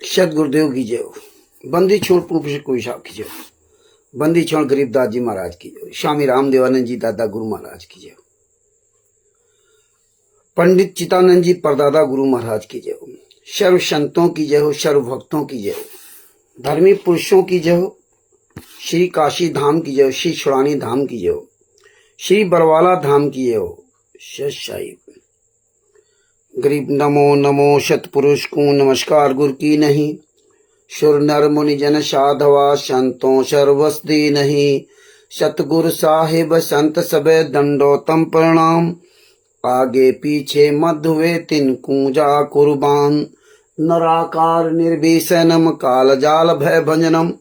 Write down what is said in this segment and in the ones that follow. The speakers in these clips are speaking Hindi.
सत गुरुदेव की जय हो। बंदी छोड़ पूर्व से कोई साहब की जय हो। बंदी छोड़ गरीबदास जी महाराज की जय हो। स्वामी राम देवानंद जी दादा गुरु महाराज की जय हो। पंडित चितानंद जी परदादा गुरु महाराज की जय हो। सर्व संतों की जय हो, सर्व भक्तों की जय हो, धर्मी पुरुषों की जय हो, श्री काशी धाम की जय हो, श्री छुड़ानी धाम की जय हो, श्री बरवाला धाम की जय हो। सत साहिब गरीब नमो नमो सतपुरुष को नमस्कार गुरु की नहीं, सुर नर मुनि जन साधवा संतों सर्वस्दी नहीं। सतगुरु साहिब संत सबे दंडोतम प्रणाम, आगे पीछे मध्वे तिनकू जा कुर्बान। नराकार निर्भीषणम काल जाल भय भंजनम,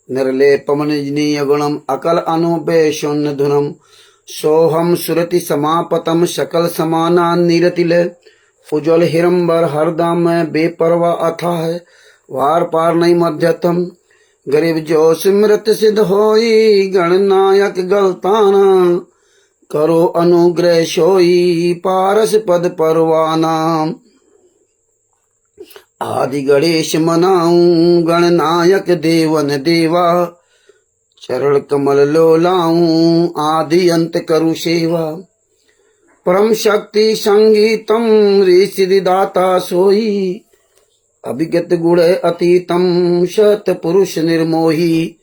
निर्लेपम निजनीय गुणम अकल अनुबे शून्य धुनम। सोहम सुरति समापतम सकल समाना निरतिल, उज्ज्वल हिरंबर हरदम बेपरवा अथा है, वार पार नहीं मध्यतम। गरीब जो सिमरत सिद्ध होई, गणनायक गलताना, करो अनुग्रह सोई पारस पद परवाना। आदि गणेश मनाऊं गणनायक देवन देवा, चरण कमल लोलाऊं आदि अंत करु सेवा। परम शक्ति संगीतम ऋषि दाता सोई, अभिगत गुण अतीतम सत पुरुष निर्मोही।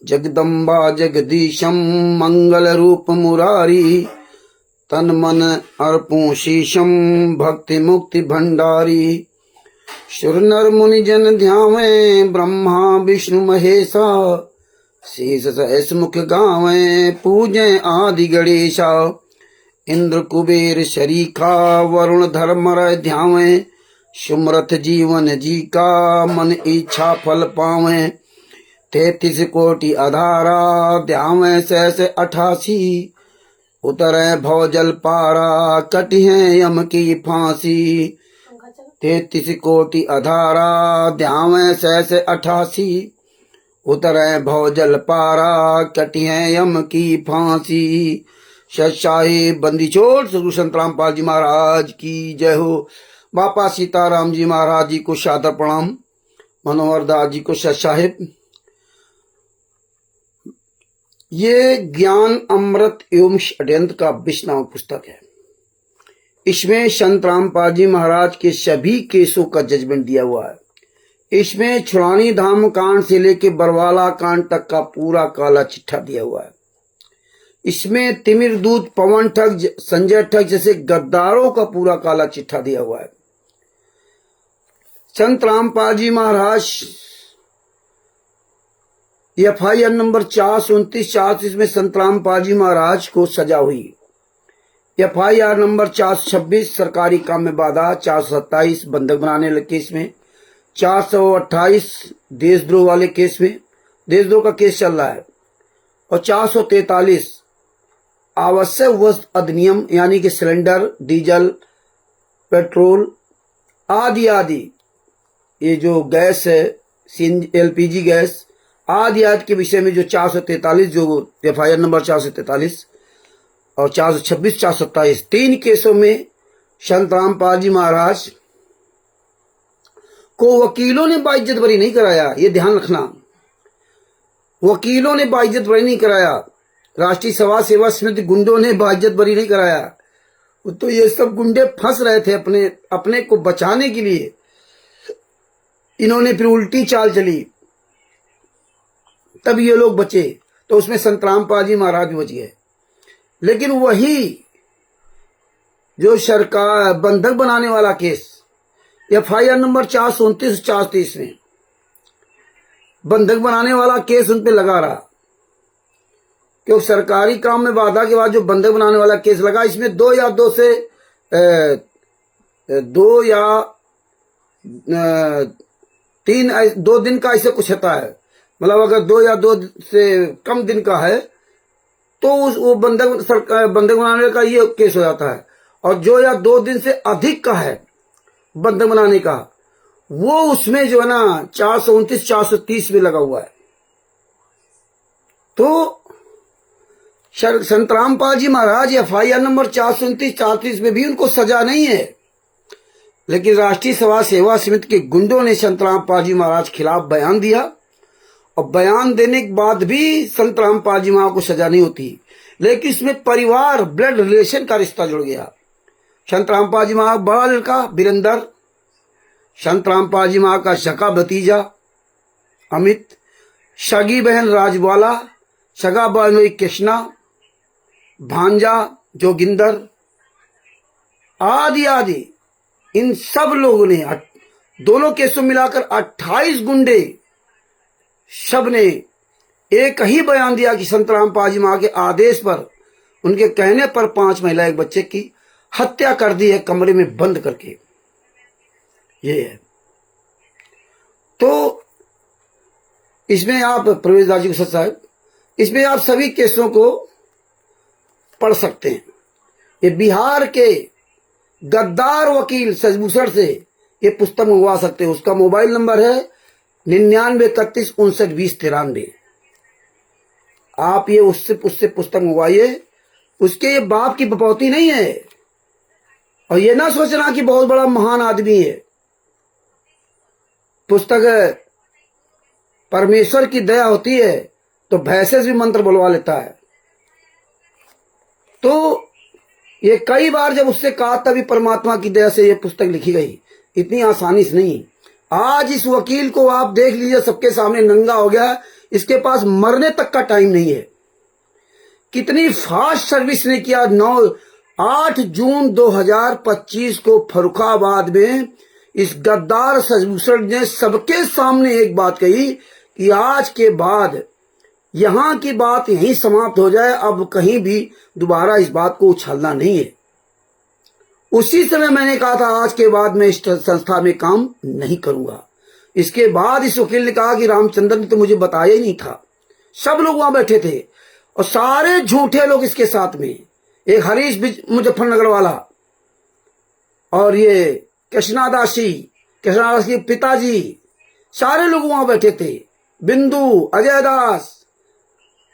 जगदम्बा जगदीशम मंगल रूप मुरारी, तन मन अर्पूं शीशम भक्ति मुक्ति भंडारी। सुर नर मुनि जन ध्यावे ब्रह्मा विष्णु महेशा, शीस सहस मुख गावे पूजे आदि गणेशा। इंद्र कुबेर शरीखा वरुण धर्मराय ध्यावे, सुमरथ जीवन जी का मन इच्छा फल पावे। 33 कोटि अधारा ध्यावे सहस 88, उतरे भव जल पारा कटिहे यम की फांसी। 33 कोटि अधारा ध्यावे सहस 88, उतरे भव जल पारा कटिहे यम की फांसी। सत्शाही बंदी छोड़ सदगुरु संत रामपाल जी महाराज की जय हो। बापा सीताराम जी महाराज जी को सादर प्रणाम। मनोहर दास जी को सत साहिब। ये ज्ञान अमृत एवं षड्यंत्र का 20वां पुस्तक है। इसमें संत रामपाल जी महाराज के सभी केसों का जजमेंट दिया हुआ है। इसमें छुड़ानी धाम कांड से लेके बरवाला कांड तक का पूरा काला चिट्ठा दिया हुआ है। इसमें तिमिर दूत, पवन ठग, संजय ठग जैसे गद्दारों का पूरा काला चिट्ठा दिया हुआ है। संत रामपाल जी महाराज FIR नंबर 429 में संत रामपाल जी महाराज को सजा हुई। FIR नंबर 426 सरकारी काम में बाधा, 427 बंधक बनाने वाले केस में, 428 देशद्रोह वाले केस में, देशद्रोह का केस चल रहा है, और 443 आवश्यक वस्तु अधिनियम यानी कि सिलेंडर, डीजल, पेट्रोल आदि आदि, ये जो गैस है LPG गैस आदि आदि के विषय में जो 443 जो FIR नंबर 443 और 426 427 3 केसों में संत रामपाल जी महाराज को वकीलों ने बाइज्जत बरी नहीं कराया। ये ध्यान रखना, वकीलों ने बाइज्जत बरी नहीं कराया, राष्ट्रीय सभा सेवा समिति गुंडों ने बाइज्जत बरी नहीं कराया। तो ये सब गुंडे फंस रहे थे अपने को बचाने के लिए। इन्होंने फिर उल्टी चाल चली, तब ये लोग बचे। तो उसमें संत रामपाल जी महाराज बच गए। लेकिन वही जो सरकार बंधक बनाने वाला केस FIR नंबर 429 430 में बंधक बनाने वाला केस उन पे लगा रहा, क्योंकि सरकारी काम में बाधा के बाद जो बंधक बनाने वाला केस लगा, इसमें 2 या 2 दिन का ऐसे कुछ होता है। मतलब अगर 2 या 2 से कम दिन का है तो वो बंधक बनाने का ये केस हो जाता है, और जो या 2 दिन से अधिक का है बंधक बनाने का, वो उसमें जो है ना 429 430 में लगा हुआ है। तो संत रामपाल जी महाराज FIR नंबर 429 430 में भी उनको सजा नहीं है। लेकिन राष्ट्रीय समाज सेवा समिति के गुंडों ने संतराम पाल जी महाराज खिलाफ बयान दिया और बयान देने के बाद भी संतराम पाल जी महाराज को सजा नहीं होती, लेकिन इसमें परिवार ब्लड रिलेशन का रिश्ता जुड़ गया। संतराम पाल जी महाराज बड़ा लड़का वीरेंद्र, संतराम पाल जी महाराज का सगा भतीजा अमित, सगी बहन राजबाला, सगा बहन कृष्णा, भांजा जोगिंदर आदि आदि, इन सब लोगों ने दोनों केसों मिलाकर 28 गुंडे सब ने एक ही बयान दिया कि संतराम पाल जी महाराज के आदेश पर, उनके कहने पर 5 महिला एक बच्चे की हत्या कर दी है कमरे में बंद करके। ये है। तो इसमें आप प्रवेश दास जी को साहब, इसमें आप सभी केसों को पढ़ सकते हैं। ये बिहार के गद्दार वकील सजभूषण से ये पुस्तक मंगवा सकते हैं। उसका मोबाइल नंबर है 9931592093। आप ये उससे पुस्तक मंगवाइए। उसके ये बाप की बपौती नहीं है, और ये ना सोचना कि बहुत बड़ा महान आदमी है। पुस्तक परमेश्वर की दया होती है तो भैंसे से भी मंत्र बुलवा लेता है। तो ये कई बार जब उससे कहा तभी परमात्मा की दया से ये पुस्तक लिखी गई, इतनी आसानी से नहीं। आज इस वकील को आप देख लीजिए, सबके सामने नंगा हो गया, इसके पास मरने तक का टाइम नहीं है। कितनी फास्ट सर्विस ने किया। 8 जून 2025 को फर्रुखाबाद में इस गद्दार सजभूषण ने सबके सामने एक बात कही कि आज के बाद यहां की बात यहीं समाप्त हो जाए, अब कहीं भी दोबारा इस बात को उछालना नहीं है। उसी समय मैंने कहा था आज के बाद मैं इस संस्था में काम नहीं करूंगा। इसके बाद इस वकील ने कहा कि रामचंद्र ने तो मुझे बताया ही नहीं था। सब लोग वहां बैठे थे और सारे झूठे लोग इसके साथ में, एक हरीश मुजफ्फरनगर वाला, और ये कृष्णादास के पिताजी, सारे लोग वहां बैठे थे। बिंदु, अजय दास,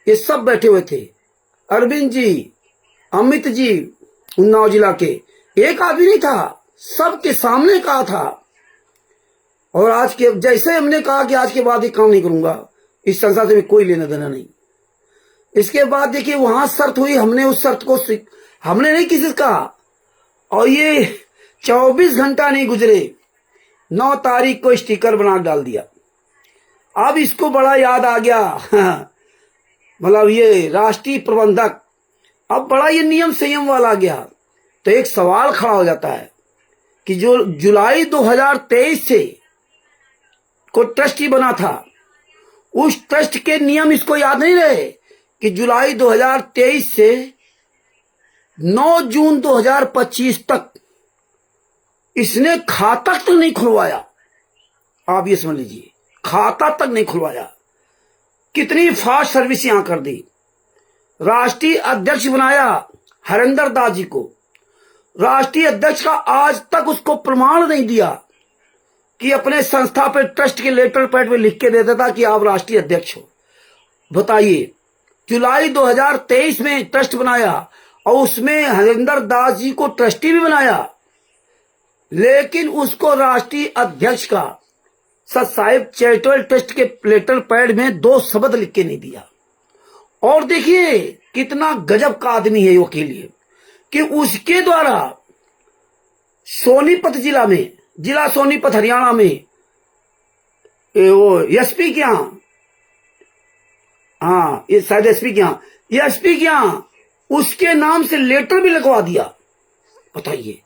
ये सब बैठे हुए थे। अरविंद जी, अमित जी, उन्नाव जिला के, एक आदमी नहीं था, सबके सामने कहा था। और आज के जैसे हमने कहा कि आज के बाद ये काम नहीं करूंगा, इस संस्था से कोई लेना देना नहीं। इसके बाद देखिए वहां शर्त हुई, हमने उस शर्त को हमने नहीं किसी का, और ये 24 घंटा नहीं गुजरे, 9 तारीख को स्टिकर बना डाल दिया। अब इसको बड़ा याद आ गया मतलब ये राष्ट्रीय प्रबंधक अब बड़ा ये नियम संयम वाला आ गया। तो एक सवाल खड़ा हो जाता है कि जो जुलाई 2023 से को ट्रस्टी बना था, उस ट्रस्ट के नियम इसको याद नहीं रहे कि जुलाई 2023 से 9 जून 2025 तक इसने खाता तक नहीं खुलवाया। आप ये समझ लीजिए, खाता तक नहीं खुलवाया। कितनी फास्ट सर्विस यहां कर दी। राष्ट्रीय अध्यक्ष बनाया हरेंद्र दास जी को। राष्ट्रीय अध्यक्ष का आज तक उसको प्रमाण नहीं दिया कि अपने संस्था पे ट्रस्ट के लेटर पैड में लिख के देता था कि आप राष्ट्रीय अध्यक्ष हो। बताइए, जुलाई 2023 में ट्रस्ट बनाया और उसमें हरेंद्र दास जी को ट्रस्टी भी बनाया, लेकिन उसको राष्ट्रीय अध्यक्ष का सत साहिब चैरिटेबल ट्रस्ट के लेटर पैड में 2 शब्द लिख के नहीं दिया। और देखिए कितना गजब का आदमी है वकील ये, कि उसके द्वारा सोनीपत जिला में, जिला सोनीपत हरियाणा में, वो एसपी के यहां, हाँ ये शायद एसपी के यहां, एसपी के यहां उसके नाम से लेटर भी लगवा दिया। बताइए,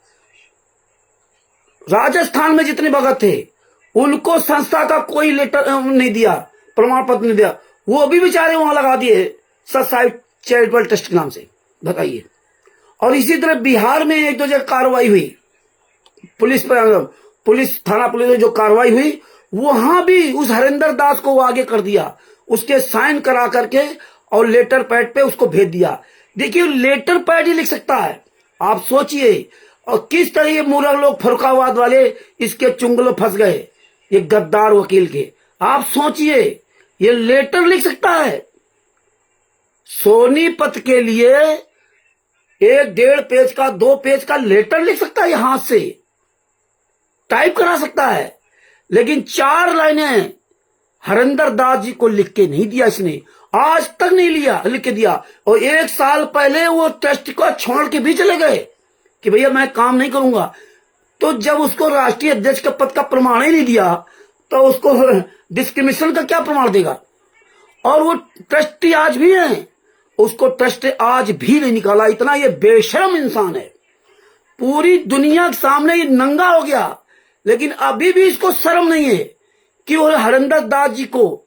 राजस्थान में जितने भगत थे उनको संस्था का कोई लेटर नहीं दिया, प्रमाण पत्र नहीं दिया, वो भी बेचारे वहां लगा दिए सत साहिब चैरिटेबल ट्रस्ट के नाम से। बताइए। और इसी तरह बिहार में एक 2 जगह कार्रवाई हुई, पुलिस थाना पुलिस में जो कार्रवाई हुई, वहां भी उस हरेंद्र दास को वो आगे कर दिया, उसके साइन करा करके और लेटर पैड पे उसको भेज दिया। देखिए लेटर पैड ही लिख सकता है, आप सोचिए। और किस तरह ये मूर्ख लोग फर्रुखाबाद वाले इसके चुंगलों फंस गए, ये गद्दार वकील के। आप सोचिए, ये लेटर लिख सकता है सोनीपत के लिए, 1 1.5 पेज का 2 पेज का लेटर लिख सकता है हाथ से। टाइप करा सकता है, लेकिन 4 लाइनें हरिंदर दास जी को लिख के नहीं दिया इसने, आज तक नहीं लिया, लिख के दिया। और 1 साल पहले वो ट्रस्ट को छोड़ के भी चले गए कि भैया मैं काम नहीं करूंगा। तो जब उसको राष्ट्रीय अध्यक्ष का पद का प्रमाण ही नहीं दिया तो उसको डिस्क्रिमिनेशन का क्या प्रमाण देगा। और वो ट्रस्टी आज भी है, उसको ट्रस्ट आज भी नहीं निकाला। इतना ये बेशर्म इंसान है, पूरी दुनिया के सामने ये नंगा हो गया, लेकिन अभी भी इसको शर्म नहीं है कि वो हरिंदर दास जी को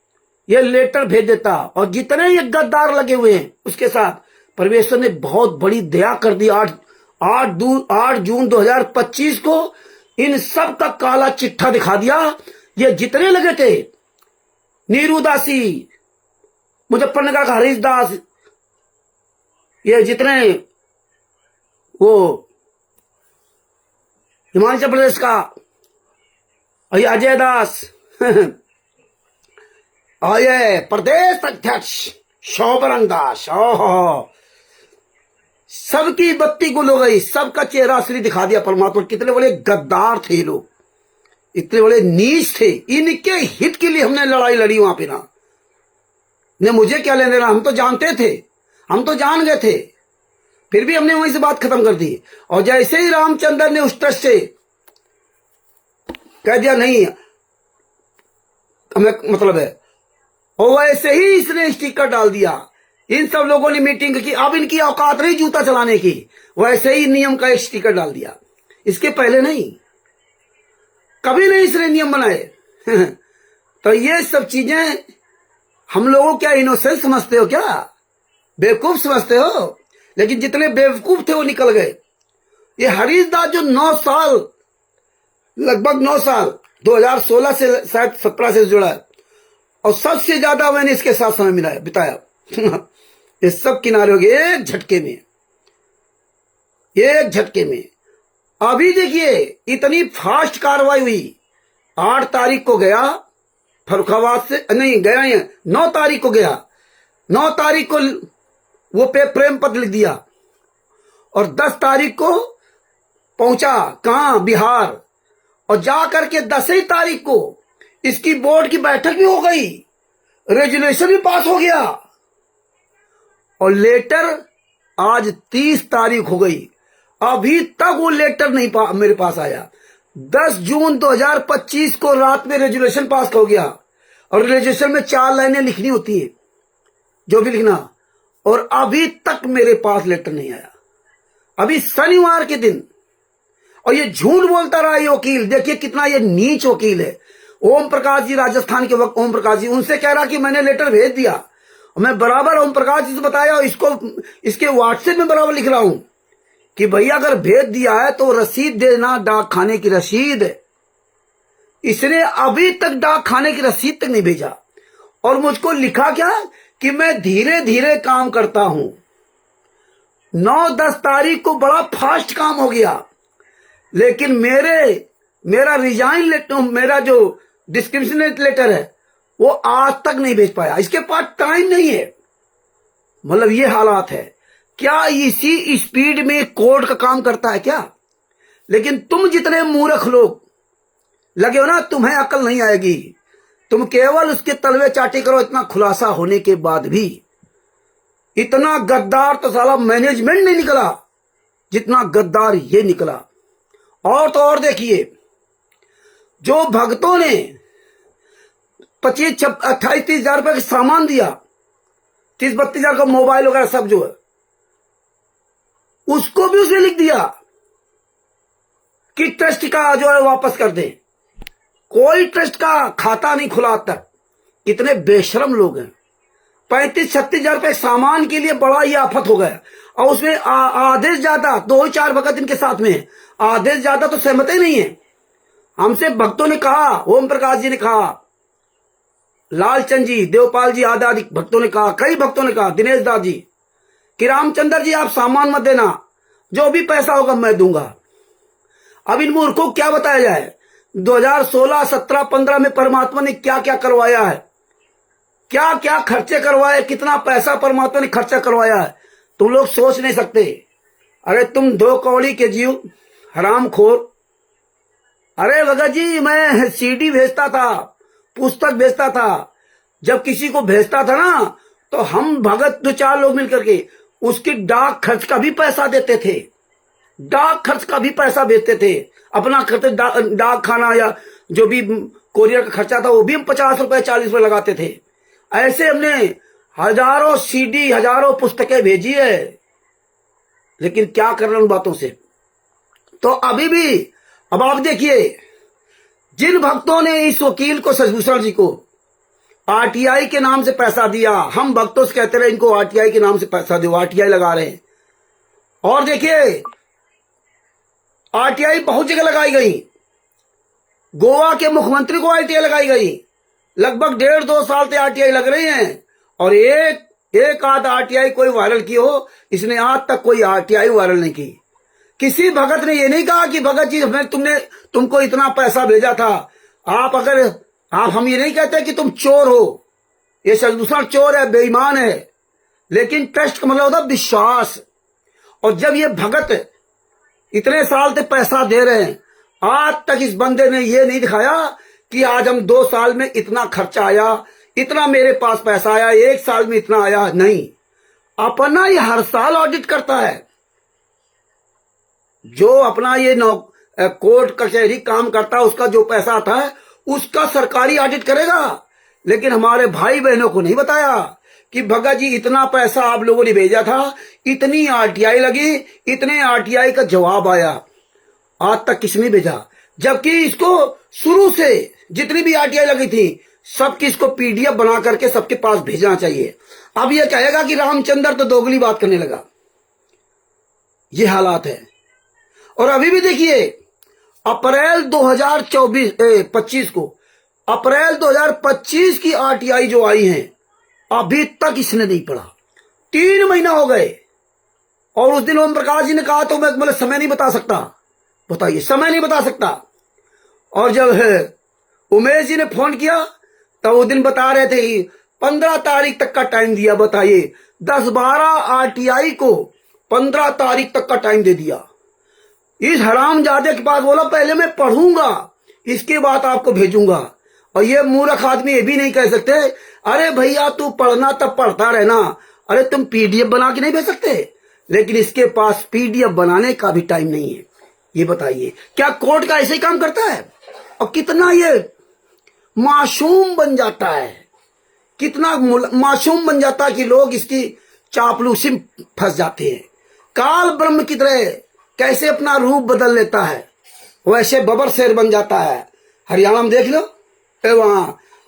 ये लेटर भेज देता। और जितने ये गद्दार लगे हुए हैं उसके साथ परमेश्वर ने बहुत बड़ी दया कर दी। 8 जून 2025 को इन सब का काला चिट्ठा दिखा दिया। ये जितने लगे थे, नीरू दासी, मुजफ्फरनगर का हरीश दास, ये जितने वो हिमाचल प्रदेश का अजय दास और ये प्रदेश अध्यक्ष शोभरंग दास, ओहो, सबकी बत्ती गुल हो गई, सबका चेहरा असली दिखा दिया परमात्मा। कितने बड़े गद्दार थे ये लोग, इतने बड़े नीच थे। इनके हित के लिए हमने लड़ाई लड़ी वहां पे ना, ने मुझे क्या लेने देना, हम तो जानते थे, हम तो जान गए थे, फिर भी हमने वहीं से बात खत्म कर दी। और जैसे ही रामचंद्र ने उस ट्रस्ट से कह दिया नहीं हमें मतलब है, और वैसे ही इसने स्टिकर डाल दिया। इन सब लोगों ने मीटिंग की, अब इनकी औकात रही जूता चलाने की, वैसे ही नियम का एक स्टिकर डाल दिया। इसके पहले नहीं, कभी नहीं इसने नियम बनाए। तो ये सब चीजें हम लोगों क्या इनोसेंट समझते हो, क्या बेवकूफ समझते हो? लेकिन जितने बेवकूफ थे वो निकल गए। ये हरीश दास जो 9 साल, लगभग 9 साल 2016 से शायद 17 से जुड़ा है, और सबसे ज्यादा मैंने इसके साथ समय बिताया। ये सब किनारे हो गए एक झटके में, एक झटके में। अभी देखिए इतनी फास्ट कार्रवाई हुई। 8 तारीख को गया फरुखाबाद से, नहीं गया ही 9 तारीख को गया, 9 तारीख को वो प्रेम पत्र लिख दिया, और 10 तारीख को पहुंचा कहां, बिहार, और जा करके 10 तारीख को इसकी बोर्ड की बैठक भी हो गई, रेजोल्यूशन भी पास हो गया, और लेटर आज 30 तारीख हो गई, अभी तक वो लेटर नहीं मेरे पास आया। 10 जून 2025 को रात में रेजोल्यूशन पास हो गया, और रेजोल्यूशन में 4 लाइनें लिखनी होती है, जो भी लिखना, और अभी तक मेरे पास लेटर नहीं आया। अभी शनिवार के दिन, और ये झूठ बोलता रहा ये वकील। देखिए कितना ये नीच वकील है। ओम प्रकाश जी, राजस्थान के वक्त ओम प्रकाश जी, उनसे कह रहा कि मैंने लेटर भेज दिया, और मैं बराबर ओम प्रकाश जी से बताया, और इसको इसके व्हाट्सएप में बराबर लिख रहा हूं कि भैया अगर भेज दिया है तो रसीद देना, डाक खाने की रसीद। इसने अभी तक डाक खाने की रसीद तक नहीं भेजा, और मुझको लिखा क्या कि मैं धीरे धीरे काम करता हूं। 9-10 तारीख को बड़ा फास्ट काम हो गया, लेकिन मेरा रिजाइन लेटर, मेरा जो डिस्क्रिप्शन लेटर है वो आज तक नहीं भेज पाया। इसके पास टाइम नहीं है। मतलब ये हालात है। क्या इसी स्पीड में कोर्ट का काम करता है क्या? लेकिन तुम जितने मूर्ख लोग लगे हो ना, तुम्हें अकल नहीं आएगी। तुम केवल उसके तलवे चाटी करो। इतना खुलासा होने के बाद भी इतना गद्दार तो साला मैनेजमेंट नहीं निकला जितना गद्दार ये निकला। और तो और देखिए, जो भक्तों ने 25-28-30 हजार रुपए का सामान दिया, 30-32 हजार का मोबाइल वगैरह सब जो है, उसको भी उसने लिख दिया कि ट्रस्ट का जो है वापस कर दे। कोई ट्रस्ट का खाता नहीं खुला तक। कितने बेशरम लोग हैं। 35-36 हजार रुपए सामान के लिए बड़ा ही आफत हो गया, और उसमें आदेश ज्यादा 2-4 भगत इनके साथ में है। आदेश ज्यादा तो सहमत ही नहीं है। हमसे भक्तों ने कहा, ओम प्रकाश जी ने कहा, लालचंद जी, देवपाल जी, आदि भक्तों ने कहा, कई भक्तों ने कहा, दिनेश दास जी, कि रामचंद्र जी आप सामान मत देना, जो भी पैसा होगा मैं दूंगा। अब इन मूर्खों को क्या बताया जाए? 2016, 17, 15 में परमात्मा ने क्या क्या करवाया है, क्या क्या खर्चे करवाए, कितना पैसा परमात्मा ने खर्चा करवाया है, तुम लोग सोच नहीं सकते। अरे तुम 2 कौड़ी के जीव, हरामखोर, अरे भगत जी, मैं सीडी भेजता था, पुस्तक भेजता था। जब किसी को भेजता था ना, तो हम भगत 2-4 लोग मिलकर के उसकी डाक खर्च का भी पैसा देते थे, डाक खर्च का भी पैसा भेजते थे। अपना खर्च डाक खाना या जो भी कोरियर का खर्चा था वो भी हम 50 रुपए 40 रुपए लगाते थे। ऐसे हमने हजारों सीडी, हजारों पुस्तकें भेजी है। लेकिन क्या करना उन बातों से। तो अभी भी अब आप देखिए, जिन भक्तों ने इस वकील को, शशिभूषण जी को आरटीआई के नाम से पैसा दिया, हम भक्तों से कहते रहे इनको आरटीआई के नाम से पैसा दो, आरटीआई लगा रहे हैं। और देखिए, आरटीआई बहुत जगह लगाई गई। गोवा के मुख्यमंत्री को आरटीआई लगाई गई। लगभग 1.5-2 साल से आरटीआई लग रही हैं। और एक आध आरटीआई कोई वायरल की हो, इसने आज तक कोई आरटीआई वायरल नहीं की। किसी भगत ने ये नहीं कहा कि भगत जी तुमको इतना पैसा भेजा था, हम ये नहीं कहते कि तुम चोर हो। ये शशिभूषण चोर है, बेईमान है। लेकिन ट्रस्ट का मतलब होता है विश्वास। और जब ये भगत इतने साल से पैसा दे रहे हैं, आज तक इस बंदे ने ये नहीं दिखाया कि आज हम 2 साल में इतना खर्चा आया, इतना मेरे पास पैसा आया, 1 साल में इतना आया। नहीं, अपना ये हर साल ऑडिट करता है। जो अपना ये कोर्ट कचहरी काम करता है, उसका जो पैसा आता है उसका सरकारी ऑडिट करेगा। लेकिन हमारे भाई बहनों को नहीं बताया कि भगत जी इतना पैसा आप लोगों ने भेजा था, इतनी आरटीआई लगी, इतने आरटीआई का जवाब आया। आज तक किसने भेजा? जबकि इसको शुरू से जितनी भी आरटीआई लगी थी सबकी इसको पीडीएफ बना करके सबके पास भेजना चाहिए। अब ये कहेगा कि रामचंद्र तो दोगली बात करने लगा। ये हालात है। और अभी भी देखिए, अप्रैल 2025 को, अप्रैल 2025 की आरटीआई जो आई है, अभी तक इसने नहीं पढ़ा। 3 महीना हो गए। और उस दिन ओम प्रकाश जी ने कहा तो मैं मतलब समय नहीं बता सकता। बताइए, समय नहीं बता सकता। और जब उमेश जी ने फोन किया तब वो दिन बता रहे थे 15 तारीख तक का टाइम दिया। बताइए, 10-12 आरटीआई को 15 तारीख तक का टाइम दे दिया। इस हरामजादे के पास बोला पहले मैं पढ़ूंगा, इसके बाद आपको भेजूंगा। और ये मूर्ख आदमी ये भी नहीं कह सकते, अरे भैया तू पढ़ना तब पढ़ता रहना, अरे तुम पीडीएफ बना के नहीं भेज सकते। लेकिन इसके पास पीडीएफ बनाने का भी टाइम नहीं है। ये बताइए, क्या कोर्ट का ऐसे ही काम करता है? और कितना ये मासूम बन जाता है, कितना मासूम बन जाता है कि लोग इसकी चापलूसी में फंस जाते हैं। काल ब्रह्म की तरह कैसे अपना रूप बदल लेता है, वैसे बबर शेर बन जाता है। हरियाणा में देख लो, वहां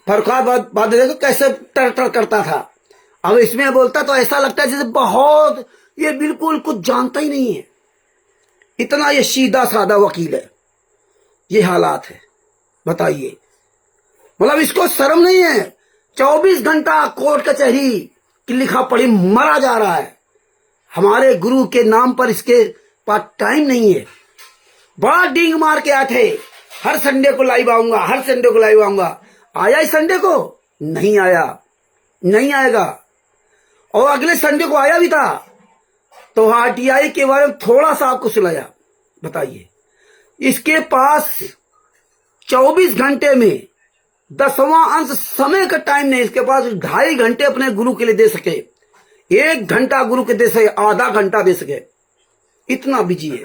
फरुखाबाद देखो कैसे टर करता था। अब इसमें बोलता तो ऐसा लगता है जैसे बहुत ये बिल्कुल कुछ जानता ही नहीं है। इतना ये सीधा साधा वकील है। ये हालात है। बताइए, मतलब इसको शर्म नहीं है। 24 घंटा कोर्ट कचहरी की लिखा पढ़ी मरा जा रहा है। हमारे गुरु के नाम पर इसके पास टाइम नहीं है। बड़ा डींग मार के आए थे, हर संडे को लाइव आऊंगा, हर संडे को लाइव आऊंगा। आया इस संडे को? नहीं आया, नहीं आएगा। और अगले संडे को आया भी था तो आरटीआई के बारे में थोड़ा सा आपको सुनाया। बताइए, इसके पास 24 घंटे में 10वां अंश समय का टाइम नहीं। इसके पास 2.5 घंटे अपने गुरु के लिए दे सके, 1 घंटा गुरु के दे सके, आधा घंटा दे सके, इतना बिजी है।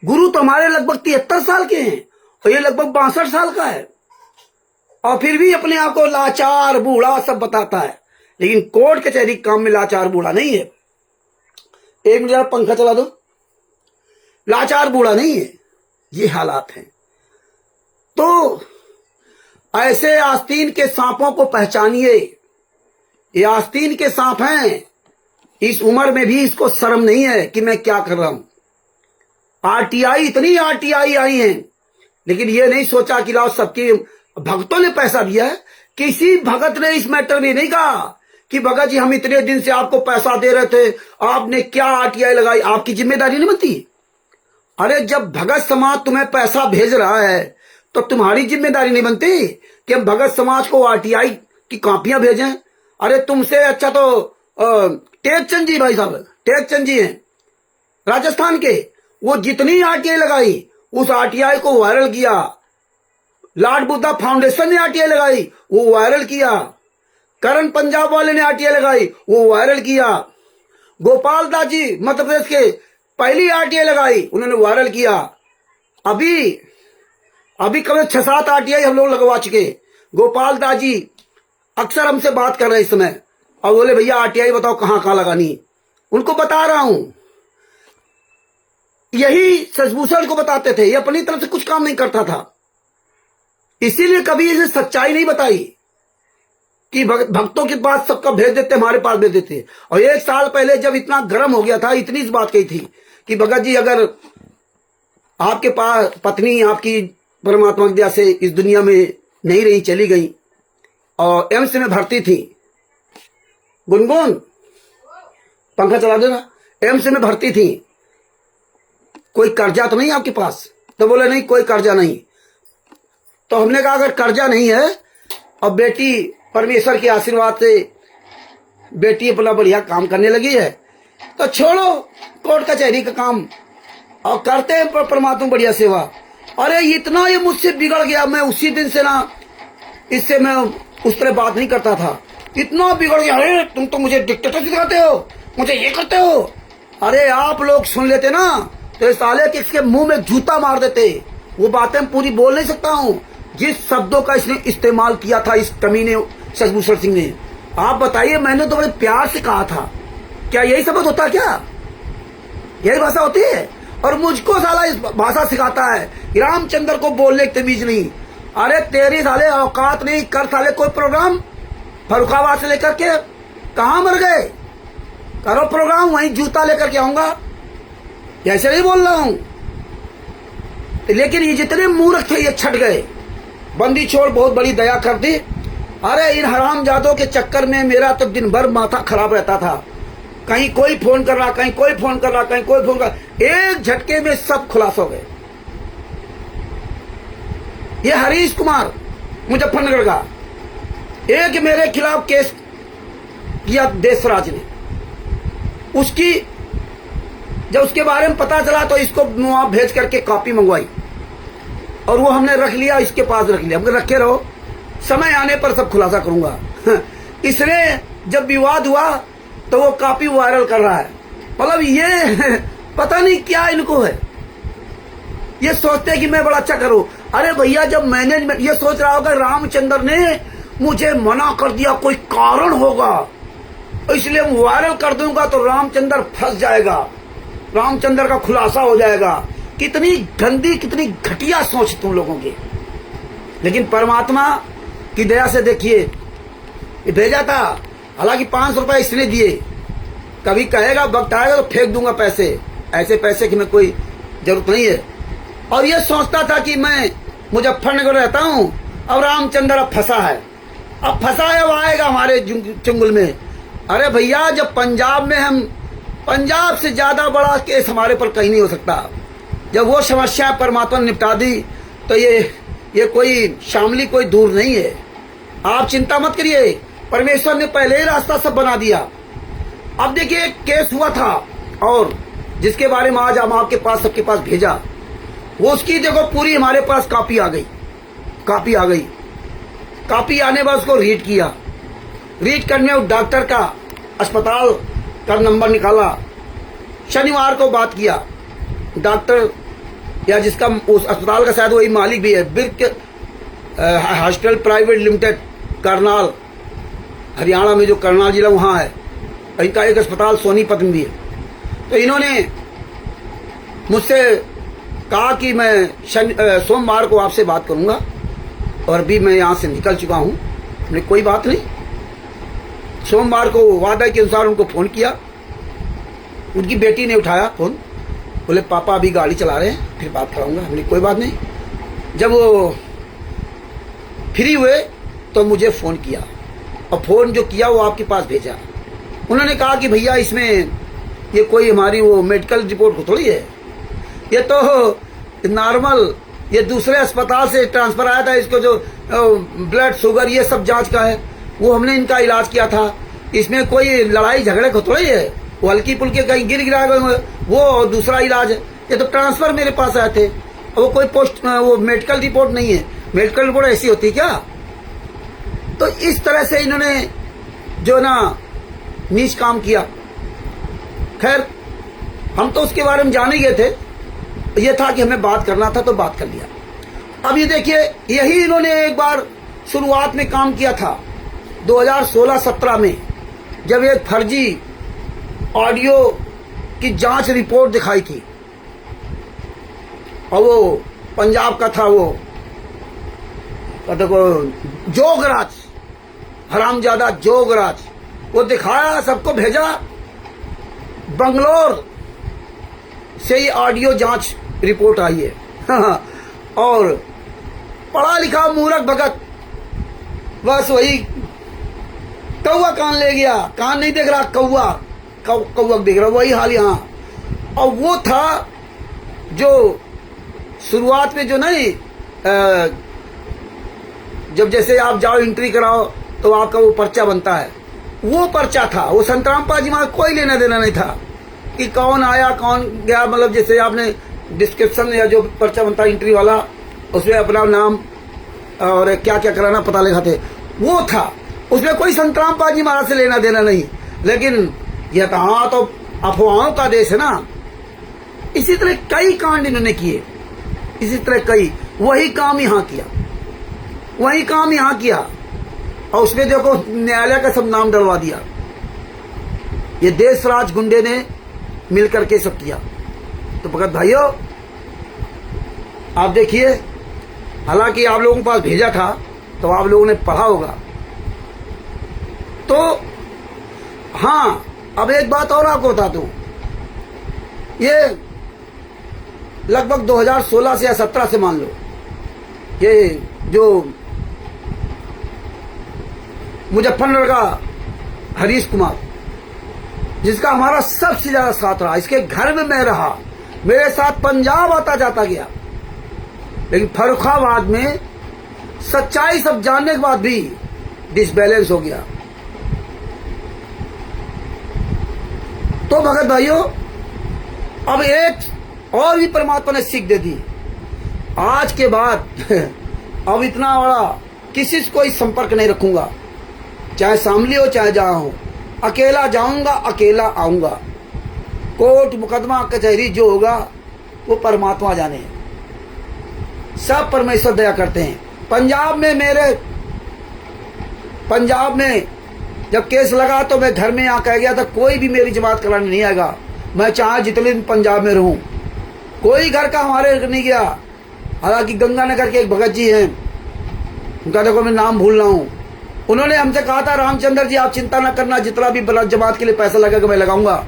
गुरु तो हमारे लगभग 73 साल के हैं और ये लगभग 62 साल का है। और फिर भी अपने आप को लाचार बूढ़ा सब बताता है। लेकिन कोर्ट कचहरी काम में लाचार बूढ़ा नहीं है। 1 मिनट जरा पंखा चला दो। लाचार बूढ़ा नहीं है। ये हालात हैं। तो ऐसे आस्तीन के सांपों को पहचानिए। ये आस्तीन के सांप हैं। इस उम्र में भी इसको शर्म नहीं है कि मैं क्या कर रहा हूं। आरटीआई, इतनी आरटीआई आई हैं, लेकिन ये नहीं सोचा कि लाओ सबके भक्तों ने पैसा दिया है। किसी भगत ने इस मैटर में नहीं कहा कि भगत जी हम इतने दिन से आपको पैसा दे रहे थे, आपने क्या आरटीआई लगाई, आपकी जिम्मेदारी नहीं बनती? अरे जब भगत समाज तुम्हें पैसा भेज रहा है तो तुम्हारी जिम्मेदारी नहीं बनती कि हम भगत समाज को आरटीआई की कॉपियां भेजें? अरे तुमसे अच्छा तो टेकचंद जी, भाई साहब टेकचंद जी हैं राजस्थान के, वो जितनी आरटीआई लगाई उस आरटीआई को वायरल किया, लॉर्ड बुद्धा फाउंडेशन ने आरटीआई लगाई, वो वायरल किया। करण पंजाब वाले ने आरटीआई लगाई, वो वायरल किया। गोपाल दास जी मध्य प्रदेश के पहली आरटीआई लगाई, उन्होंने वायरल किया। अभी करीब 6-7 आरटीआई हम लोग लगवा चुके। गोपाल दास जी अक्सर हमसे बात कर रहे इस समय और बोले भैया आरटीआई बताओ कहां कहां लगानी। उनको बता रहा हूं, यही शशिभूषण को बताते थे, ये अपनी तरफ से कुछ काम नहीं करता था, इसीलिए कभी इसे सच्चाई नहीं बताई कि भक्तों के पास सबका भेज देते, हमारे पास भेज देते। और 1 साल पहले जब इतना गर्म हो गया था, इतनी इस बात कही थी कि भगत जी अगर आपके पास पत्नी आपकी परमात्मा की दया से इस दुनिया में नहीं रही, चली गई और एम्स में भर्ती थी, गुनगुन पंखा चला देना, एम्स में भर्ती थी, कोई कर्जा तो नहीं आपके पास? तो बोले नहीं कोई कर्जा नहीं। तो हमने कहा अगर कर्जा नहीं है और बेटी परमेश्वर के आशीर्वाद से बेटी अपना बढ़िया काम करने लगी है तो छोड़ो कोर्ट कचहरी का काम और करते हैं परमात्मा बढ़िया सेवा। अरे इतना ये मुझसे बिगड़ गया, मैं उसी दिन से ना इससे मैं उस तरह बात नहीं करता था, इतना बिगड़ गया। अरे तुम तो मुझे डिक्टेटर दिखाते हो, मुझे ये करते हो। अरे आप लोग सुन लेते ना तो इस साले के इसके मुंह में जूता मार देते। वो बातें पूरी बोल नहीं सकता हूँ, जिस शब्दों का इसने इस्तेमाल किया था इस कमीने शशिभूषण सिंह ने। आप बताइए, मैंने तो बड़े प्यार से कहा था, क्या यही शब्द होता क्या? यही भाषा होती है? और मुझको साला इस भाषा सिखाता है, रामचंद्र को बोलने की तमीज नहीं। अरे तेरी साले औकात नहीं, कर साले कोई प्रोग्राम फरुखाबाद से लेकर के कहां मर गए, करो प्रोग्राम, वहीं जूता लेकर के आऊंगा। ऐसे नहीं बोल रहा हूं, लेकिन ये जितने मूर्ख थे ये छट गए। बंदी छोड़ बहुत बड़ी दया कर दी। अरे इन हरामजादों के चक्कर में मेरा तो दिन भर माथा खराब रहता था, कहीं कोई फोन कर रहा, कहीं कोई फोन कर रहा, कहीं कोई फोन कर, एक झटके में सब खुलासा हो गए। ये हरीश कुमार मुजफ्फरनगर का, एक मेरे खिलाफ केस किया देशराज ने, उसकी जब उसके बारे में पता चला तो इसको वहां भेज करके कॉपी मंगवाई और वो हमने रख लिया, इसके पास रख लिया। हमने रखे रहो, समय आने पर सब खुलासा करूंगा। इसने जब विवाद हुआ तो वो कॉपी वायरल कर रहा है। मतलब ये पता नहीं क्या इनको है, ये सोचते हैं कि मैं बड़ा अच्छा करूं। अरे भैया जब मैनेजमेंट ये सोच रहा होगा रामचंद्र ने मुझे मना कर दिया, कोई कारण होगा इसलिए वायरल कर दूंगा तो रामचंद्र फंस जाएगा, रामचंद्र का खुलासा हो जाएगा। कितनी गंदी कितनी घटिया सोच तुम लोगों की। लेकिन परमात्मा की दया से देखिए ये भेजा था, हालांकि 500 रुपए इसने दिए, कभी कहेगा वक्त आएगा तो फेंक दूंगा पैसे, ऐसे पैसे की मैं कोई जरूरत नहीं है। और ये सोचता था कि मैं मुजफ्फरनगर रहता हूं, अब रामचंद्र अब फंसा है, अब फंसा है, अब आएगा हमारे चुंगल में। अरे भैया जब पंजाब में हम, पंजाब से ज्यादा बड़ा केस हमारे पर कहीं नहीं हो सकता। जब वो समस्या परमात्मा ने निपटा दी तो ये कोई शामली कोई दूर नहीं है। आप चिंता मत करिए, परमेश्वर ने पहले ही रास्ता सब बना दिया। अब देखिए एक केस हुआ था और जिसके बारे में आज हम आपके पास सबके पास भेजा, वो उसकी देखो पूरी हमारे पास कॉपी आ गई, कॉपी आ गई। कॉपी आने बाद उसको रीड किया, रीड करने उस डॉक्टर का अस्पताल का नंबर निकाला, शनिवार को बात किया। डॉक्टर या जिसका उस अस्पताल का शायद वही मालिक भी है, Birk hospital private limited, Karnal, Haryana में जो करनाल जिला वहाँ है, इनका एक अस्पताल सोनीपत में भी है। तो इन्होंने मुझसे कहा कि मैं सोमवार को आपसे बात करूंगा और अभी मैं यहाँ से निकल चुका हूँ। हमने कोई बात नहीं, सोमवार को वादा के अनुसार उनको फोन किया, उनकी बेटी ने उठाया फोन, बोले पापा अभी गाड़ी चला रहे हैं फिर बात कराऊंगा। हमने कोई बात नहीं। जब वो फ्री हुए तो मुझे फोन किया और फोन जो किया वो आपके पास भेजा। उन्होंने कहा कि भैया इसमें ये कोई हमारी वो मेडिकल रिपोर्ट थोड़ी है, ये तो नॉर्मल, ये दूसरे अस्पताल से ट्रांसफर आया था, इसको जो ब्लड शुगर ये सब जांच का है, वो हमने इनका इलाज किया था, इसमें कोई लड़ाई झगड़े को थोड़ी है, वो हल्की पुल्की कहीं गिर गिरा गए, वो दूसरा इलाज है। ये तो ट्रांसफर मेरे पास आए थे, वो कोई पोस्ट वो मेडिकल रिपोर्ट नहीं है। मेडिकल रिपोर्ट ऐसी होती क्या? तो इस तरह से इन्होंने जो ना नीच काम किया। खैर हम तो उसके बारे में जान ही गए थे, ये था कि हमें बात करना था तो बात कर लिया। अब ये देखिए, यही इन्होंने एक बार शुरुआत में काम किया था 2016-17 में, जब एक फर्जी ऑडियो की जांच रिपोर्ट दिखाई थी, और वो पंजाब का था, वो देखो जोगराज, हरामजादा जोगराज, वो दिखाया, सबको भेजा। बंगलोर से ही ऑडियो जांच रिपोर्ट आई है और पढ़ा लिखा मूर्ख भगत बस वही कौवा कान ले गया, कान नहीं देख रहा, कौवा कौवा देख रहा, वही हाल यहाँ। और वो था जो शुरुआत में जो नहीं, जब जैसे आप जाओ एंट्री कराओ तो आपका वो पर्चा बनता है, वो पर्चा था। वो संतराम पाजी में कोई लेना देना नहीं था कि कौन आया कौन गया, मतलब जैसे आपने डिस्क्रिप्शन या जो पर्चा बनता है एंट्री वाला, उसमें अपना नाम और क्या क्या कराना पता लिखाते, वो था। उसमें कोई संतराम पाजी महाराज से लेना देना नहीं। लेकिन यह तो हाँ, तो अफवाहों का देश है ना। इसी तरह कई कांड इन्होंने किए, इसी तरह कई, वही काम यहाँ किया, वही काम यहाँ किया। और उसमें देखो न्यायालय का सब नाम डलवा दिया। ये देशराज गुंडे ने मिलकर के सब किया। तो भगत भाइयों आप देखिए, हालांकि आप लोगों के पास भेजा था तो आप लोगों ने पढ़ा होगा। तो हाँ, अब एक बात और आपको बता दूं, ये लगभग 2016 से या 17 से मान लो, ये जो मुजफ्फरनगर का हरीश कुमार, जिसका हमारा सबसे ज्यादा साथ रहा, इसके घर में मैं रहा, मेरे साथ पंजाब आता जाता गया, लेकिन फर्रुखाबाद में सच्चाई सब जानने के बाद भी डिसबैलेंस हो गया। तो भगत भाइयों अब एक और भी परमात्मा ने सीख दे दी। आज के बाद अब इतना बड़ा किसी से कोई संपर्क नहीं रखूंगा, चाहे शामली हो चाहे जहां हो। अकेला जाऊंगा, अकेला आऊंगा। कोर्ट मुकदमा कचहरी जो होगा वो परमात्मा जाने, सब परमेश्वर दया करते हैं। पंजाब में जब केस लगा तो मैं घर में यहाँ कह गया था, कोई भी मेरी जमात कराने नहीं आएगा, मैं चाहे जितने दिन पंजाब में रहूं। कोई घर का हमारे नहीं गया। हालांकि गंगानगर के एक भगत जी हैं, उनका देखो मैं नाम भूल रहा हूं, उन्होंने हमसे कहा था, रामचंद्र जी आप चिंता न करना, जितना भी जमात के लिए पैसा लगेगा मैं लगाऊंगा।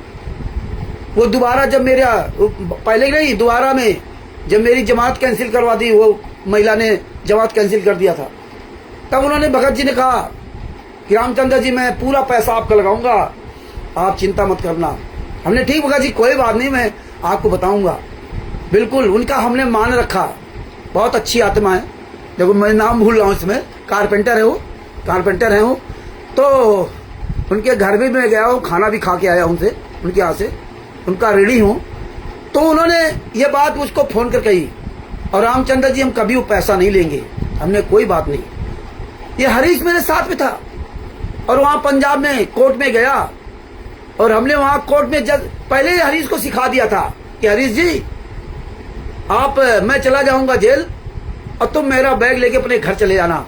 वो दोबारा जब मेरा, पहले नहीं दोबारा में जब मेरी जमात कैंसिल करवा दी, वो महिला ने जमात कैंसिल कर दिया था, तब उन्होंने भगत जी ने कहा कि रामचंद्र जी मैं पूरा पैसा आपका लगाऊंगा, आप चिंता मत करना। हमने ठीक भगत जी कोई बात नहीं, मैं आपको बताऊंगा। बिल्कुल उनका हमने मान रखा, बहुत अच्छी आत्मा है। देखो मैं नाम भूल रहा हूँ, इसमें कारपेंटर है वो। तो उनके घर भी मैं गया हूँ, खाना भी खा के आया उनसे, उनके यहाँ से, उनका ऋणी हूँ। तो उन्होंने ये बात मुझको फोन कर कही, और रामचंद्र जी हम कभी वो पैसा नहीं लेंगे। हमने कोई बात नहीं। ये हरीश मेरे साथ में था, और वहाँ पंजाब में कोर्ट में गया, और हमने वहाँ कोर्ट में पहले ही हरीश को सिखा दिया था कि हरीश जी आप, मैं चला जाऊंगा जेल, और तुम मेरा बैग लेके अपने घर चले जाना,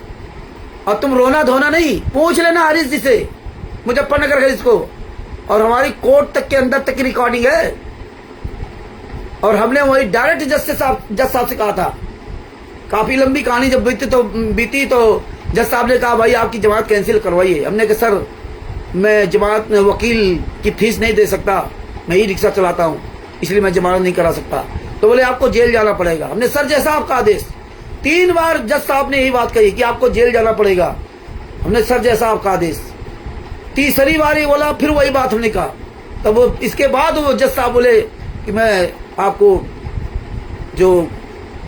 और तुम रोना धोना नहीं, पूछ लेना हरीश जी से, मुजफ्फरनगर हरीश को। और हमारी कोर्ट तक के अंदर तक की रिकॉर्डिंग है, और हमने वही डायरेक्ट जज साहब से कहा था। काफी लंबी कहानी जब बीती तो जज साहब ने कहा भाई आपकी जमात कैंसिल करवाइए। हमने कहा सर मैं जमात वकील की फीस नहीं दे सकता, मैं ही रिक्शा चलाता हूँ, इसलिए मैं जमानत नहीं करा सकता। तो बोले आपको जेल जाना पड़ेगा। हमने सर जैसा आपका आदेश, 3 बार जज साहब ने यही बात कही कि आपको जेल जाना पड़ेगा। हमने सर जैसा आपका आदेश, तीसरी बार ही बोला, फिर वही बात हमने कहा। तब वो इसके बाद वो जज साहब बोले कि मैं आपको जो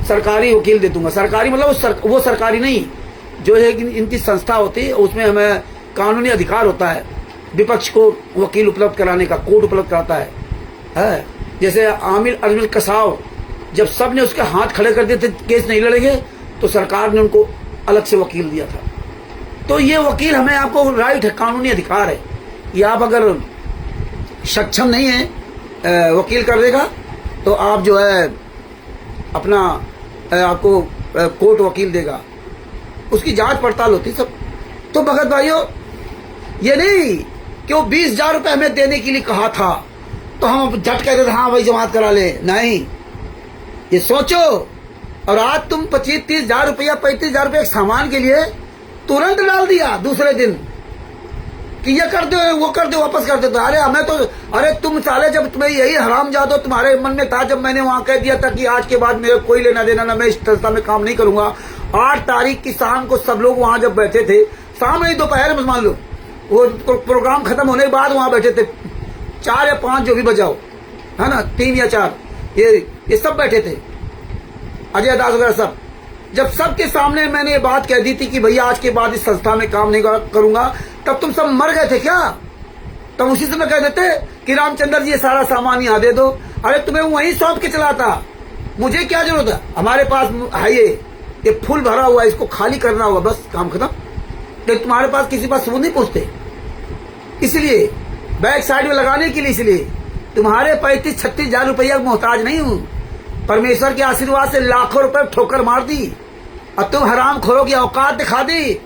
सरकारी वकील दे दूंगा। सरकारी मतलब वो सरकारी नहीं, जो है इनकी संस्था होती है, उसमें हमें कानूनी अधिकार होता है विपक्ष को वकील उपलब्ध कराने का, कोर्ट उपलब्ध कराता है। जैसे आमिर अजमल कसाव, जब सब ने उसके हाथ खड़े कर दिए थे केस नहीं लड़ेंगे, तो सरकार ने उनको अलग से वकील दिया था। तो ये वकील हमें, आपको राइट है, कानूनी अधिकार है कि आप अगर सक्षम नहीं है वकील कर देगा तो आप जो है अपना आपको कोर्ट वकील देगा, उसकी जांच पड़ताल होती सब। तो भगत भाइयों, ये नहीं कि वो 20,000 रुपये हमें देने के लिए कहा था तो हम झट कहते थे हाँ भाई जमात करा ले, नहीं, ये सोचो। और आज तुम 25-30,000 रुपया 35,000 रुपये एक सामान के लिए तुरंत डाल दिया दूसरे दिन कि ये कर दो वो कर दो वापस कर दो। अरे हमें तो, अरे तुम साले, जब तुम्हें यही हरामजादो तुम्हारे मन में था, जब मैंने वहां कह दिया था कि आज के बाद मेरे कोई लेना देना ना, मैं इस संस्था में काम नहीं करूंगा। 8 तारीख की शाम को सब लोग वहां जब बैठे थे, शाम नहीं दोपहर में मान लो, वो प्रोग्राम खत्म होने के बाद वहां बैठे थे, 4 या 5 जो भी बजाओ, है ना, 3 या 4, ये सब बैठे थे, अजय दास वगैरह सब। जब सबके सामने मैंने ये बात कह दी थी कि भैया आज के बाद इस संस्था में काम नहीं करूंगा, तब तुम सब मर गए थे क्या? तब उसी समय कह देते कि रामचंद्र जी ये सारा सामान यहाँ दे दो। अरे तुम्हें वहीं सौंप के चला था, मुझे क्या जरूरत है, हमारे पास है ये फुल भरा हुआ है, इसको खाली करना होगा, बस काम खत्म। तो तुम्हारे पास किसी पास सबूत नहीं पूछते, इसलिए बैक साइड में लगाने के लिए, इसलिए तुम्हारे 35-36 हजार रुपया मोहताज नहीं हूं। परमेश्वर के आशीर्वाद से लाखों रुपए ठोकर मार दी और तुम हराम खोरों की औकात दिखा दी।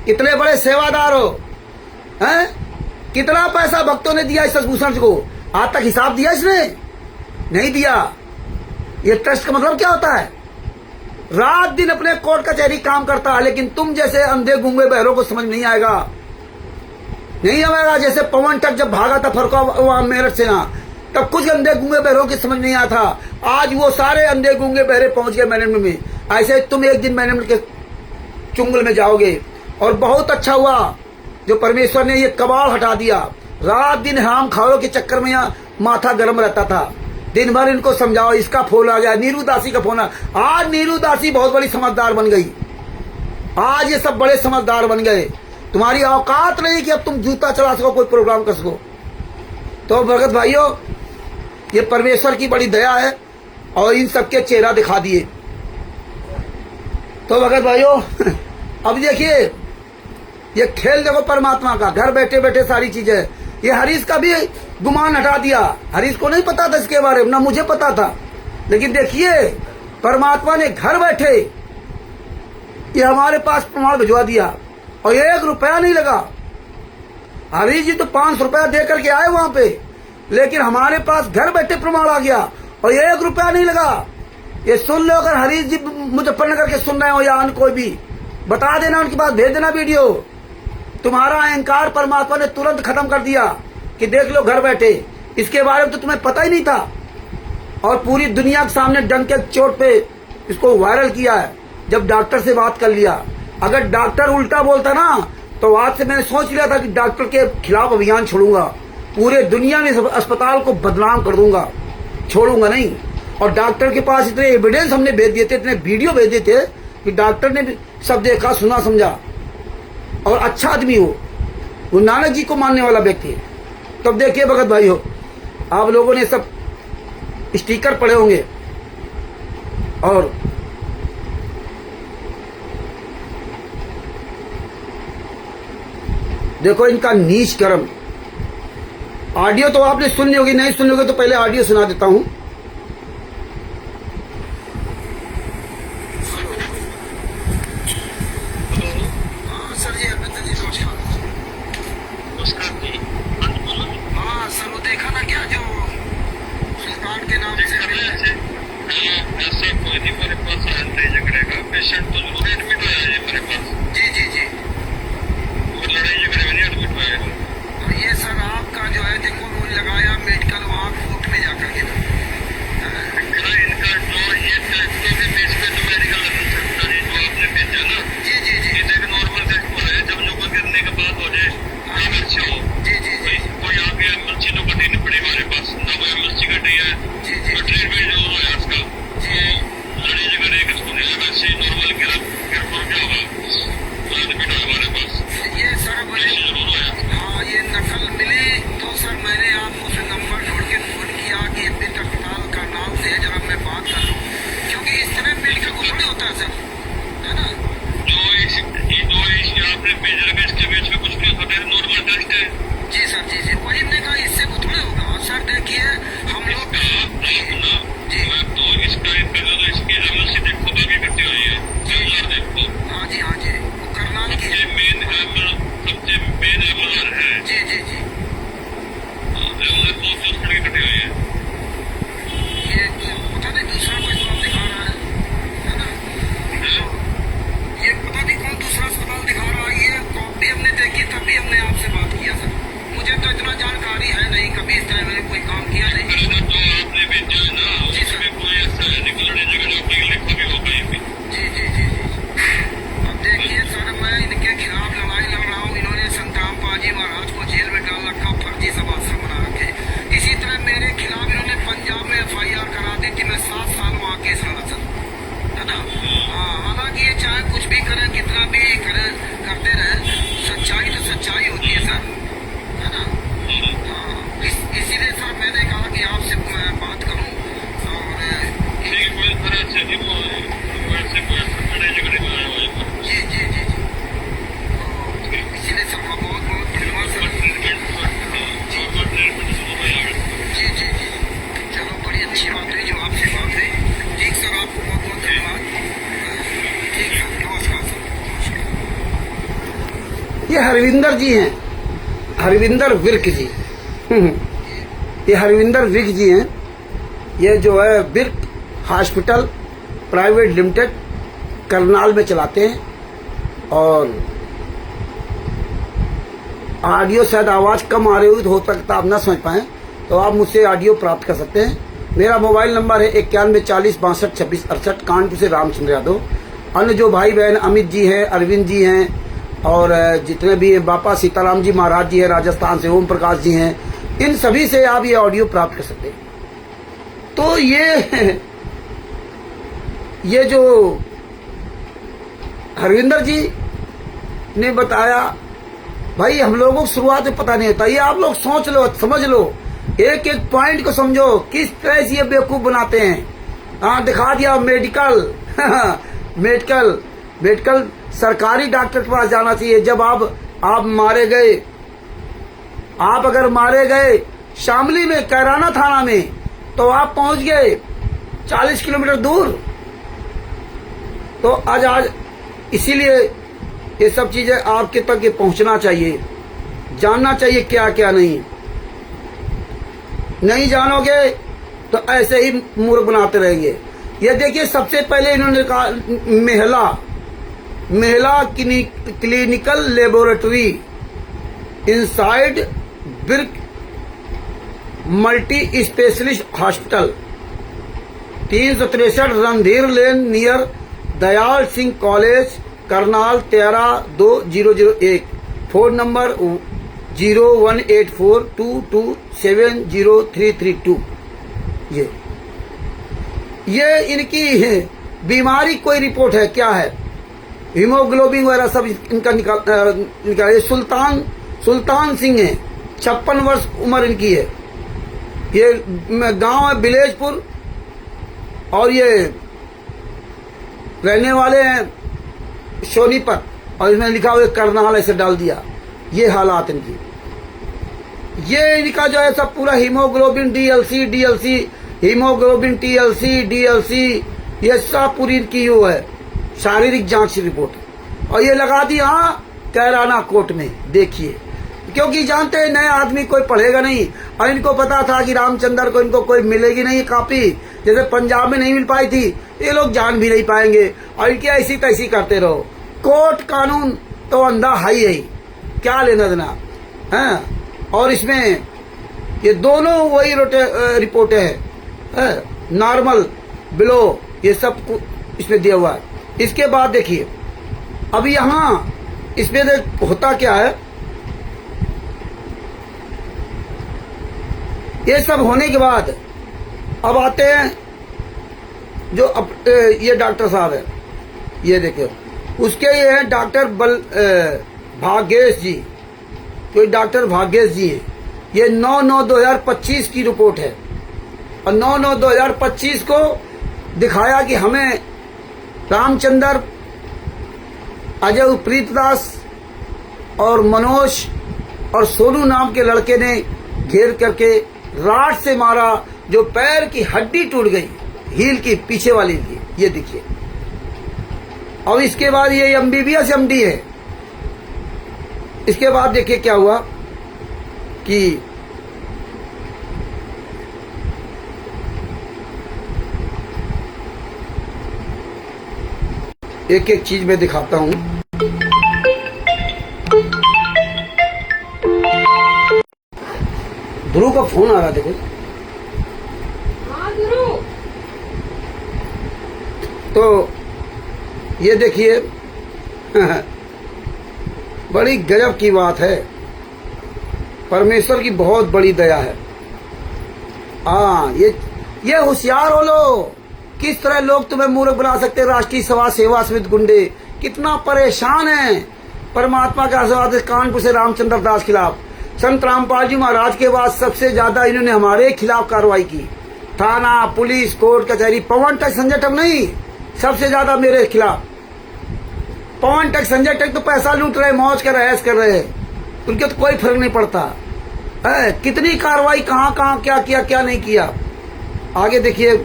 इतने बड़े सेवादार हो, हैं? कितना पैसा भक्तों ने दिया इस सतभूषण को, आज तक हिसाब दिया इसने? नहीं दिया। ये ट्रस्ट का मतलब क्या होता है? रात दिन अपने कोर्ट कचहरी काम करता है, लेकिन तुम जैसे अंधे गूंगे बहरों को समझ नहीं आएगा, नहीं आएगा। जैसे पवन टक जब भागा था फरका मेरठ से ना, तब कुछ अंधे गूंगे बहरों की समझ नहीं आया था, आज वो सारे अंधे गूंगे बहरे पहुंच गए मैनेजमेंट में। ऐसे तुम एक दिन मैनेजमेंट के चुंगल में जाओगे। और बहुत अच्छा हुआ जो परमेश्वर ने ये कबाड़ हटा दिया। रात दिन हराम खाओ के चक्कर में यहाँ माथा गर्म रहता था, दिन भर इनको समझाओ, इसका फोन आ गया, नीरू दासी का फोन। आज नीरू दासी बहुत बड़ी समझदार बन गई, आज ये सब बड़े समझदार बन गए। तुम्हारी औकात नहीं कि अब तुम जूता चला सको, कोई प्रोग्राम कर सको। तो भगत भाइयों, ये परमेश्वर की बड़ी दया है और इन सबके चेहरा दिखा दिए। तो भगत भाइयों, अब देखिए ये खेल देखो परमात्मा का, घर बैठे बैठे सारी चीजें। ये हरीश का भी गुमान हटा दिया, हरीश को नहीं पता था इसके बारे में, ना मुझे पता था, लेकिन देखिए परमात्मा ने घर बैठे ये हमारे पास प्रमाण भिजवा दिया और 1 रुपया नहीं लगा। हरीश जी तो 500 रुपया दे करके आए वहां पे, लेकिन हमारे पास घर बैठे प्रमाण आ गया और 1 रुपया नहीं लगा। ये सुन लो, अगर हरीश जी मुजफ्फरनगर के सुन रहे हो या अन्य कोई भी, बता देना, उनके पास भेज देना वीडियो। तुम्हारा अहंकार परमात्मा ने तुरंत खत्म कर दिया कि देख लो घर बैठे। इसके बारे में तो तुम्हें पता ही नहीं था और पूरी दुनिया के सामने डंके के चोट पे इसको वायरल किया है। जब डॉक्टर से बात कर लिया, अगर डॉक्टर उल्टा बोलता ना तो आज से मैंने सोच लिया था कि डॉक्टर के खिलाफ अभियान छोड़ूंगा, पूरे दुनिया में अस्पताल को बदनाम कर दूंगा, छोड़ूंगा नहीं। और डॉक्टर के पास इतने एविडेंस हमने भेज दिए थे, इतने वीडियो भेज दिए थे कि डॉक्टर ने भी सब देखा, सुना, समझा और अच्छा आदमी हो, वो नानक जी को मानने वाला व्यक्ति है। तब देखिए भगत भाई हो, आप लोगों ने सब स्टिकर पड़े होंगे और देखो इनका नीच कर्म। ऑडियो तो आपने सुन ली होगी, नहीं सुन लोगे तो पहले ऑडियो सुना देता हूं। पेशेंट तो जरूर एडमिट हो जाए मेरे पास। जी जी जी, वो लड़ाई झगड़े में नहीं एडमिट हुआ है। और ये सर आपका जो है देखो रोज लगाया मेडिकल वहाँ कोर्ट में जाकर के ये हरविंदर जी हैं, हरविंदर विर्क जी। ये हरविंदर विर्क जी हैं। ये जो है Virk hospital private limited Karnal में चलाते हैं। और ऑडियो शायद आवाज कम आ रही हुई तो हो सकता आप ना समझ पाए, तो आप मुझसे ऑडियो प्राप्त कर सकते हैं। मेरा मोबाइल नंबर है 9140625668, कानपुर से रामचंद्र यादव। अन्य जो भाई बहन अमित जी हैं, अरविंद जी हैं, और जितने भी बापा सीताराम जी महाराज जी हैं राजस्थान से, ओम प्रकाश जी हैं, इन सभी से आप ये ऑडियो प्राप्त कर सकते हैं। तो ये जो हरविंदर जी ने बताया, भाई हम लोगों को शुरुआत में पता नहीं होता, ये आप लोग सोच लो, समझ लो, एक एक पॉइंट को समझो किस तरह से ये बेवकूफ बनाते हैं। हाँ, दिखा दिया मेडिकल मेडिकल सरकारी डॉक्टर के पास जाना चाहिए। जब आप मारे गए, आप अगर मारे गए शामली में कैराना थाना में, तो आप पहुंच गए 40 किलोमीटर दूर। तो आज इसीलिए ये सब चीजें आपके तक ये पहुंचना चाहिए, जानना चाहिए क्या क्या नहीं जानोगे तो ऐसे ही मूर्ख बनाते रहेंगे। ये देखिए, सबसे पहले इन्होंने कहा महिला clinical laboratory inside Birk multi specialist hospital, 363 Randhir lane near Dayal Singh college, Karnal 13-2001। Phone number 018422703332। ये इनकी बीमारी कोई रिपोर्ट है, क्या है, हीमोग्लोबिन वगैरह सब इनका निकाल। ये सुल्तान सिंह है, 56 वर्ष उम्र इनकी है। ये गांव है बिलेजपुर, और ये रहने वाले हैं सोनीपत, और इसमें लिखा हुआ करनाल ऐसे डाल दिया। ये हालात इनकी, ये इनका जो है सब पूरा हीमोग्लोबिन डीएलसी हीमोग्लोबिन डीएलसी ये सब पूरी इनकी वो है शारीरिक जांच रिपोर्ट। और ये लगा दी हाँ कैराना कोर्ट में, देखिए, क्योंकि जानते हैं नया आदमी कोई पढ़ेगा नहीं, और इनको पता था कि रामचंद्र को इनको कोई मिलेगी नहीं कॉपी, जैसे पंजाब में नहीं मिल पाई थी, ये लोग जान भी नहीं पाएंगे, और इनकी ऐसी तैसी करते रहो। कोर्ट कानून तो अंधा हाई है, क्या लेना देना है। और इसमें ये दोनों वही रिपोर्टें हैं, नॉर्मल बिलो, ये सब इसमें दिया हुआ है। इसके बाद देखिए, अब यहाँ इसमें होता क्या है, ये सब होने के बाद अब आते हैं जो ये डॉक्टर साहब है, ये देखिए, उसके ये हैं डॉक्टर भाग्येश जी, कोई डॉक्टर भाग्येश जी हैं। ये 9/9/2025 की रिपोर्ट है, और 9/9/2025 को दिखाया कि हमें रामचंद्र, अजय प्रीतदास और मनोज और सोनू नाम के लड़के ने घेर करके राड से मारा, जो पैर की हड्डी टूट गई, हील की पीछे वाली की, ये देखिए। और इसके बाद ये एमबीबीएस एमडी है। इसके बाद देखिए क्या हुआ कि एक एक चीज मैं दिखाता हूं। ध्रुव का फोन आ रहा, देखो। तो ये देखिए बड़ी गजब की बात है, परमेश्वर की बहुत बड़ी दया है। हाँ, ये होशियार हो लो, किस तरह लोग तुम्हें मूर्ख बना सकते। राष्ट्रीय सेवा समिति गुंडे कितना परेशान है। परमात्मा का आशीर्वाद कानपुर से रामचंद्र दास खिलाफ, संत रामपाल जी महाराज के बाद सबसे ज्यादा इन्होंने हमारे खिलाफ कार्रवाई की। थाना, पुलिस, कोर्ट, कचहरी, पवन टैक्स संजय टक नहीं, सबसे ज्यादा मेरे खिलाफ। पवन टैक्स संजय टक तो पैसा लूट रहे, मौज कर रहे, ऐश कर रहे, उनके तो कोई फर्क नहीं पड़ता है। कितनी कार्रवाई, कहाँ कहाँ क्या किया क्या नहीं किया, आगे देखिए,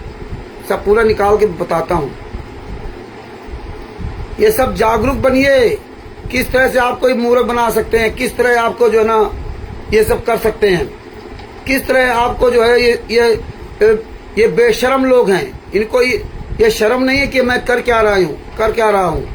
सब पूरा निकाल के बताता हूं। ये सब जागरूक बनिए किस तरह से आपको ये मूर्ख बना सकते हैं, किस तरह आपको जो है ना ये सब कर सकते हैं, किस तरह आपको जो है ये बेशर्म लोग हैं, इनको ये शर्म नहीं है कि मैं कर क्या रहा हूँ।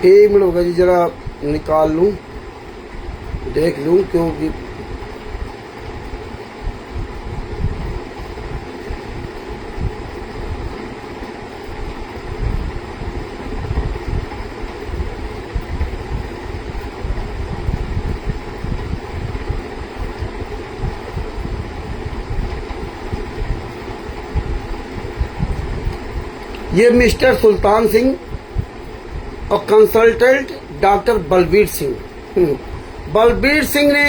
एक मिनट होगा जी, जरा निकाल लूं, देख लूं, क्योंकि ये मिस्टर सुल्तान सिंह और कंसल्टेंट डॉक्टर बलबीर सिंह। बलबीर सिंह ने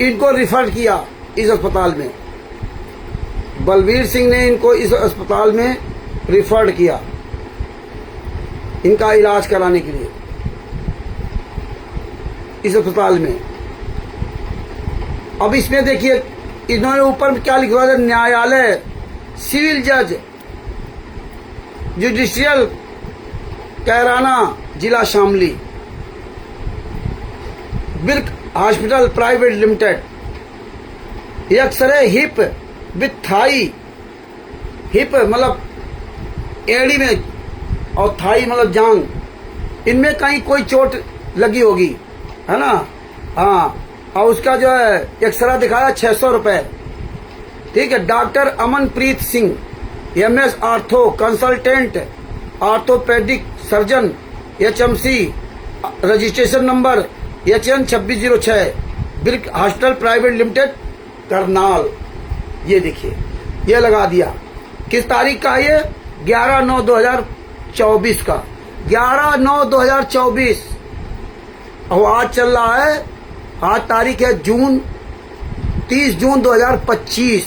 इनको रिफर किया इस अस्पताल में, बलबीर सिंह ने इनको इस अस्पताल में रिफर किया इनका इलाज कराने के लिए इस अस्पताल में। अब इसमें देखिए इन्होंने ऊपर क्या लिखवा है, न्यायालय, सिविल जज, जुडिशियल कैराना, जिला Shamli, Birk hospital private limited, x-ray hip with thigh, hip मतलब एड़ी में और थाई मतलब जांग, इनमें कहीं कोई चोट लगी होगी, है ना। हाँ, और उसका जो है एक्सरा दिखाया 600 रुपए। ठीक है। Doctor Amanpreet Singh, MS ortho, consultant orthopaedic surgeon, HMC, registration number HN 2606, Birk hospital private limited, Karnal. ये देखिए ये लगा दिया। किस तारीख का है ये? 11/9/2024 का, 11/9/2024। और आज चल रहा है, आज तारीख है 30 जून 2025।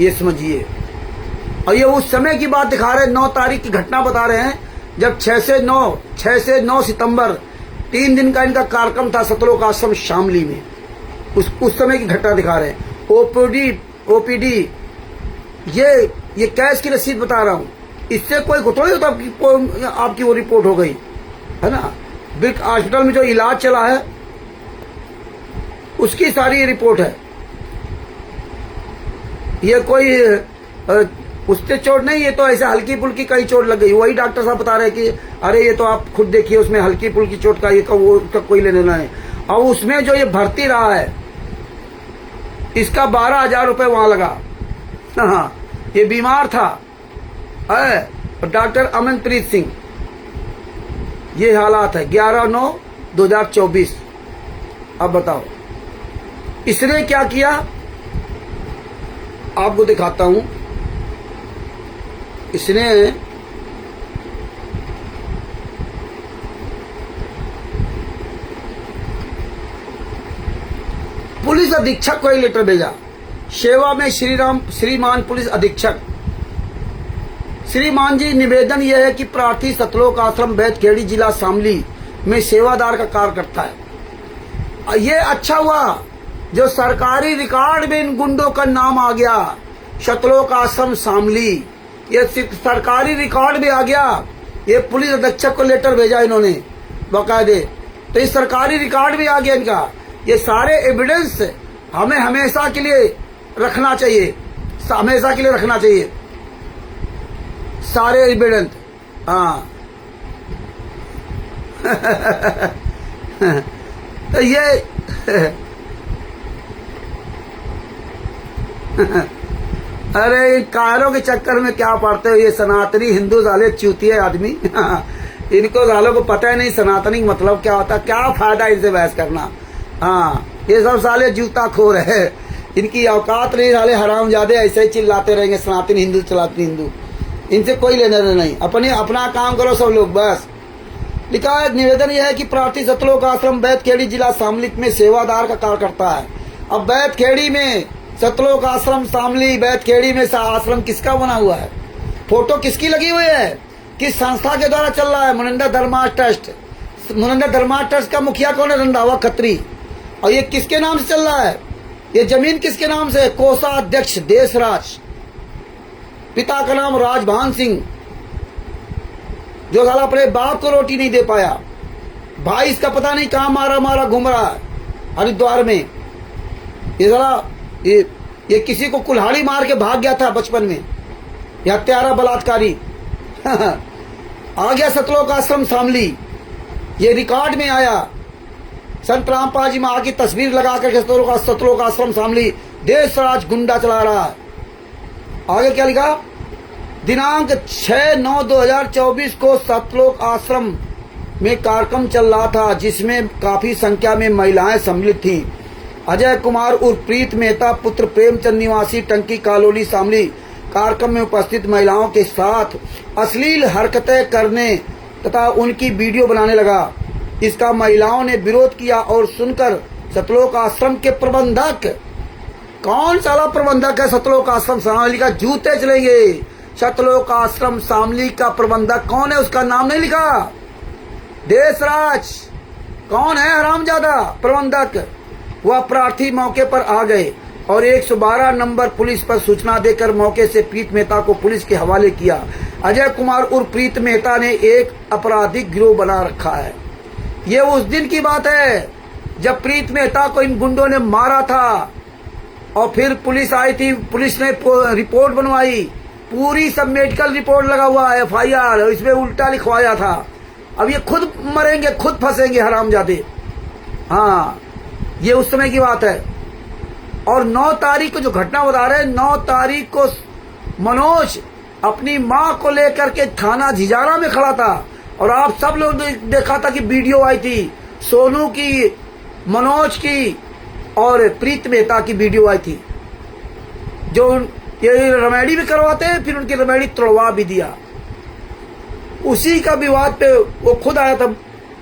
ये समझिए। और ये उस समय की बात दिखा रहे हैं, 9 तारीख की घटना बता रहे हैं, जब 6 से 9 सितंबर 3 दिन का इनका कार्यक्रम था सतलोक आश्रम शामली में। उस समय की घटना दिखा रहे हैं। OPD ये कैश की रसीद बता रहा हूं। इससे कोई घोटाला होता आपकी वो रिपोर्ट हो गई, है ना। बिर्क हॉस्पिटल में जो इलाज चला है उसकी सारी रिपोर्ट है। ये कोई उससे चोट नहीं, ये तो ऐसे हल्की फुल्की कहीं चोट लग गई। वही डॉक्टर साहब बता रहे हैं कि अरे ये तो आप खुद देखिए, उसमें हल्की फुल्की चोट का ये वो उसका कोई लेना नहीं। और उसमें जो ये भर्ती रहा है इसका 12,000 रुपए वहां लगा। हाँ, ये बीमार था। डॉक्टर अमनप्रीत सिंह, ये हालात है 11/9/2024। अब बताओ इसने क्या किया, आपको दिखाता हूं। इसने पुलिस अधीक्षक को एक लेटर भेजा। सेवा में श्रीमान पुलिस अधीक्षक, श्रीमान जी, निवेदन यह है कि प्रार्थी सतलोक आश्रम बैतखेड़ी जिला शामली में सेवादार का कार्य करता है। ये अच्छा हुआ जो सरकारी रिकॉर्ड में इन गुंडों का नाम आ गया, सतलोक आश्रम शामली, ये सरकारी रिकॉर्ड में आ गया। ये पुलिस अधीक्षक को लेटर भेजा इन्होंने बाकायदे, तो ये सरकारी रिकॉर्ड भी आ गया इनका। ये सारे एविडेंस हमें हमेशा के लिए रखना चाहिए, हमेशा के लिए रखना चाहिए सारे एविडेंस। हाँ तो ये अरे इन कायरों के चक्कर में क्या पढ़ते हो, ये सनातनी हिंदू साले चूतिए आदमी। इनको सालों को पता ही नहीं सनातनी मतलब क्या होता, क्या फायदा इनसे बहस करना। हाँ ये सब साले जूता खो रहे, इनकी औकात नहीं, साले हरामजादे ऐसे ही चिल्लाते रहेंगे सनातनी हिंदू सनातनी हिंदू, इनसे कोई लेना देना नहीं। अपना काम करो सब लोग बस। लिखा है निवेदन यह है कि प्रार्थी सतलोक आश्रम बैतखेड़ी जिला शामली में सेवादार का कार्य करता है। अब बैतखेड़ी में सतलोक आश्रम शामली बैतखेड़ी में आश्रम किसका बना हुआ है, फोटो किसकी लगी हुई है, किस संस्था के द्वारा चल रहा है, मुनंदा धर्मार्थ ट्रस्ट। मुनंदा धर्मार्थ ट्रस्ट का मुखिया कौन है, रंधावा खत्री। और ये किसके नाम से चल रहा है, ये जमीन किसके नाम से, कोषाध्यक्ष देशराज, पिता का नाम राजभान सिंह, जो साला अपने बाप को रोटी नहीं दे पाया, भाई इसका पता नहीं कहां मारा घूम रहा है हरिद्वार में। ये साला ये किसी को कुल्हाड़ी मार के भाग गया था बचपन में, ये हत्यारा बलात्कारी। आ गया सतलोक आश्रम शामली, ये रिकॉर्ड में आया। संत रामपाल जी मां की तस्वीर लगा करके सतलोक आश्रम शामली देशराज गुंडा चला रहा है। आगे क्या लिखा, दिनांक 6/9/2024 को सतलोक आश्रम में कार्यक्रम चल रहा था जिसमें काफी संख्या में महिलाएं सम्मिलित थीं। अजय कुमार उर्फ प्रीत मेहता पुत्र प्रेमचंद निवासी टंकी कॉलोनी शामली कार्यक्रम में उपस्थित महिलाओं के साथ अश्लील हरकतें करने तथा उनकी वीडियो बनाने लगा। इसका महिलाओं ने विरोध किया और सुनकर सतलोक आश्रम के प्रबंधक, कौन साला प्रबंधक है सतलोक आश्रम शामली का, जूते चलेंगे। सतलोक आश्रम शामली का प्रबंधक कौन है, उसका नाम नहीं लिखा, देशराज कौन है हरामजादा प्रबंधक। वह प्रार्थी मौके पर आ गए और 112 नंबर पुलिस पर सूचना देकर मौके से प्रीत मेहता को पुलिस के हवाले किया। अजय कुमार उर्फ प्रीत मेहता ने एक आपराधिक गिरोह बना रखा है। ये उस दिन की बात है जब प्रीत मेहता को इन गुंडों ने मारा था और फिर पुलिस आई थी, पुलिस ने रिपोर्ट बनवाई, पूरी सब मेडिकल रिपोर्ट लगा हुआ है, FIR, इसमें उल्टा लिखवाया था। अब ये खुद मरेंगे, खुद फंसेंगे हरामजादे। हाँ ये उस समय की बात है। और 9 तारीख को जो घटना बता रहे हैं, 9 तारीख को मनोज अपनी मां को लेकर के थाना झिझारा में खड़ा था और आप सब लोग देखा था कि वीडियो आई थी, सोनू की, मनोज की और प्रीत मेहता की वीडियो आई थी, जो ये रेमेडी भी करवाते हैं, फिर उनकी रेमेडी तोड़वा भी दिया। उसी का विवाद पे वो खुद आया था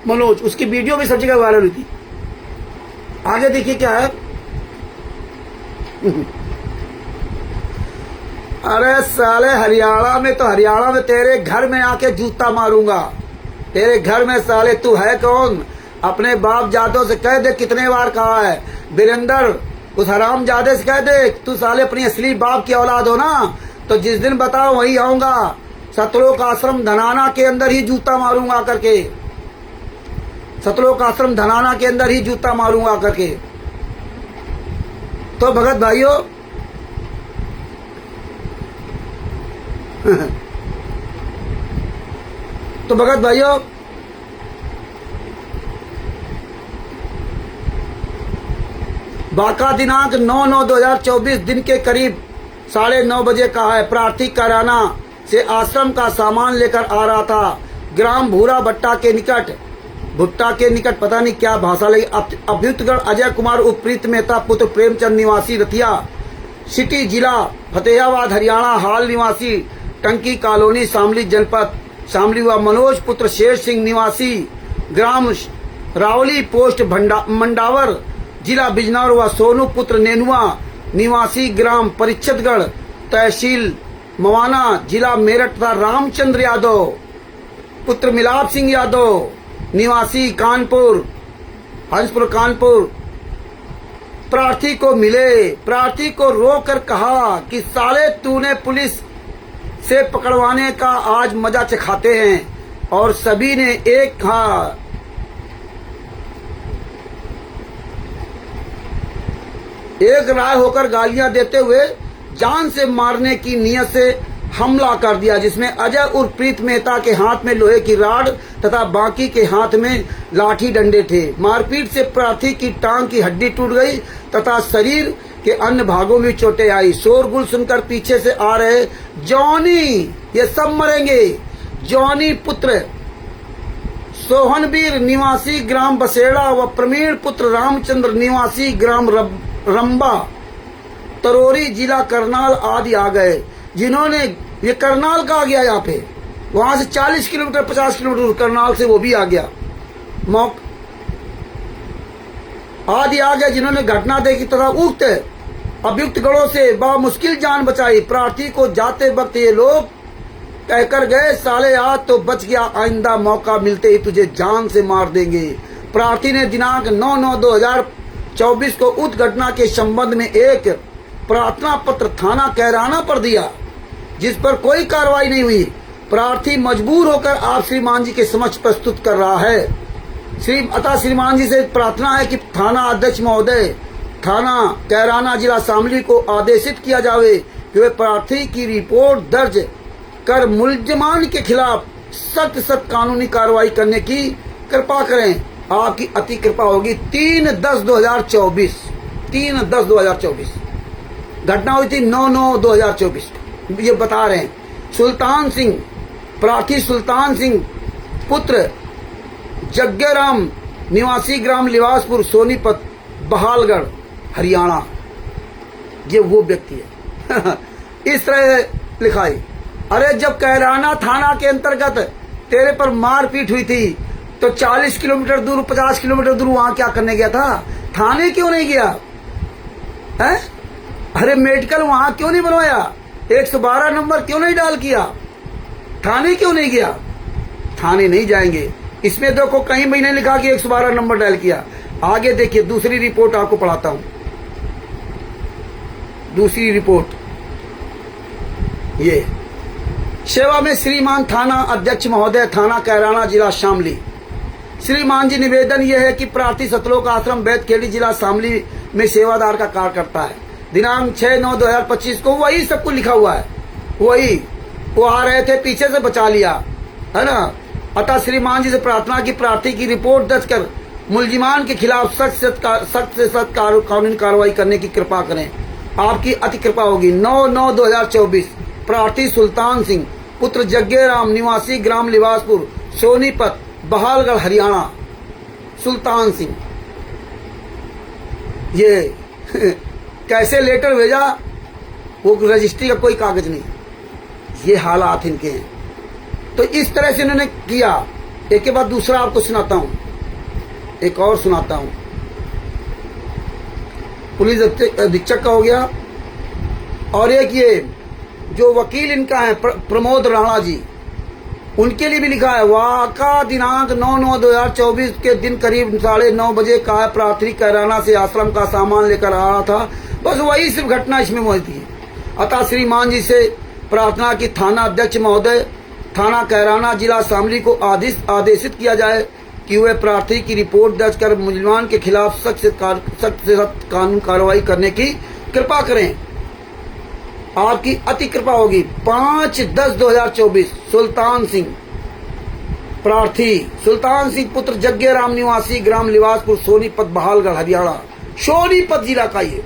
मनोज, उसकी वीडियो भी सब जगह वायरल हुई थी। आगे देखिए क्या है। अरे साले हरियाणा में तेरे घर में आके जूता मारूंगा, तेरे घर में साले तू है कौन, अपने बाप जादों से कह दे, कितने बार कहा है वीरेंद्र, उस हराम जादे से कह दे तू साले अपनी असली बाप की औलाद हो ना, तो जिस दिन बताओ वही आऊंगा, सतलोक आश्रम धनाना के अंदर ही जूता मारूंगा करके, सतलोक आश्रम धनाना के अंदर ही जूता मारूंगा करके। तो भगत भाइयों बाका दिनांक 9/9/2024 दिन के करीब 9:30 बजे का है। प्रार्थी कराना से आश्रम का सामान लेकर आ रहा था। ग्राम भूरा भुट्टा के निकट पता नहीं क्या भाषा लगी। अभ्युतगढ़ अजय कुमार उर्फ प्रीत मेहता पुत्र प्रेमचंद निवासी रतिया सिटी जिला फतेहाबाद हरियाणा हाल निवासी टंकी कॉलोनी शामली जनपद शामली व मनोज पुत्र शेर सिंह निवासी ग्राम रावली पोस्ट मंडावर जिला बिजनौर व सोनू पुत्र नेनुआ निवासी ग्राम परिच्छदगढ़ तहसील मवाना जिला मेरठ तथा रामचंद्र यादव पुत्र मिलाप सिंह यादव निवासी कानपुर हंसपुर कानपुर प्रार्थी को मिले। प्रार्थी को रोककर कहा कि साले तूने पुलिस से पकड़वाने का आज मजा चखाते हैं, और सभी ने एक राय होकर गालियां देते हुए जान से मारने की नीयत से हमला कर दिया, जिसमें अजय उर्फ प्रीत मेहता के हाथ में लोहे की राड तथा बाकी के हाथ में लाठी डंडे थे। मारपीट से प्रार्थी की टांग की हड्डी टूट गई तथा शरीर के अन्य भागों में चोटें आई। शोरगुल सुनकर पीछे से आ रहे जॉनी, ये सब मरेंगे, जॉनी पुत्र सोहनवीर निवासी ग्राम बसेड़ा व प्रवीण पुत्र रामचंद्र निवासी ग्राम रंबा तरोरी जिला करनाल आदि आ गए, जिन्होंने, ये करनाल का आ गया, यहाँ पे वहां से 40 किलोमीटर 50 किलोमीटर करनाल से वो भी आ गया, आदि आ गए, जिन्होंने घटना देखी तथा उक्त अभियुक्त गढ़ों से बामुश्किल जान बचाई। प्रार्थी को जाते वक्त ये लोग कहकर गए, साले आज तो बच गया, आइंदा मौका मिलते ही तुझे जान से मार देंगे। प्रार्थी ने दिनांक 9/9/2024 को उक्त घटना के संबंध में एक प्रार्थना पत्र थाना कैराना पर दिया, जिस पर कोई कार्रवाई नहीं हुई। प्रार्थी मजबूर होकर आप श्रीमान जी के समक्ष प्रस्तुत कर रहा है। अतः श्रीमान जी से प्रार्थना है कि थाना अध्यक्ष महोदय, थाना कैराना जिला शामली को आदेशित किया जावे कि वे प्रार्थी की रिपोर्ट दर्ज कर मुलजमान के खिलाफ सख्त कानूनी कार्रवाई करने की कृपा करें। आपकी अति कृपा होगी। 3/10/2024 3/10/2024 घटना हुई थी 9/9/2024। ये बता रहे हैं सुल्तान सिंह, प्रार्थी सुल्तान सिंह पुत्र जग्गेराम निवासी ग्राम लिवासपुर सोनीपत बहालगढ़ हरियाणा, ये वो व्यक्ति है। इस तरह लिखा है। अरे जब कैराना थाना के अंतर्गत तेरे पर मारपीट हुई थी तो 40 किलोमीटर दूर 50 किलोमीटर दूर वहां क्या करने गया था? थाने क्यों नहीं गया है? अरे मेडिकल वहां क्यों नहीं बनवाया? 112 नंबर क्यों नहीं डाल किया? थाने क्यों नहीं गया? थाने नहीं जाएंगे। इसमें देखो कहीं भी नहीं लिखा कि 112 नंबर डायल किया। आगे देखिए, दूसरी रिपोर्ट आपको पढ़ाता हूं। दूसरी रिपोर्ट ये, सेवा में श्रीमान थाना अध्यक्ष महोदय, थाना कैराना जिला शामली। श्रीमान जी, निवेदन यह है कि प्रार्थी सतलोक आश्रम बैतखेड़ी जिला शामली में सेवादार का कार्य करता है। दिनांक 6/9/2025 को वही सब कुछ लिखा हुआ है, वही वो आ रहे थे, पीछे से बचा लिया है ना। अतः श्रीमान जी से प्रार्थना की प्रार्थी की रिपोर्ट दर्ज कर मुलजिमान के खिलाफ सख्त से सख्त कानूनी कार्रवाई करने की कृपा करें। आपकी अति कृपा होगी। 9/9/2024 प्रार्थी सुल्तान सिंह पुत्र जग्गेराम निवासी ग्राम लिवासपुर सोनीपत बहालगढ़ हरियाणा। सुल्तान सिंह, ये कैसे लेटर भेजा, वो रजिस्ट्री का कोई कागज नहीं, ये हालात इनके हैं। तो इस तरह से इन्होंने किया। एक के बाद दूसरा आपको सुनाता हूं, एक और सुनाता हूं। पुलिस अधीक्षक का हो गया। और एक ये जो वकील इनका है प्रमोद राणा जी, उनके लिए भी लिखा है। वाका दिनांक 9/9/2024 के दिन करीब 9:30 बजे का प्रार्थी कैराना से आश्रम का सामान लेकर आ रहा था। बस वही सिर्फ घटना इसमें मौजूद थी। अतः श्रीमान जी से प्रार्थना की थाना अध्यक्ष महोदय, थाना कैराना जिला शामली को आदेशित किया जाए कि वे प्रार्थी की रिपोर्ट दर्ज कर मुलजिमान के खिलाफ सख्त से सख्त कानून कार्रवाई करने की कृपा करें। आपकी अति कृपा होगी। 5/10/2024 सुल्तान सिंह, प्रार्थी सुल्तान सिंह पुत्र जग्गेराम निवासी ग्राम लिवासपुर सोनीपत बहालगढ़ हरियाणा, सोनीपत जिला का ये।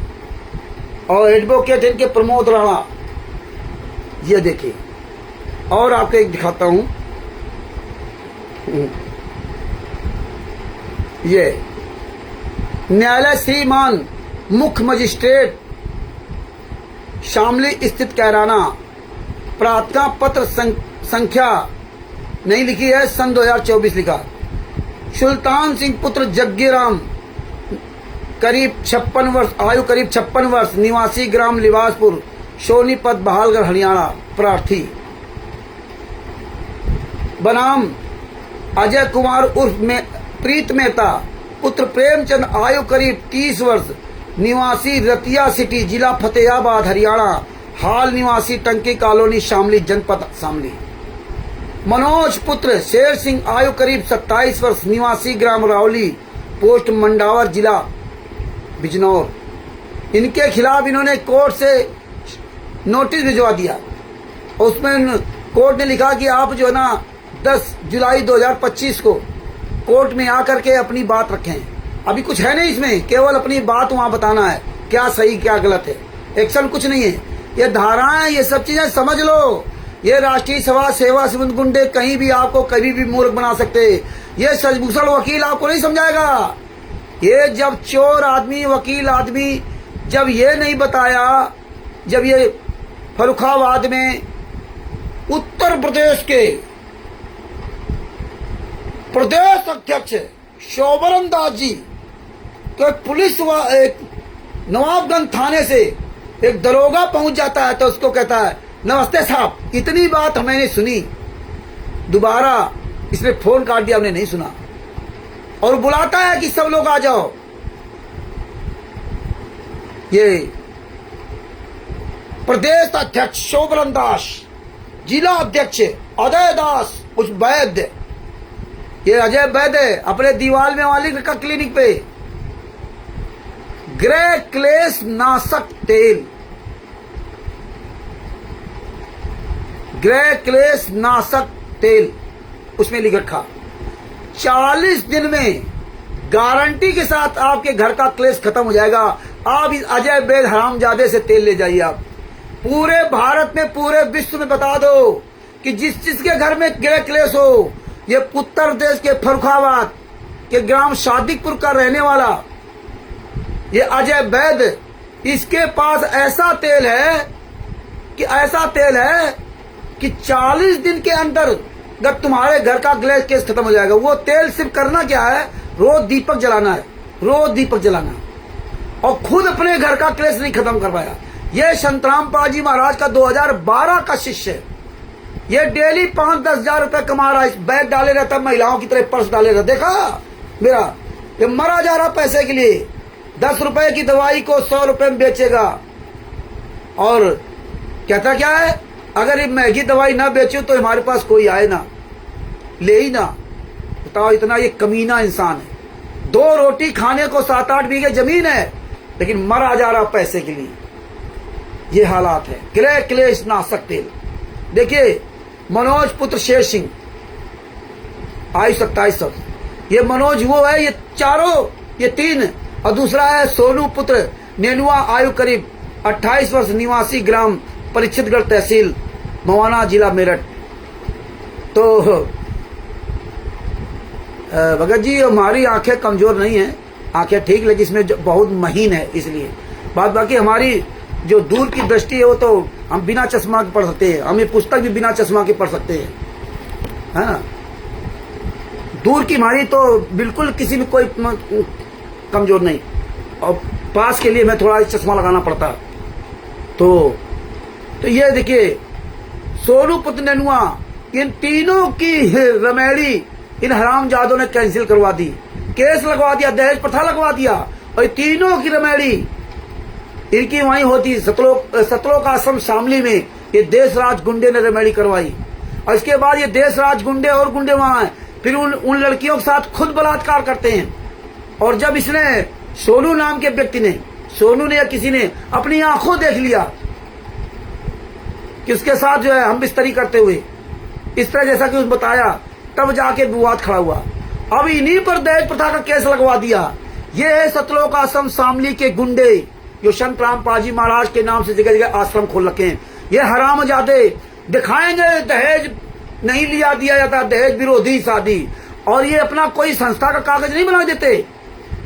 और एडवोकेट इनके प्रमोद राणा। ये देखिए, और आपको एक दिखाता हूं। ये न्यायालय श्रीमान मुख्य मजिस्ट्रेट शामली स्थित कैराना, प्रार्थना पत्र संख्या नहीं लिखी है, सन 2024 लिखा। सुल्तान सिंह पुत्र जग्गेराम करीब 56 वर्ष, आयु करीब 56 वर्ष, निवासी ग्राम लिवासपुर सोनीपत बहालगढ़ हरियाणा। प्रार्थी बनाम अजय कुमार उर्फ में प्रीत मेहता पुत्र प्रेमचंद, आयु करीब 30 वर्ष, निवासी रतिया सिटी जिला फतेहाबाद हरियाणा, हाल निवासी टंकी कॉलोनी शामली जनपद शामली। मनोज पुत्र शेर सिंह, आयु करीब 27 वर्ष, निवासी ग्राम रावली पोस्ट मंडावर जिला बिजनौर। इनके खिलाफ इन्होंने कोर्ट से नोटिस भिजवा दिया उसमें कोर्ट ने लिखा कि आप जो है ना 10 जुलाई 2025 को कोर्ट में आकर के अपनी बात रखें। अभी कुछ है नहीं इसमें, केवल अपनी बात वहां बताना है, क्या सही क्या गलत है, एक्शन कुछ नहीं है। ये धाराएं, ये सब चीजें समझ लो। ये राष्ट्रीय सेवा सिबंध गुंडे कहीं भी आपको कभी भी मूर्ख बना सकते। ये सजभूषण वकील आपको नहीं समझाएगा। ये जब चोर आदमी, वकील आदमी, जब ये नहीं बताया, जब ये फर्रुखाबाद में उत्तर प्रदेश के प्रदेश अध्यक्ष शोभरन दास जी के पुलिस एक नवाबगंज थाने से एक दरोगा पहुंच जाता है तो उसको कहता है, नमस्ते साहब, इतनी बात मैंने सुनी, दोबारा इसने फोन काट दिया, हमने नहीं सुना, और बुलाता है कि सब लोग आ जाओ। ये प्रदेश अध्यक्ष शोभरन दास, जिला अध्यक्ष अजय दास उस वैद्य, ये अजय वैद्य अपने दीवाल में वाली का क्लिनिक पे ग्रे क्लेश नाशक तेल, ग्रे क्लेश नाशक तेल उसमें लिख रखा, 40 दिन में गारंटी के साथ आपके घर का क्लेश खत्म हो जाएगा। आप इस अजय वैद्य हरामजादे से तेल ले जाइए। आप पूरे भारत में, पूरे विश्व में बता दो कि जिसके घर में ग्रे क्लेश हो, ये उत्तर प्रदेश के फर्रुखाबाद के ग्राम सादिकपुर का रहने वाला ये अजय वैद्य, इसके पास ऐसा तेल है कि 40 दिन के अंदर जब तुम्हारे घर का क्लेश केस खत्म हो जाएगा। वो तेल सिर्फ करना क्या है, रोज दीपक जलाना है, रोज दीपक जलाना, और खुद अपने घर का क्लेश नहीं खत्म कर पाया। ये संतराम पाजी महाराज का 2012 का शिष्य है। ये डेली 5-10 हजार रुपए कमा रहा है, बैग डाले रहता, महिलाओं की तरह पर्स डाले रहता। देखा मेरा, ये मरा जा रहा पैसे के लिए। 10 रुपए की दवाई को 100 रुपए में बेचेगा, और कहता क्या है, अगर ये महंगी दवाई ना बेचो तो हमारे पास कोई आए ना, ले ही ना। बताओ, इतना ये कमीना इंसान है। 2 रोटी खाने को 7-8 बीघे जमीन है, लेकिन मरा जा रहा पैसे के लिए। ये हालात है। ग्रे क्लेश नाशक तेल। देखिए, मनोज पुत्र शेर सिंह, आयु 27 वर्ष, ये मनोज वो है, ये चारों, ये 3, और दूसरा है सोनू पुत्र नेनुआ, आयु करीब 28 वर्ष, निवासी ग्राम परीक्षितगढ़ तहसील मवाना जिला मेरठ। तो भगत जी, हमारी आंखें कमजोर नहीं है, आंखें ठीक, लेकिन इसमें बहुत महीन है, इसलिए बात। बाकी हमारी जो दूर की दृष्टि है वो तो हम बिना चश्मा के पढ़ सकते हैं, हम ये पुस्तक भी बिना चश्मा के पढ़ सकते हैं, है ना। दूर की हमारी तो बिल्कुल किसी में कोई कमजोर नहीं, और पास के लिए मैं थोड़ा चश्मा लगाना पड़ता। तो ये देखिए, सोनू पुत्र नेनुआ, इन तीनों की रमेड़ी इन हरामजादों ने कैंसिल करवा दी, केस लगवा दिया, दहेज प्रथा लगवा दिया, और तीनों की रमेड़ी इनकी वहीं होती सतलोक आश्रम शामली में। ये देशराज गुंडे ने रमेड़ी करवाई, और इसके बाद ये देशराज गुंडे और गुंडे वहां हैं, फिर उन लड़कियों के साथ खुद बलात्कार करते हैं। और जब इसने, सोनू नाम के व्यक्ति ने, सोनू ने या किसी ने अपनी आंखों देख लिया कि उसके साथ जो है हम बिस्तरी करते हुए, इस तरह जैसा कि उसने बताया, तब जाके विवाद खड़ा हुआ। अब इन्हीं पर दहेज प्रथा का केस लगवा दिया। ये है सतलोक आश्रम शामली के गुंडे, जो संत रामपाल जी महाराज के नाम से जगह जगह आश्रम खोल रखे हैं। ये हरामजादे दिखाएंगे दहेज नहीं लिया दिया जाता, दहेज विरोधी शादी, और ये अपना कोई संस्था का कागज नहीं बना देते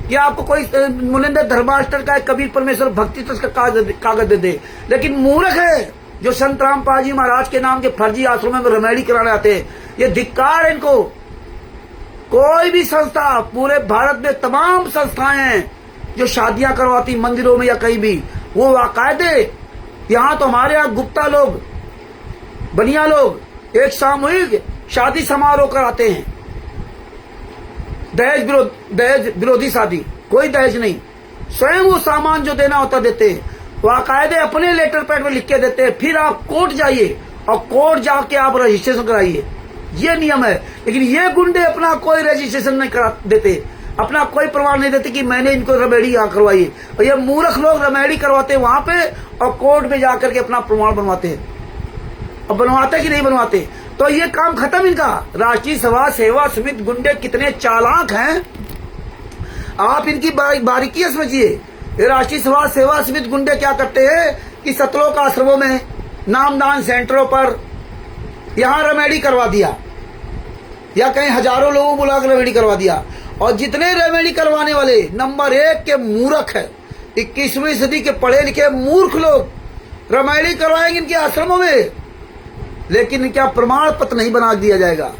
कि आपको कोई मुनिंदर धर्माष्टर का, कबीर परमेश्वर भक्ति ट्रस्ट का कागज दे दे। लेकिन मूर्ख है जो संत रामपाल जी महाराज के नाम के फर्जी आश्रमों में रमेड़ी कराने आते हैं। ये धिक्कार है इनको। कोई भी संस्था, पूरे भारत में तमाम संस्थाएं हैं जो शादियां करवाती मंदिरों में या कहीं भी, वो बाकायदे, यहाँ तो हमारे यहाँ गुप्ता लोग, बनिया लोग एक सामूहिक शादी समारोह कराते हैं। दहेज विरोधी शादी, कोई दहेज नहीं, स्वयं वो सामान जो देना होता देते हैं, बाकायदे अपने लेटर पैड में लिख के देते हैं। फिर आप कोर्ट जाइए और कोर्ट जाके आप रजिस्ट्रेशन कराइए, ये नियम है। लेकिन ये गुंडे अपना कोई रजिस्ट्रेशन नहीं करा देते, अपना कोई प्रमाण नहीं देते कि मैंने इनको रमेड़ी यहाँ करवाई। और ये मूर्ख लोग रमेड़ी करवाते हैं वहां पे, और कोर्ट में जाकर के अपना प्रमाण बनवाते हैं। अब बनवाते कि नहीं बनवाते? तो ये काम खत्म इनका। राष्ट्रीय सभा सेवा समिति गुंडे कितने चालाक हैं, आप इनकी बारीकियां समझिए। ये राष्ट्रीय सभा सेवा समिति गुंडे क्या करते हैं कि सतलोक आश्रमों में, नामदान सेंटरों पर यहां रेमेडी करवा दिया, या कहीं हजारों लोगों को बुलाकर रेमेडी करवा दिया। और जितने रेमेडी करवाने वाले नंबर 1 के मूर्ख है, 21वीं सदी के पढ़े लिखे मूर्ख लोग रेमेडी करवाएंगे इनके आश्रमों में, लेकिन इनका प्रमाण पत्र नहीं बना दिया जाएगा।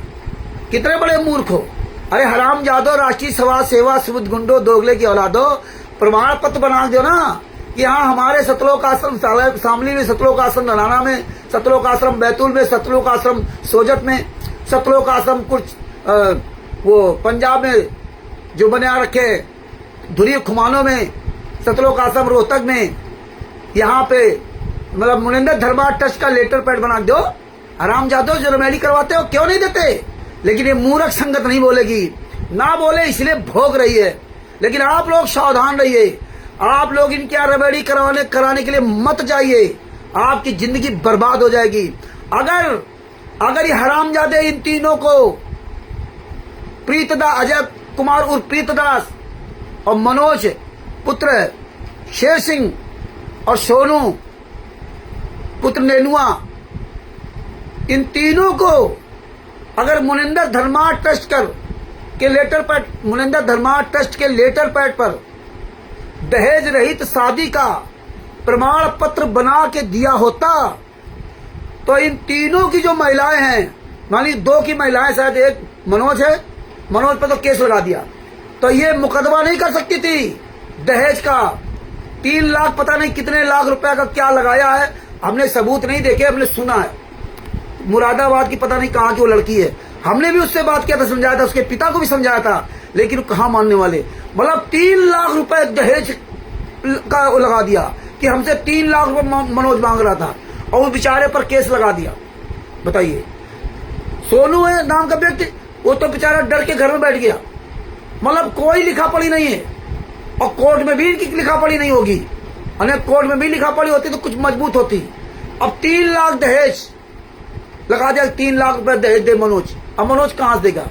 कितने बड़े मूर्ख हो। अरे हराम जादो, राष्ट्रीय सभा सेवा समिति गुंडो, दोगले की औलादो, प्रमाण पत्र बना दो ना कि हाँ हमारे सतलोक आश्रम शामली में, सतलोक आश्रम ननाना में, सतलोक आश्रम बैतूल में, सतलोक आश्रम सोजत में, सतलोक आश्रम कुछ वो पंजाब में जो बना रखे धुरी खुमानों में, सतलोक आश्रम रोहतक में, यहाँ पे मतलब मुनिंदर धर्मा ट्रस्ट का लेटर पैड बना दो। आराम जादो जो रेमेडी करवाते हो क्यों नहीं देते? लेकिन ये मूर्ख संगत नहीं बोलेगी, ना बोले इसलिए भोग रही है। लेकिन आप लोग सावधान रहिए, आप लोग इनके रेमेडी कराने के लिए मत जाइए, आपकी जिंदगी बर्बाद हो जाएगी। अगर ये हरामजादे इन तीनों को, प्रीतदास, अजय कुमार उर्फ प्रीतदास और मनोज पुत्र शेर सिंह और सोनू पुत्र नेनुआ, इन तीनों को अगर मुनिंदर धर्मा ट्रस्ट के लेटर पैड, मुनिंदर धर्मा ट्रस्ट के लेटर पैड पर दहेज रहित शादी का प्रमाण पत्र बना के दिया होता, तो इन तीनों की जो महिलाएं हैं, मानी 2 की महिलाएं, शायद एक मनोज है, मनोज पर तो केस लगा दिया, तो ये मुकदमा नहीं कर सकती थी दहेज का। 3 लाख पता नहीं कितने लाख रुपए का क्या लगाया है, हमने सबूत नहीं देखे, हमने सुना है। मुरादाबाद की पता नहीं कहाँ की वो लड़की है, हमने भी उससे बात किया था, समझाया था, उसके पिता को भी समझाया था, लेकिन कहाँ मानने वाले। मतलब 3 लाख रुपए दहेज का वो लगा दिया कि हमसे 3 लाख रुपए मनोज मांग रहा था, और उस बेचारे पर केस लगा दिया। बताइए, सोनू है नाम का व्यक्ति, वो तो बेचारा डर के घर में बैठ गया। मतलब कोई लिखा पढ़ी नहीं है, और कोर्ट में भी इनकी लिखा पढ़ी नहीं होगी, अगर कोर्ट में भी लिखा पढ़ी होती तो कुछ मजबूत होती। अब 3 लाख दहेज लगा दिया, 3 लाख रुपए दहेज दे मनोज। अब मनोज कहां से देगा?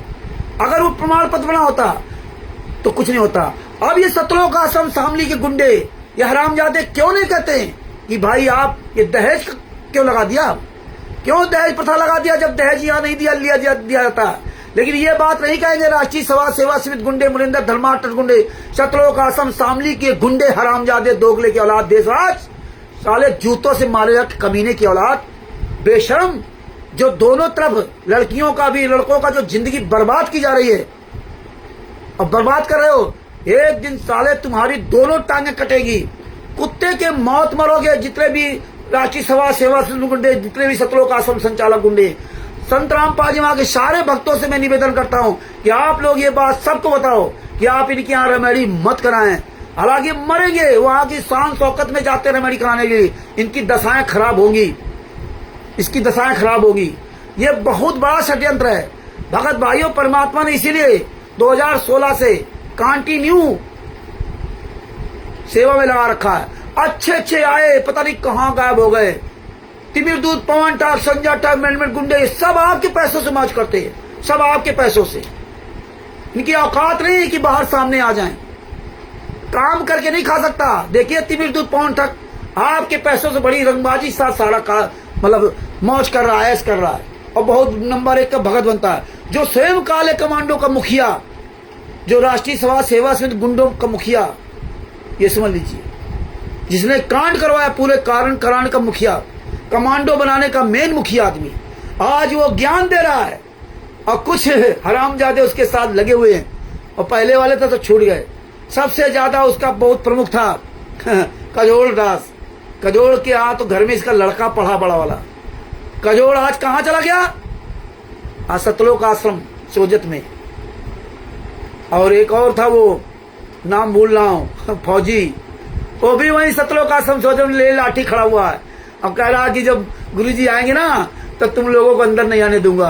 अगर वो प्रमाण पत्र बना होता तो कुछ नहीं होता। अब ये सतलोक आश्रम शामली के गुंडे, ये हरामजादे क्यों नहीं कहते कि भाई आप ये दहेज क्यों लगा दिया, क्यों दहेज प्रथा लगा दिया, जब दहेज यहाँ नहीं दिया जाता। लेकिन ये बात नहीं कहेंगे राष्ट्रीय सभा सेवा समिति गुंडे, मुनिंदर धर्मा ट्रस्ट गुंडे, सतलोक आश्रम शामली के गुंडे, हरामजादे, दोगले की औलाद, देशराज साले जूतों से मारे जाते कमीने की औलाद, बेशर्म, जो दोनों तरफ लड़कियों का भी लड़कों का जो जिंदगी बर्बाद की जा रही है, और बर्बाद कर रहे हो। एक दिन साले तुम्हारी दोनों टांगें कटेगी, कुत्ते के मौत मरोगे। जितने भी राष्ट्रीय सभा सेवा समिति गुंडे, जितने भी सतलोक आश्रम संचालक गुंडे, संत रामपाल जी वहां के सारे भक्तों से मैं निवेदन करता हूं कि आप लोग ये बात सबको बताओ कि आप इनकी यहाँ रेमेडी मत कराएं। हालांकि मरेंगे, वहां की शान शौकत में जाते रेमेडी कराने के लिए, इनकी दशाएं खराब होंगी, इसकी दशाएं खराब होगी। ये बहुत बड़ा षड्यंत्र है भगत भाइयों। परमात्मा ने इसीलिए 2016 से कंटिन्यू सेवा में लगा रखा है। अच्छे आए, पता नहीं कहां गायब हो गए। तिमिर दूत, पवन टाक, संजय टाक, मैनेजमेंट गुंडे, सब आपके पैसों से मौज करते हैं, सब आपके पैसों से। इनकी औकात नहीं है कि बाहर सामने आ जाएं, काम करके नहीं खा सकता। देखिए तिमिर दूत, पवन टाक आपके पैसों से बड़ी रंगबाजी साथ सारा का मतलब मौज कर रहा है, ऐश कर रहा है, और बहुत नंबर 1 का भगत बनता है। जो स्वयं काले कमांडो का मुखिया, जो राष्ट्रीय सभा सेवा समिति गुंडों का मुखिया, ये समझ लीजिए, जिसने कांड करवाया पूरे कराने का मुखिया, कमांडो बनाने का मेन मुखिया आदमी, आज वो ज्ञान दे रहा है, और कुछ हरामजादे उसके साथ लगे हुए हैं। और पहले वाले तो छूट गए। सबसे ज्यादा उसका बहुत प्रमुख था कजोड़ दास। कजोड़ के यहाँ तो घर में इसका लड़का पढ़ा बड़ा वाला। कजोड़ आज कहाँ चला गया? आज सतलोक आश्रम सोजत में। और एक और था, वो नाम भूल रहा हूं, फौजी, वो भी वही सतलोक आश्रम सोजत में ले लाठी खड़ा हुआ है। अब कह रहा कि जब गुरुजी आएंगे ना तब तुम लोगों को अंदर नहीं आने दूंगा।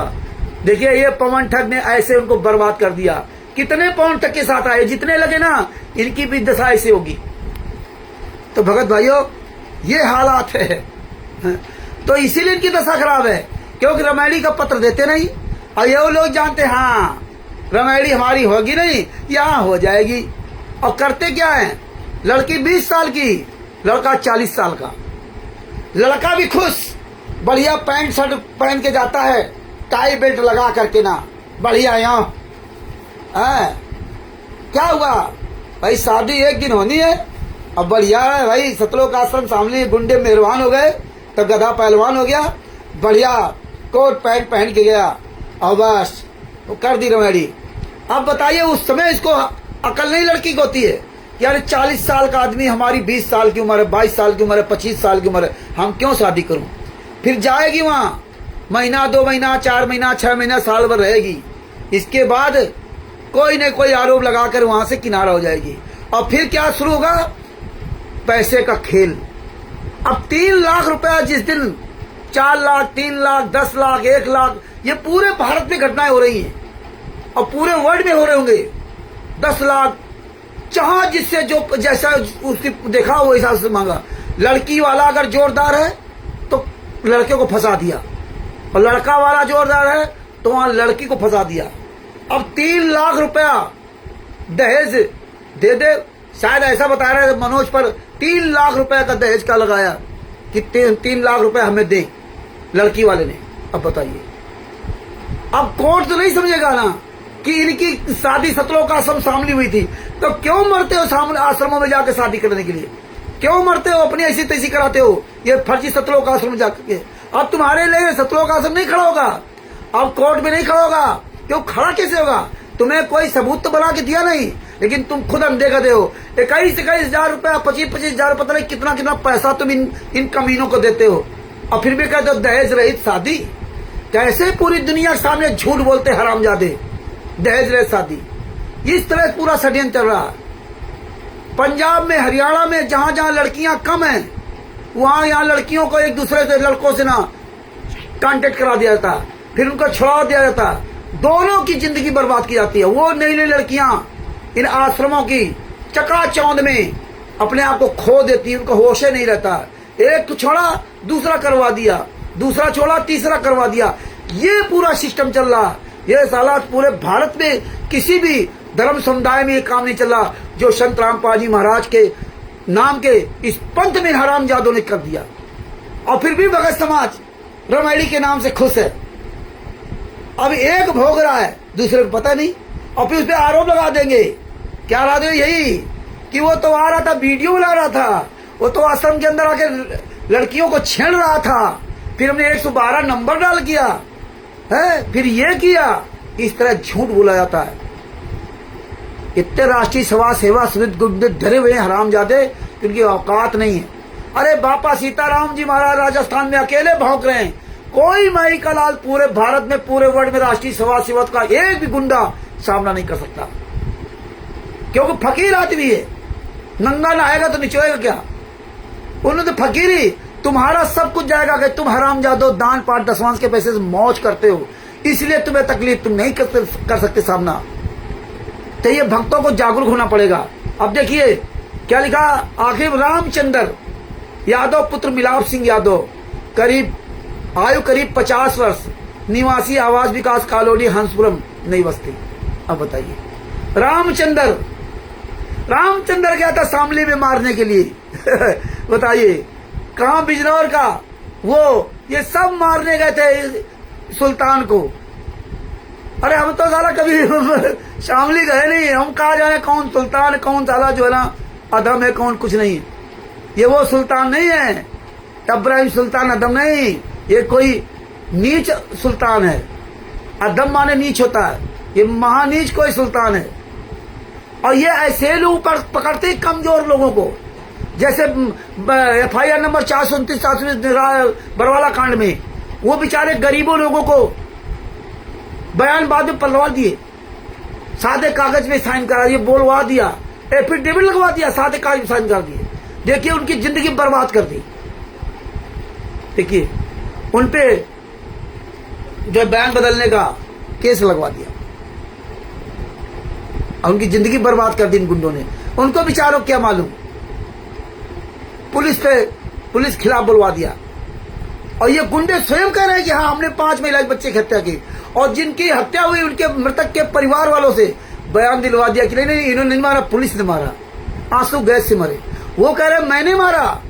देखिए ये पवन ठग ने ऐसे उनको बर्बाद कर दिया। कितने पवन ठग के साथ आए, जितने लगे ना, इनकी भी दशा ऐसे होगी। तो भगत भाइयों, ये हालात है। तो इसीलिए इनकी दशा खराब है, क्योंकि रमैडी का पत्र देते नहीं। और ये लोग जानते हाँ रमैडी हमारी होगी नहीं, यहाँ हो जाएगी। और करते क्या है, लड़की 20 साल की, लड़का 40 साल का। लड़का भी खुश, बढ़िया पैंट शर्ट पहन के जाता है, टाई बेल्ट लगा करके ना, बढ़िया यहाँ क्या हुआ भाई, शादी एक दिन होनी है। अब बढ़िया है भाई, सतलोक आश्रम सामने गुंडे मेहरबान हो गए तो गधा पहलवान हो गया, बढ़िया कोट पैंट पहन के गया और बस वो कर दी रमैडी। अब बताइए उस समय इसको अकल नहीं लड़की को होती है, यार 40 साल का आदमी, हमारी 20 साल की उम्र है, 22 साल की उम्र है, 25 साल की उम्र है, हम क्यों शादी करूं। फिर जाएगी वहां, महीना 2 महीना 4 महीना 6 महीना साल भर रहेगी, इसके बाद कोई न कोई आरोप लगाकर वहां से किनारा हो जाएगी। और फिर क्या शुरू होगा, पैसे का खेल। अब 3 लाख रुपया जिस दिन 4 लाख 3 लाख 10 लाख 1 लाख, ये पूरे भारत में घटनाएं हो रही हैं और पूरे वर्ल्ड में हो रहे होंगे। 10 लाख जहां जिससे जो जैसा उसकी देखा वो हिसाब से मांगा। लड़की वाला अगर जोरदार है तो लड़के को फंसा दिया, और लड़का वाला जोरदार है तो वहां लड़की को फंसा दिया। अब 3 लाख रुपया दहेज दे दे, शायद ऐसा बता रहे हैं मनोज पर, 3 लाख रुपए का दहेज का लगाया कि 3 लाख रुपए हमें दे लड़की वाले ने। अब बताइए, अब कोर्ट तो नहीं समझेगा ना कि इनकी शादी सतलोक आश्रम सामने हुई थी, तो क्यों मरते हो सामने आश्रमों में जाकर शादी करने के लिए, क्यों मरते हो, अपनी ऐसी तैसी कराते हो ये फर्जी सतलोक आश्रम में जाकर के। अब तुम्हारे लिए सतलोक आश्रम नहीं खड़ा होगा, अब कोर्ट में नहीं खड़ा होगा, क्यों खड़ा कैसे होगा, तुम्हें कोई सबूत तो बना के दिया नहीं, लेकिन तुम खुद अनदेखा हो। 21 हजार रुपया 25 हजार, पता नहीं कितना कितना पैसा तुम इन कमीनों को देते हो, और फिर भी कहते हो दहेज रहित शादी। कैसे पूरी दुनिया के सामने झूठ बोलते हरामजादे, दहेज रहित शादी। इस तरह पूरा षड्यंत्र चल रहा है। पंजाब में, हरियाणा में, जहां जहां लड़कियां कम हैं, वहां यहाँ लड़कियों को एक दूसरे से, लड़कों से ना कांटेक्ट करा दिया जाता, फिर उनको छुड़ा दिया जाता, दोनों की जिंदगी बर्बाद की जाती है। वो नई नई लड़कियां इन आश्रमों की चकाचौंध में अपने आप को खो देती है, उनको होश नहीं रहता। एक तो छोड़ा दूसरा करवा दिया, दूसरा छोड़ा तीसरा करवा दिया, ये पूरा सिस्टम चल रहा। ये साला पूरे भारत में किसी भी धर्म समुदाय में ये काम नहीं चल रहा जो संत रामपाल जी महाराज के नाम के इस पंथ में हरामजादों ने कर दिया। और फिर भी भगत समाज रमैडी के नाम से खुश है। अब एक भोग रहा है, दूसरे को पता नहीं, और फिर उस पर आरोप लगा देंगे। क्या लगा देंगे, यही कि वो तो आ रहा था, वीडियो बना रहा था, वो तो आश्रम के अंदर आके लड़कियों को छेड़ रहा था, फिर हमने 112 नंबर डाल किया है, फिर ये किया। इस तरह झूठ बोला जाता है। इतने राष्ट्रीय समाज सेवा समिति गुंडे डरे हुए हरामजादे, उनकी औकात नहीं है। अरे बापा सीताराम जी महाराज राजस्थान में अकेले भौंक रहे हैं, कोई माई का लाल पूरे भारत में, पूरे वर्ल्ड में राष्ट्रीय समाज सेवा का एक भी गुंडा सामना नहीं कर सकता, क्योंकि फकीर आदमी है। नंगा नहाएगा तो निचोएगा क्या, उन्होंने तो फकीरी, तुम्हारा सब कुछ जाएगा कि तुम हरामजादो दान पाठ दसवांश के पैसे से मौज करते हो, इसलिए तुम्हें तकलीफ, तुम नहीं कर सकते सामना। तो ये भक्तों को जागरूक होना पड़ेगा। अब देखिए क्या लिखा, आखिर रामचंद्र यादव पुत्र मिलाप सिंह यादव, आयु करीब 50 वर्ष, निवासी आवास विकास कॉलोनी हंसपुरम नई बस्ती। अब बताइए, रामचंद्र गया था शामली में मारने के लिए बताइए, कहां, बिजनौर का वो, ये सब मारने गए थे सुल्तान को। अरे हम तो साला कभी शामली गए नहीं, हम कहा जाने कौन सुल्तान, कौन साला जो है ना अदम है, कौन कुछ नहीं। ये वो सुल्तान नहीं है, इब्राहिम सुल्तान अदम नहीं, ये कोई नीच सुल्तान है। अदम माने नीच होता है, ये महानीच कोई सुल्तान है। और ये ऐसे लोग पकड़ते कमजोर लोगों को, जैसे FIR नंबर 429 बरवाला कांड में वो बेचारे गरीबों लोगों को बयान बाद में पलटवा दिए, सादे कागज में साइन करा दिए, बोलवा दिया, एफिडेविट लगवा दिया, सादे कागज में साइन कर दिए। देखिए उनकी जिंदगी बर्बाद कर दी। देखिए उनपे जो बयान बदलने का केस लगवा दिया और उनकी जिंदगी बर्बाद कर दी इन गुंडों ने। उनको बेचारों क्या मालूम, पुलिस खिलाफ बुलवा दिया। और ये गुंडे स्वयं कह रहे हैं कि हाँ हमने 5 महिला बच्चे की हत्या की, और जिनकी हत्या हुई उनके मृतक के परिवार वालों से बयान दिलवा दिया कि नहीं इन्होंने नहीं मारा, पुलिस ने मारा, आंसू गैस से मरे। वो कह रहे मैंने मारा,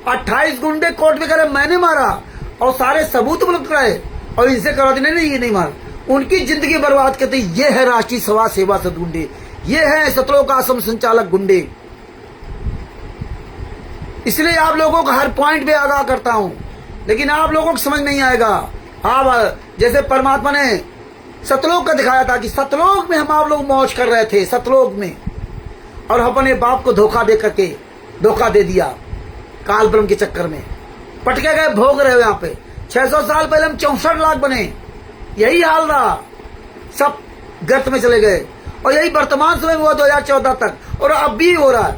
28 गुंडे कोर्ट में कह रहे मैंने मारा, और सारे सबूत उपलब्ध कराए, और इनसे करा दी नहीं ये नहीं मारा। उनकी जिंदगी बर्बाद करते। ये है राष्ट्रीय समाज सेवा सदगुंडे, ये है सतलोक आश्रम संचालक गुंडे। इसलिए आप लोगों को हर पॉइंट पे आगाह करता हूं, लेकिन आप लोगों को समझ नहीं आएगा। आप जैसे परमात्मा ने सतलोक का दिखाया था कि सतलोक में हम आप लोग मौज कर रहे थे, सतलोक में, और अपने बाप को धोखा दे करके धोखा दे दिया काल ब्रह्म के चक्कर में, पटके गए, भोग रहे हो यहाँ पे। 600 साल पहले हम 64 लाख बने, यही हाल रहा, सब गर्त में चले गए, और यही वर्तमान समय में हुआ 2014 तक, और अब भी हो रहा है।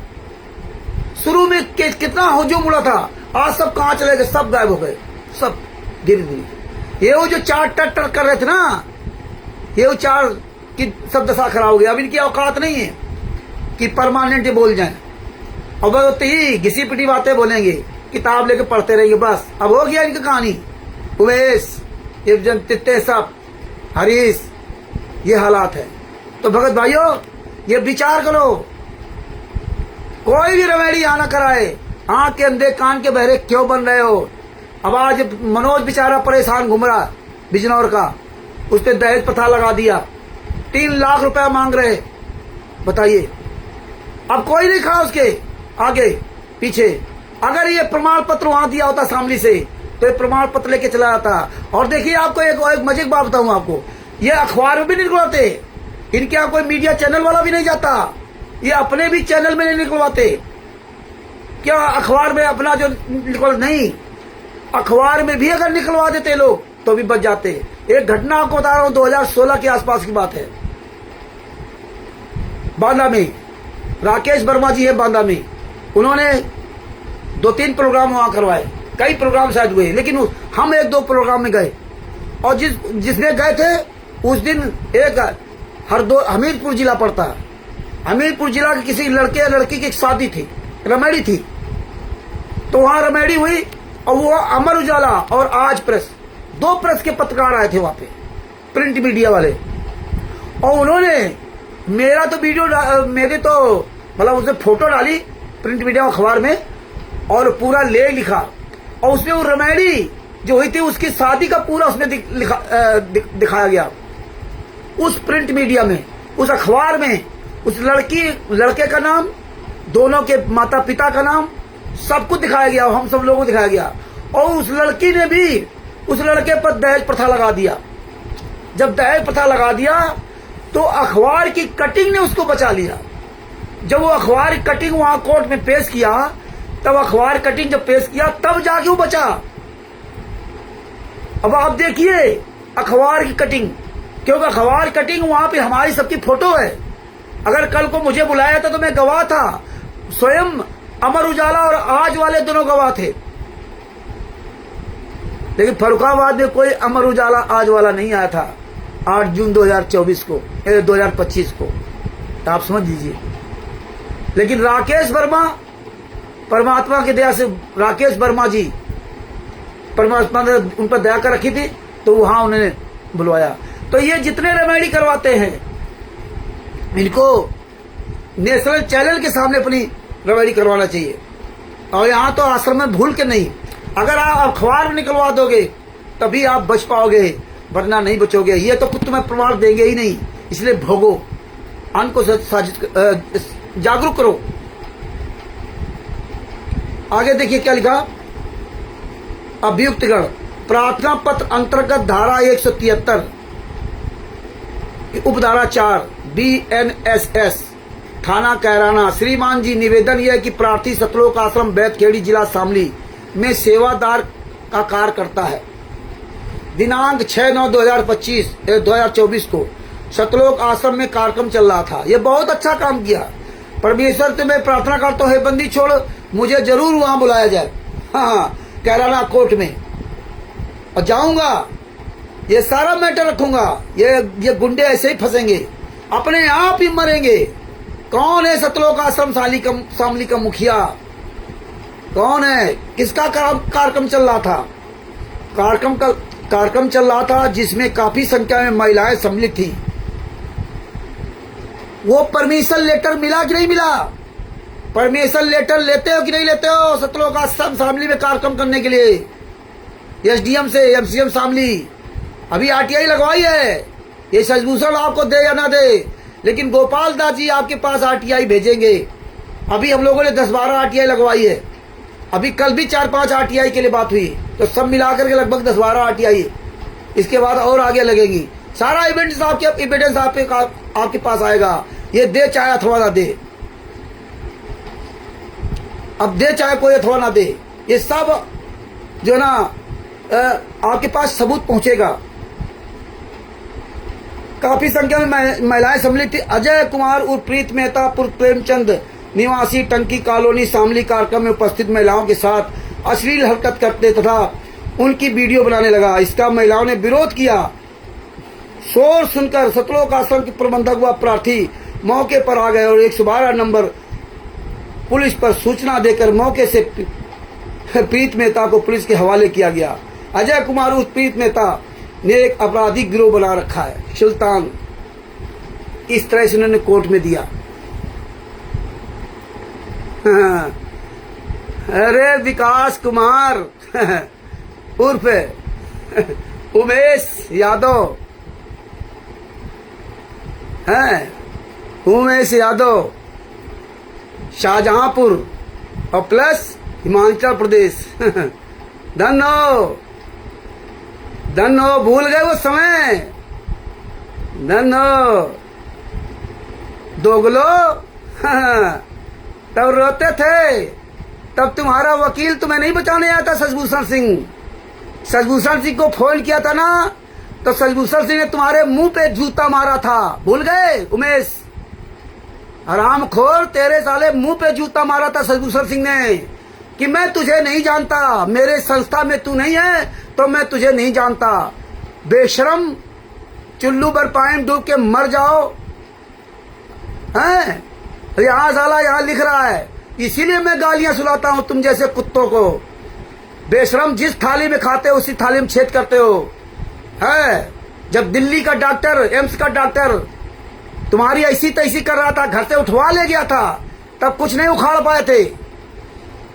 शुरू में कितना हुजूम उड़ा था, आज सब कहाँ चले गए, सब गायब हो गए, सब धीरे धीरे। ये वो जो 4 टर कर रहे थे ना, ये वो 4 की सब दशा खराब हो गई। अब इनकी औकात नहीं है कि परमानेंट बोल जाए, और वो ही घिसी पिटी बातें बोलेंगे, किताब लेके पढ़ते रहेंगे, बस। अब हो गया इनकी कहानी। उमेश, ये तित्ते, सब हरीश, ये हालात है। तो भगत भाइयों, ये विचार करो, कोई भी रमेड़ी आना कराए, आंख के अंधे कान के बहरे क्यों बन रहे हो। अब आज मनोज बेचारा परेशान घूम रहा बिजनौर का, उस पर दहेज प्रथा लगा दिया, 3 लाख रुपया मांग रहे, बताइए। अब कोई नहीं खड़ा उसके आगे पीछे। अगर ये प्रमाण पत्र वहां दिया होता शामली से, तो ये प्रमाण पत्र लेके चला जाता। और देखिए आपको एक मजे की बात बताऊं आपको, ये अखबार में भी नहीं निकलवाते, इनके यहाँ कोई मीडिया चैनल वाला भी नहीं जाता, ये अपने भी चैनल में नहीं निकलवाते। क्या अखबार में अपना जो निकल नहीं, अखबार में भी अगर निकलवा देते लोग तो भी बच जाते। एक घटना आपको बता रहा हूं, 2016 के आसपास की बात है। बांदा में राकेश वर्मा जी है, बांदा में, उन्होंने 2-3 प्रोग्राम वहां करवाए, कई प्रोग्राम शायद हुए, लेकिन हम 1-2 प्रोग्राम में गए, और जिसने गए थे उस दिन एक हमीरपुर जिला पड़ता है, हमीरपुर जिला के किसी लड़के या लड़की की शादी थी, रमेड़ी थी, तो वहां रमेड़ी हुई, और वो अमर उजाला और आज प्रेस, 2 प्रेस के पत्रकार आए थे वहां पे, प्रिंट मीडिया वाले, और उन्होंने मेरा तो वीडियो, मेरे तो मतलब उसने फोटो डाली प्रिंट मीडिया अखबार में, और पूरा लेख लिखा, और उसमें वो रमेड़ी जो हुई थी उसकी शादी का पूरा उसमें दिखाया गया, उस प्रिंट मीडिया में, उस अखबार में, उस लड़के का नाम, दोनों के माता पिता का नाम, सब कुछ दिखाया गया, हम सब लोगों को दिखाया गया। और उस लड़की ने भी उस लड़के पर दहेज प्रथा लगा दिया। जब दहेज प्रथा लगा दिया तो अखबार की कटिंग ने उसको बचा लिया। जब वो अखबार कटिंग वहां कोर्ट में पेश किया, तब अखबार कटिंग जब पेश किया तब जाके वो बचा। अब आप देखिए अखबार की कटिंग, क्योंकि अखबार कटिंग वहां पे हमारी सबकी फोटो है। अगर कल को मुझे बुलाया था तो मैं गवाह था, स्वयं अमर उजाला और आज वाले दोनों गवाह थे, लेकिन फर्रुखाबाद में कोई अमर उजाला आज वाला नहीं आया था 8 जून 2024 को 2025 को, तो आप समझ लीजिए। लेकिन राकेश वर्मा, परमात्मा की दया से राकेश वर्मा जी, परमात्मा ने उन पर दया कर रखी थी, तो वहां उन्होंने बुलवाया। तो ये जितने रमेडी करवाते हैं, इनको नेशनल चैनल के सामने अपनी रमेडी करवाना चाहिए। और यहाँ तो आश्रम में भूल के नहीं, अगर आप अखबार में निकलवा दोगे तभी आप बच पाओगे, वरना नहीं बचोगे। ये तो खुद तुम्हें प्रमाण देंगे ही नहीं, इसलिए भोगो, अन्न को जागरूक करो। आगे देखिए क्या लिखा, अभियुक्तगण प्रार्थना पत्र अंतर्गत धारा 173 उपधारा 4 BNSS थाना कैराना। श्रीमान जी, निवेदन यह है कि प्रार्थी सतलोक आश्रम बैतखेड़ी जिला शामली में सेवादार का कार्य करता है। दिनांक 6/9/2024 को सतलोक आश्रम में कार्यक्रम चल रहा था। ये बहुत अच्छा काम किया। परमेश्वर से मैं प्रार्थना करता हूँ, बंदी छोड़, मुझे जरूर वहां बुलाया जाए। हाँ, कैराना कोर्ट में, और जाऊंगा, ये सारा मैटर रखूंगा। ये गुंडे ऐसे ही फंसेंगे, अपने आप ही मरेंगे। कौन है सतलोक आश्रम शामली का मुखिया? कौन है? किसका कार्यक्रम चल रहा था? कार्यक्रम चल रहा था जिसमें काफी संख्या में महिलाएं सम्मिलित थी। वो परमिशन लेटर मिला कि नहीं मिला? परमिशन लेटर लेते हो कि नहीं लेते हो सतलोक आश्रम शामली में कार्यक्रम करने के लिए? एसडीएम से एमसीएम शामली अभी आरटीआई लगवाई है। ये शशिभूषण आपको दे या ना दे, लेकिन गोपाल दास जी आपके पास आरटीआई भेजेंगे। अभी हम लोगों ने 10-12 आरटीआई लगवाई है। अभी कल भी 4-5 आरटीआई के लिए बात हुई, तो सब मिलाकर के लगभग 10-12 आरटीआई। इसके बाद और आगे लगेगी। सारा एविडेंस आपके पास आएगा। ये दे चाहे अथवा ना दे, अब दे चाहे कोई अथवा ना दे, ये सब जो ना आपके पास सबूत पहुंचेगा। काफी संख्या में महिलाएं सम्मिलित थी। अजय कुमार उर्फ प्रीत मेहता पुत्र प्रेमचंद निवासी टंकी कॉलोनी शामली कार्यक्रम में उपस्थित महिलाओं के साथ अश्लील हरकत करते तथा उनकी वीडियो बनाने लगा। इसका महिलाओं ने विरोध किया। शोर सुनकर सतलोक आश्रम के प्रबंधक व प्रार्थी मौके पर आ गए और 112 नंबर पुलिस पर सूचना देकर मौके से प्रीत मेहता को पुलिस के हवाले किया गया। अजय कुमार उर्फ प्रीत मेहता ने एक आपराधिक गिरोह बना रखा है, सुल्तान। इस तरह से उन्होंने कोर्ट में दिया। अरे विकास कुमार उर्फ उमेश यादव है, उमेश यादव शाहजहांपुर और प्लस हिमाचल प्रदेश। धन्नो भूल गए वो समय। धन्नो दोगलो तब रोते थे, तब तुम्हारा वकील तुम्हें नहीं बचाने आया था शशिभूषण सिंह। शशिभूषण सिंह को फोन किया था ना, तो शशिभूषण सिंह ने तुम्हारे मुंह पे जूता मारा था। भूल गए उमेश? हरामखोर, तेरे साले मुंह पे जूता मारा था शशिभूषण सिंह ने कि मैं तुझे नहीं जानता, मेरे संस्था में तू नहीं है तो मैं तुझे नहीं जानता। बेशरम, चुल्लू बरपाइन डूब के मर जाओ। हैं? यहाँ साला यहाँ लिख रहा है, इसीलिए मैं गालियां सुनाता हूं तुम जैसे कुत्तों को। बेशरम, जिस थाली में खाते हो उसी थाली में छेद करते हो। है जब दिल्ली का डॉक्टर, एम्स का डॉक्टर तुम्हारी ऐसी तैसी कर रहा था, घर से उठवा ले गया था, तब कुछ नहीं उखाड़ पाए थे।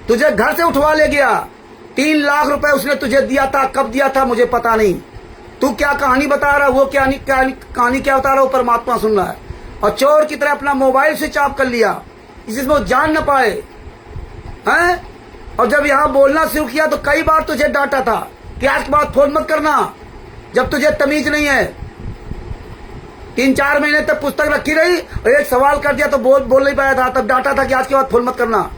तुझे घर से उठवा ले गया, 3 लाख रुपए उसने तुझे दिया था। कब दिया था मुझे पता नहीं। तू क्या कहानी बता रहा, वो क्या कहानी क्या बता रहा, वो परमात्मा सुन रहा है। और चोर की तरह अपना मोबाइल स्विच ऑफ कर लिया, जिसमें वो जान न पाए। हैं? और जब यहाँ बोलना शुरू किया तो कई बार तुझे डांटा था कि आज के बाद फोन मत करना, जब तुझे तमीज नहीं है। 3-4 महीने तक पुस्तक रखी रही और एक सवाल कर दिया तो बोल नहीं पाया था, तब डांटा था कि आज के बाद फोन मत करना।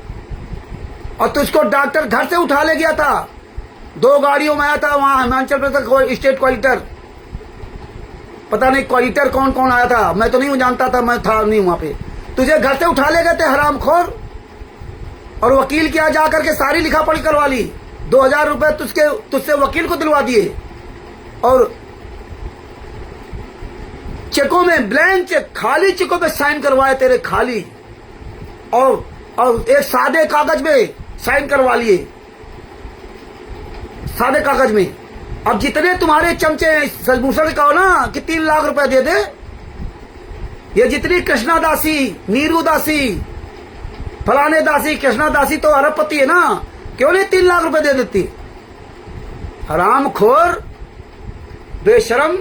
और तुझको डॉक्टर घर से उठा ले गया था, 2 गाड़ियों में आया था वहां हिमाचल प्रदेश स्टेट क्वालिटर। पता नहीं क्वालिटर कौन कौन आया था, मैं तो नहीं जानता था, मैं था नहीं वहां पे। तुझे घर से उठा ले गए थे हरामखोर। और वकील क्या जा करके सारी लिखा पढ़ी करवा ली। 2000 रुपए तुझसे वकील को दिलवा दिए। और चेकों में, ब्लैंक चेक, खाली चेकों पे साइन करवाए तेरे, खाली। और एक सादे कागज में साइन करवा लिए, सादे कागज में। अब जितने तुम्हारे चमचे हैं, शशिभूषण कहो ना कि 3 लाख रुपए दे दे। ये जितनी कृष्णा दासी, नीरू दासी, फलाने दासी, कृष्णा दासी तो अरबपति है ना, क्यों नहीं 3 लाख रुपए दे देती? हरामखोर, बेशरम,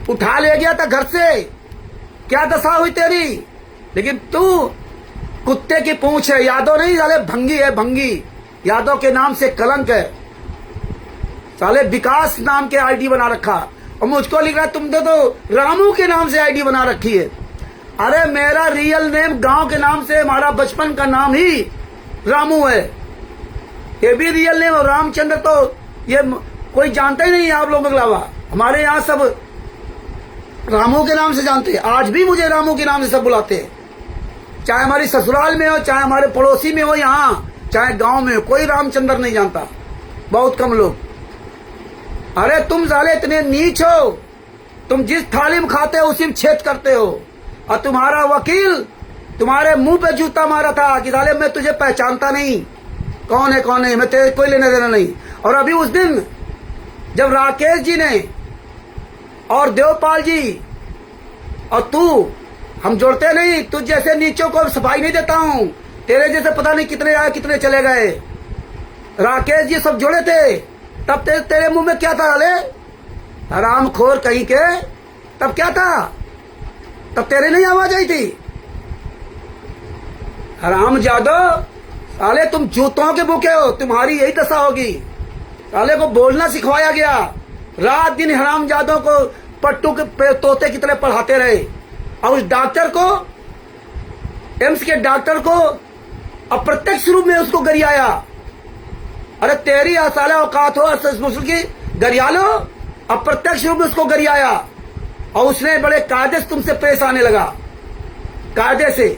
उठा ले गया था घर से। क्या दशा हुई तेरी? लेकिन तू कुत्ते की पूंछ है, यादव नहीं साले, भंगी है, भंगी। यादव के नाम से कलंक है। साले विकास नाम के आईडी बना रखा और मुझको लिख रहा है तुमने तो रामू के नाम से आईडी बना रखी है। अरे मेरा रियल नेम गांव के नाम से, हमारा बचपन का नाम ही रामू है। ये भी रियल नेम। और रामचंद्र तो ये कोई जानता ही नहीं है आप लोगों के अलावा। हमारे यहाँ सब रामू के नाम से जानते हैं। आज भी मुझे रामू के नाम से सब बुलाते हैं, चाहे हमारी ससुराल में हो, चाहे हमारे पड़ोसी में हो, यहाँ चाहे गांव में हो, कोई रामचंद्र नहीं जानता, बहुत कम लोग। अरे तुम साले इतने नीच हो, तुम जिस थाली में खाते हो उसी में छेद करते हो। और तुम्हारा वकील तुम्हारे मुंह पे जूता मारा था कि साले मैं तुझे पहचानता नहीं, कौन है कौन नहीं, मैं तेरे कोई लेना देना नहीं। और अभी उस दिन जब राकेश जी ने और देवपाल जी और तू, हम जोड़ते नहीं, तुझ जैसे नीचों को सफाई नहीं देता हूं। तेरे जैसे पता नहीं कितने आए कितने चले गए। राकेश जी सब जोड़े थे, तब तेरे मुंह में क्या था? अले हरामखोर कहीं के, तब क्या था? तब तेरे नहीं आवाज आई थी? हराम जादो साले, तुम जूतों के भूखे हो, तुम्हारी यही दशा होगी। साले को बोलना सिखवाया गया, रात दिन हराम जादों को पट्टू के तोते की तरह पढ़ाते रहे। और उस डॉक्टर को, एम्स के डॉक्टर को अप्रत्यक्ष रूप में उसको गरियाया। अरे तेरी साले औकात हो मुस्लिम की, गरिया लो। अप्रत्यक्ष रूप में उसको गरियाया और उसने बड़े कायदे से तुमसे पेश आने लगा, कायदे से।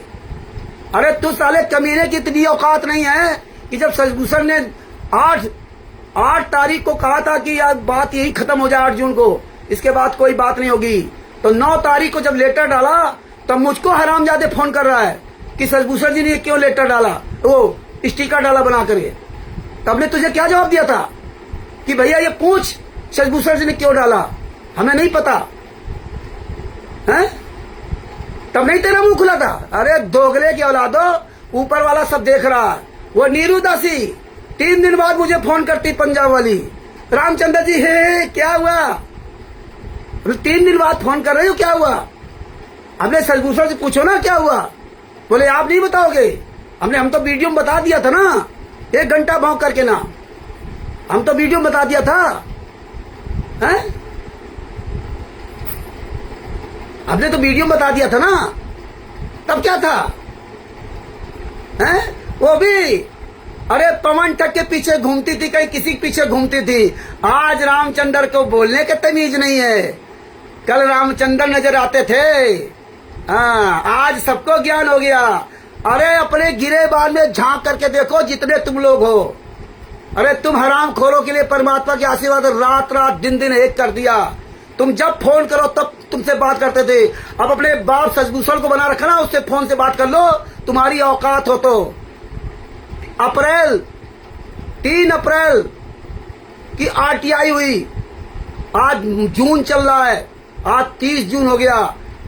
अरे तू साले कमीने की इतनी औकात नहीं है कि जब शशिभूषण ने 8 तारीख को कहा था कि यार बात यही खत्म हो जाए 8 जून को, इसके बाद कोई बात नहीं होगी, तो 9 तारीख को जब लेटर डाला तब मुझको हरामजादे फोन कर रहा है कि शशिभूषण जी ने क्यों लेटर डाला, वो स्टिकर डाला बना करके। तब ने तुझे क्या जवाब दिया था कि भैया ये पूछ शशिभूषण जी ने क्यों डाला, हमें नहीं पता है? तब नहीं तेरा मुंह खुला था? अरे दोगले की औलादो, ऊपर वाला सब देख रहा है। वो नीरू दासी 3 दिन बाद मुझे फोन करती, पंजाब वाली, रामचंद्र जी हे क्या हुआ? 3 दिन बाद फोन कर रही हो, क्या हुआ? हमने शशिभूषण से पूछो ना क्या हुआ। बोले आप नहीं बताओगे? हम तो वीडियो में बता दिया था ना, 1 घंटा भौंक करके ना, हम तो वीडियो में बता दिया था। हैं? हमने तो वीडियो में बता दिया था ना, तब क्या था? हैं? वो भी अरे पवन टक के पीछे घूमती थी, कहीं किसी के पीछे घूमती थी। आज रामचंद्र को बोलने के तमीज नहीं है। कल रामचंद्र नजर आते थे, हाँ, आज सबको ज्ञान हो गया। अरे अपने गिरे बाल में झांक करके देखो जितने तुम लोग हो। अरे तुम हराम खोरों के लिए परमात्मा के आशीर्वाद रात रात दिन दिन एक कर दिया। तुम जब फोन करो तब तुमसे बात करते थे। अब अपने बाप शशिभूषण को बना रखा ना, उससे फोन से बात कर लो, तुम्हारी औकात हो तो। 3 अप्रैल की RTI हुई, आज जून चल रहा है, आज 30 जून हो गया,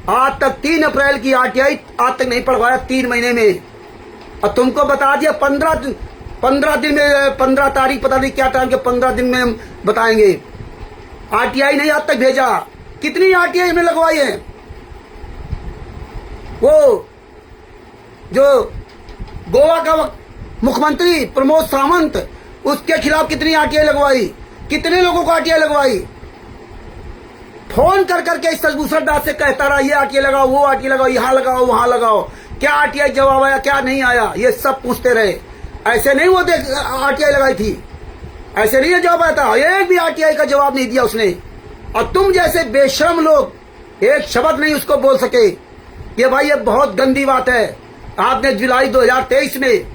आज तक 3 अप्रैल की RTI आज तक नहीं पढ़वाया 3 महीने में। और तुमको बता दिया 15 दिन में, 15 तारीख पता नहीं क्या टाइम के, 15 दिन में हम बताएंगे। RTI नहीं आज तक भेजा। कितनी RTI हमने लगवाई है? वो जो गोवा का मुख्यमंत्री प्रमोद सावंत, उसके खिलाफ कितनी RTI लगवाई, कितने लोगों को RTI लगवाई। फोन कर करके शशिभूषण दास से कहता रहा ये RTI लगाओ, वो RTI लगाओ, यहाँ लगाओ, वहां लगाओ, क्या RTI जवाब आया, क्या नहीं आया, ये सब पूछते रहे। ऐसे नहीं वो RTI लगाई थी, ऐसे नहीं जवाब आया था, एक भी RTI का जवाब नहीं दिया उसने। और तुम जैसे बेशर्म लोग एक शब्द नहीं उसको बोल सके। ये भाई ये बहुत गंदी बात है। आपने जुलाई 2023 में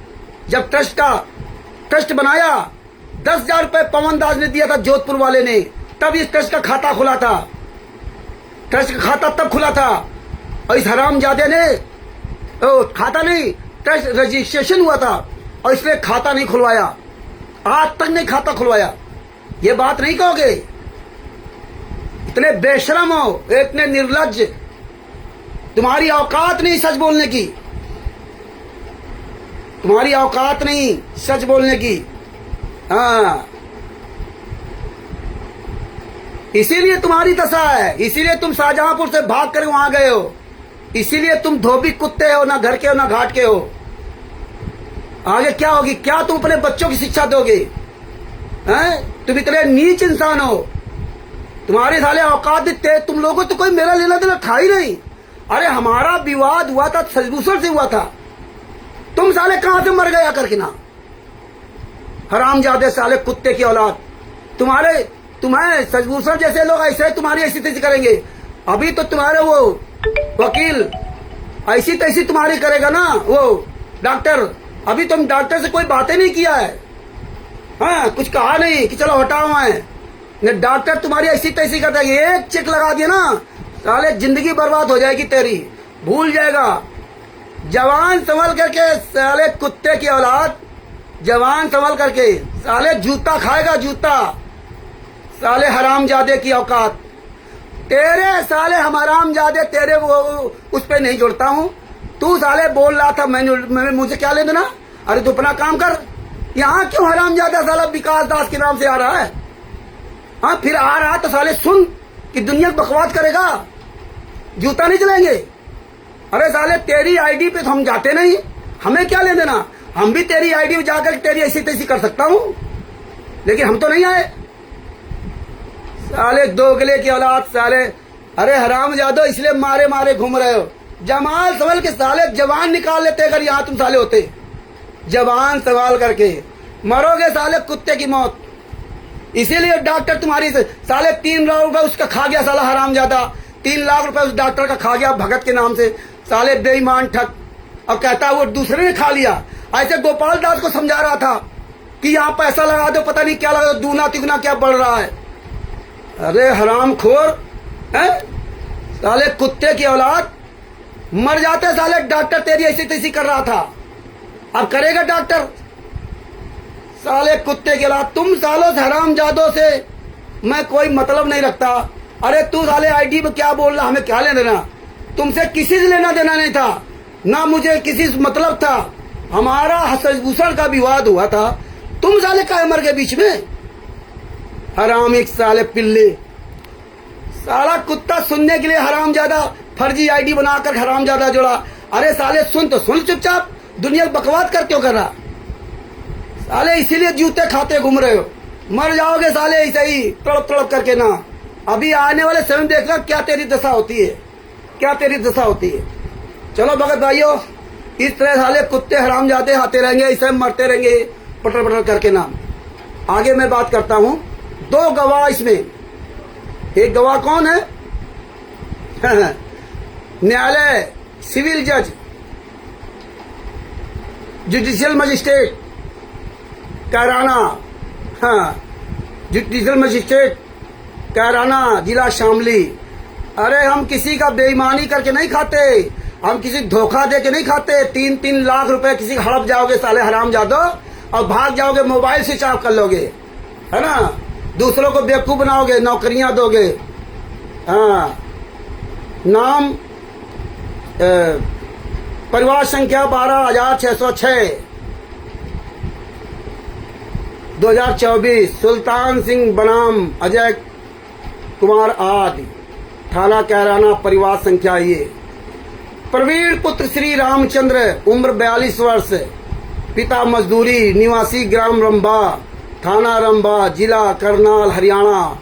जब ट्रस्ट बनाया, 10,000 रुपए पवन दास ने दिया था जोधपुर वाले ने, तब इस ट्रस्ट का खाता खुला था। ट्रस्ट का खाता तब खुला था और इस हरामजादे ने खाता नहीं, ट्रस्ट रजिस्ट्रेशन हुआ था और इसने खाता नहीं खुलवाया, आज तक नहीं खाता खुलवाया। ये बात नहीं कहोगे? इतने बेशरम हो, इतने निर्लज्ज, तुम्हारी औकात नहीं सच बोलने की, तुम्हारी औकात नहीं सच बोलने की। हाँ, इसीलिए तुम्हारी दशा है, इसीलिए तुम शाहजहांपुर से भाग कर वहां गए हो, इसीलिए तुम धोबी कुत्ते हो, ना घर के हो ना घाट के हो। आगे क्या होगी? क्या तुम अपने बच्चों की शिक्षा दोगे? हैं? तुम इतने नीच इंसान हो, तुम्हारे साले औकात दिखते, तुम लोगों को तो कोई मेरा लेना देना था ही नहीं। अरे हमारा विवाद हुआ था शशिभूषण से हुआ था, तुम साले कहां से मर गया करके ना, हरामजादे साले कुत्ते की औलाद। तुम्हें शशिभूषण जैसे लोग ऐसे तुम्हारी ऐसी तैसी करेंगे। अभी तो तुम्हारे वो वकील ऐसी तैसी तुम्हारी करेगा ना, वो डॉक्टर। अभी तुम डॉक्टर से कोई बातें नहीं किया है, हाँ, कुछ कहा नहीं कि चलो हटाओ है। डॉक्टर तुम्हारी ऐसी तैसी करता है, एक चेक लगा दिया ना साले जिंदगी बर्बाद हो जाएगी तेरी, भूल जाएगा। जवान संभल करके साले कुत्ते की औलाद, जवान संभल करके साले जूता खाएगा, जूता साले हरामजादे की औकात, तेरे साले हम हरामजादे तेरे वो उस पे नहीं जुड़ता हूँ। तू साले बोल रहा था मैंने मुझे क्या ले देना। अरे तू अपना काम कर। यहाँ क्यों हरामजादा साला विकास दास के नाम से आ रहा है? हाँ फिर आ रहा तो साले सुन कि दुनिया बकवास करेगा, जूता नहीं चलेंगे। अरे साले तेरी आईडी पे तो हम जाते नहीं, हमें क्या ले देना। हम भी तेरी आईडी में जाकर तेरी ऐसी तैसी कर सकता हूँ, लेकिन हम तो नहीं आए। साले दोगले की औलाद साले। अरे हरामजादो इसलिए मारे मारे घूम रहे हो। जमाल संभल के साले जवान निकाल लेते अगर यहाँ तुम साले होते। जवान सवाल करके मरोगे साले कुत्ते की मौत। इसीलिए डॉक्टर तुम्हारी साले 3 लाख रुपए उसका खा गया साला हरामजादा। 3 लाख रुपए उस डॉक्टर का खा गया भगत के नाम से, साले बेईमान ठग। अब कहता वो दूसरे ने खा लिया। ऐसे गोपाल दास को समझा रहा था कि यहाँ पैसा लगा दो, पता नहीं क्या लगा दो, दूना तिगुना क्या बढ़ रहा है। अरे हरामखोर है साले कुत्ते की औलाद। मर जाते साले, डॉक्टर तेरी ऐसी तैसी कर रहा था, अब करेगा डॉक्टर। साले कुत्ते की औलाद। तुम सालों से हरामजादों से मैं कोई मतलब नहीं रखता। अरे तू साले आईडी में क्या बोल रहा, हमें क्या लेना देना। तुमसे किसी से लेना देना नहीं था, ना मुझे किसी से मतलब था। हमारा हसभूषण का विवाद हुआ था, तुम साले काहे मर गए बीच में। हराम एक साले पिल्ले। साला कुत्ता सुनने के लिए हरामजादा फर्जी आईडी बनाकर हरामजादा जोड़ा। अरे साले सुन तो सुन चुपचाप, दुनिया बकवास कर क्यों कर रहा। साले इसीलिए जूते खाते घूम रहे हो। मर जाओगे साले ऐसे ही तड़प तड़प करके ना। अभी आने वाले समय देखना क्या तेरी दशा होती है, क्या तेरी दशा होती है। चलो भगत भाइयों, इस तरह साले कुत्ते हरामजादे आते रहेंगे, ऐसे मरते रहेंगे पटर पटर करके ना। आगे मैं बात करता हूँ। 2 गवाह इसमें। एक गवाह कौन है? न्यायालय, सिविल जज, जुडिशियल मजिस्ट्रेट कैराना। हाँ, जुडिशियल मजिस्ट्रेट कैराना, जिला शामली। अरे हम किसी का बेईमानी करके नहीं खाते, हम किसी धोखा दे के नहीं खाते। 3-3 लाख रुपए किसी का हड़प जाओगे साले हरामजादो, और भाग जाओगे, मोबाइल स्विच ऑफ कर लोगे, है ना। दूसरों को बेवकूफ बनाओगे, नौकरियां दोगे। हाँ, नाम परिवार संख्या 12,606 2024। सुल्तान सिंह बनाम अजय कुमार आदि, थाना कैराना। परिवार संख्या ये। प्रवीण पुत्र श्री रामचंद्र, उम्र 42 वर्ष, पिता मजदूरी, निवासी ग्राम रंबा, थाना रंबा, जिला करनाल, हरियाणा।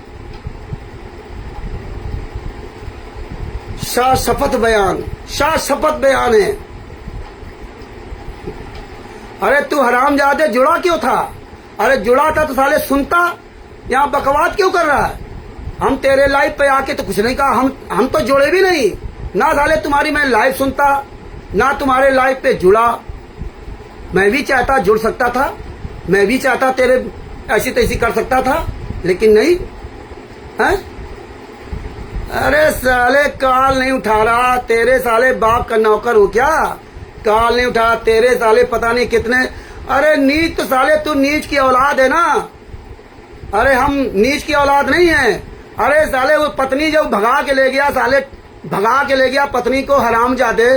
शपथ बयान, शपथ बयान है। अरे तू हरामजादे जुड़ा क्यों था? अरे जुड़ा था तो साले सुनता, यहाँ बकवास क्यों कर रहा है। हम तेरे लाइव पे आके तो कुछ नहीं कहा, हम तो जुड़े भी नहीं ना साले। तुम्हारी मैं लाइव सुनता ना, तुम्हारे लाइव पे जुड़ा। मैं भी चाहता जुड़ सकता था, मैं भी चाहता तेरे ऐसी तैसी कर सकता था, लेकिन नहीं है। अरे साले कॉल नहीं उठा रहा, तेरे साले बाप का नौकर हो क्या? कॉल नहीं उठा तेरे साले पता नहीं कितने। अरे नीच तो साले तू नीच की औलाद है ना। अरे हम नीच की औलाद नहीं है। अरे साले वो पत्नी जब भगा के ले गया, साले भगा के ले गया पत्नी को हरामजादे।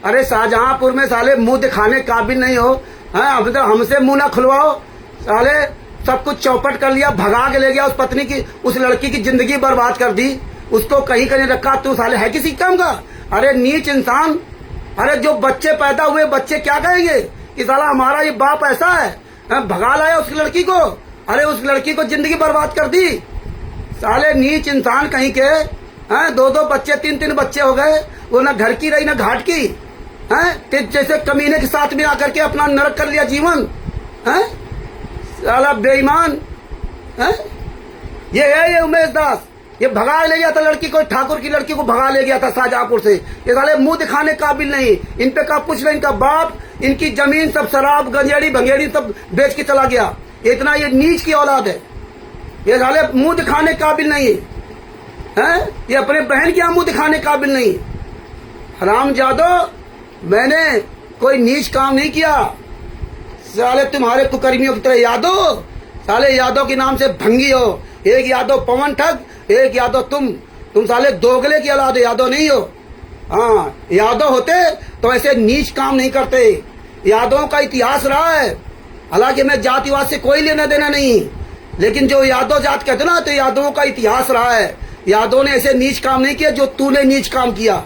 अरे शाहजहांपुर में साले मुंह दिखाने काबिल नहीं हो, हैं? अब तो हमसे मुंह ना खुलवाओ। साले सब कुछ चौपट कर लिया, भगा के ले गया उस पत्नी की, उस लड़की की जिंदगी बर्बाद कर दी, उसको कहीं कहीं रखा। तू साले है किसी काम का? अरे नीच इंसान। अरे जो बच्चे पैदा हुए, बच्चे क्या कहेंगे कि साला हमारा ये बाप ऐसा है, भगा लाया उस लड़की को। अरे उस लड़की को जिंदगी बर्बाद कर दी। साले नीच इंसान कहीं के हैं। 2-2 बच्चे, 3-3 बच्चे हो गए, वो ना घर की रही ना घाट की, हैं? जैसे कमीने के साथ में आकर के अपना नरक कर लिया जीवन, हैं? साला बेईमान है। ये उमेश दास, ये भगा ले गया था लड़की को, ठाकुर की लड़की को भगा ले गया था शाहजहांपुर से। ये साले मुंह दिखाने काबिल नहीं। इन पे का पूछ रहे, इनका बाप, इनकी जमीन सब शराब गंजेड़ी भंगेड़ी सब बेच के चला गया। इतना ये नीच की औलाद है। ये साले मुंह दिखाने काबिल नहीं है। ये अपने बहन के मुंह दिखाने काबिल नहीं। हरामजादो, मैंने कोई नीच काम नहीं किया। साले तुम्हारे कुकर्मियों की तरह यादव, साले यादव के नाम से भंगी हो। एक यादव पवन ठग, एक यादव तुम साले दोगले की औलाद हो, यादव नहीं हो। हाँ, यादव होते तो ऐसे नीच काम नहीं करते। यादवों का इतिहास रहा है, हालांकि मैं जातिवाद से कोई लेना देना नहीं, लेकिन जो यादव जात कहते ना, तो यादवों का इतिहास रहा है। यादव ने ऐसे नीच काम नहीं किया जो तूने नीच काम किया।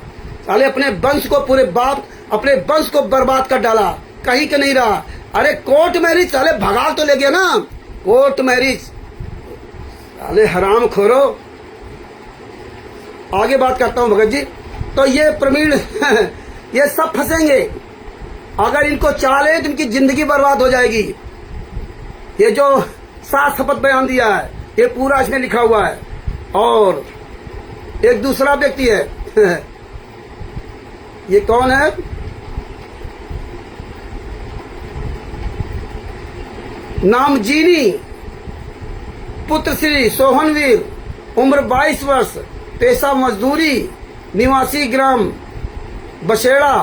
साले अपने वंश को, पूरे बाप अपने वंश को बर्बाद कर डाला, कहीं के नहीं रहा। अरे कोर्ट मैरिज साले भगा तो ले गया ना, कोर्ट मैरिज। साले हराम खोरो। आगे बात करता हूं भगत जी। तो ये प्रवीण ये सब फंसेंगे, अगर इनको चाले तो इनकी जिंदगी बर्बाद हो जाएगी। ये जो 7 शपथ बयान दिया है, ये पूरा इसमें लिखा हुआ है। और एक दूसरा व्यक्ति है ये कौन है? नाम जीनी, पुत्र श्री सोहनवीर, उम्र 22 वर्ष, पेशा मजदूरी, निवासी ग्राम बसेड़ा,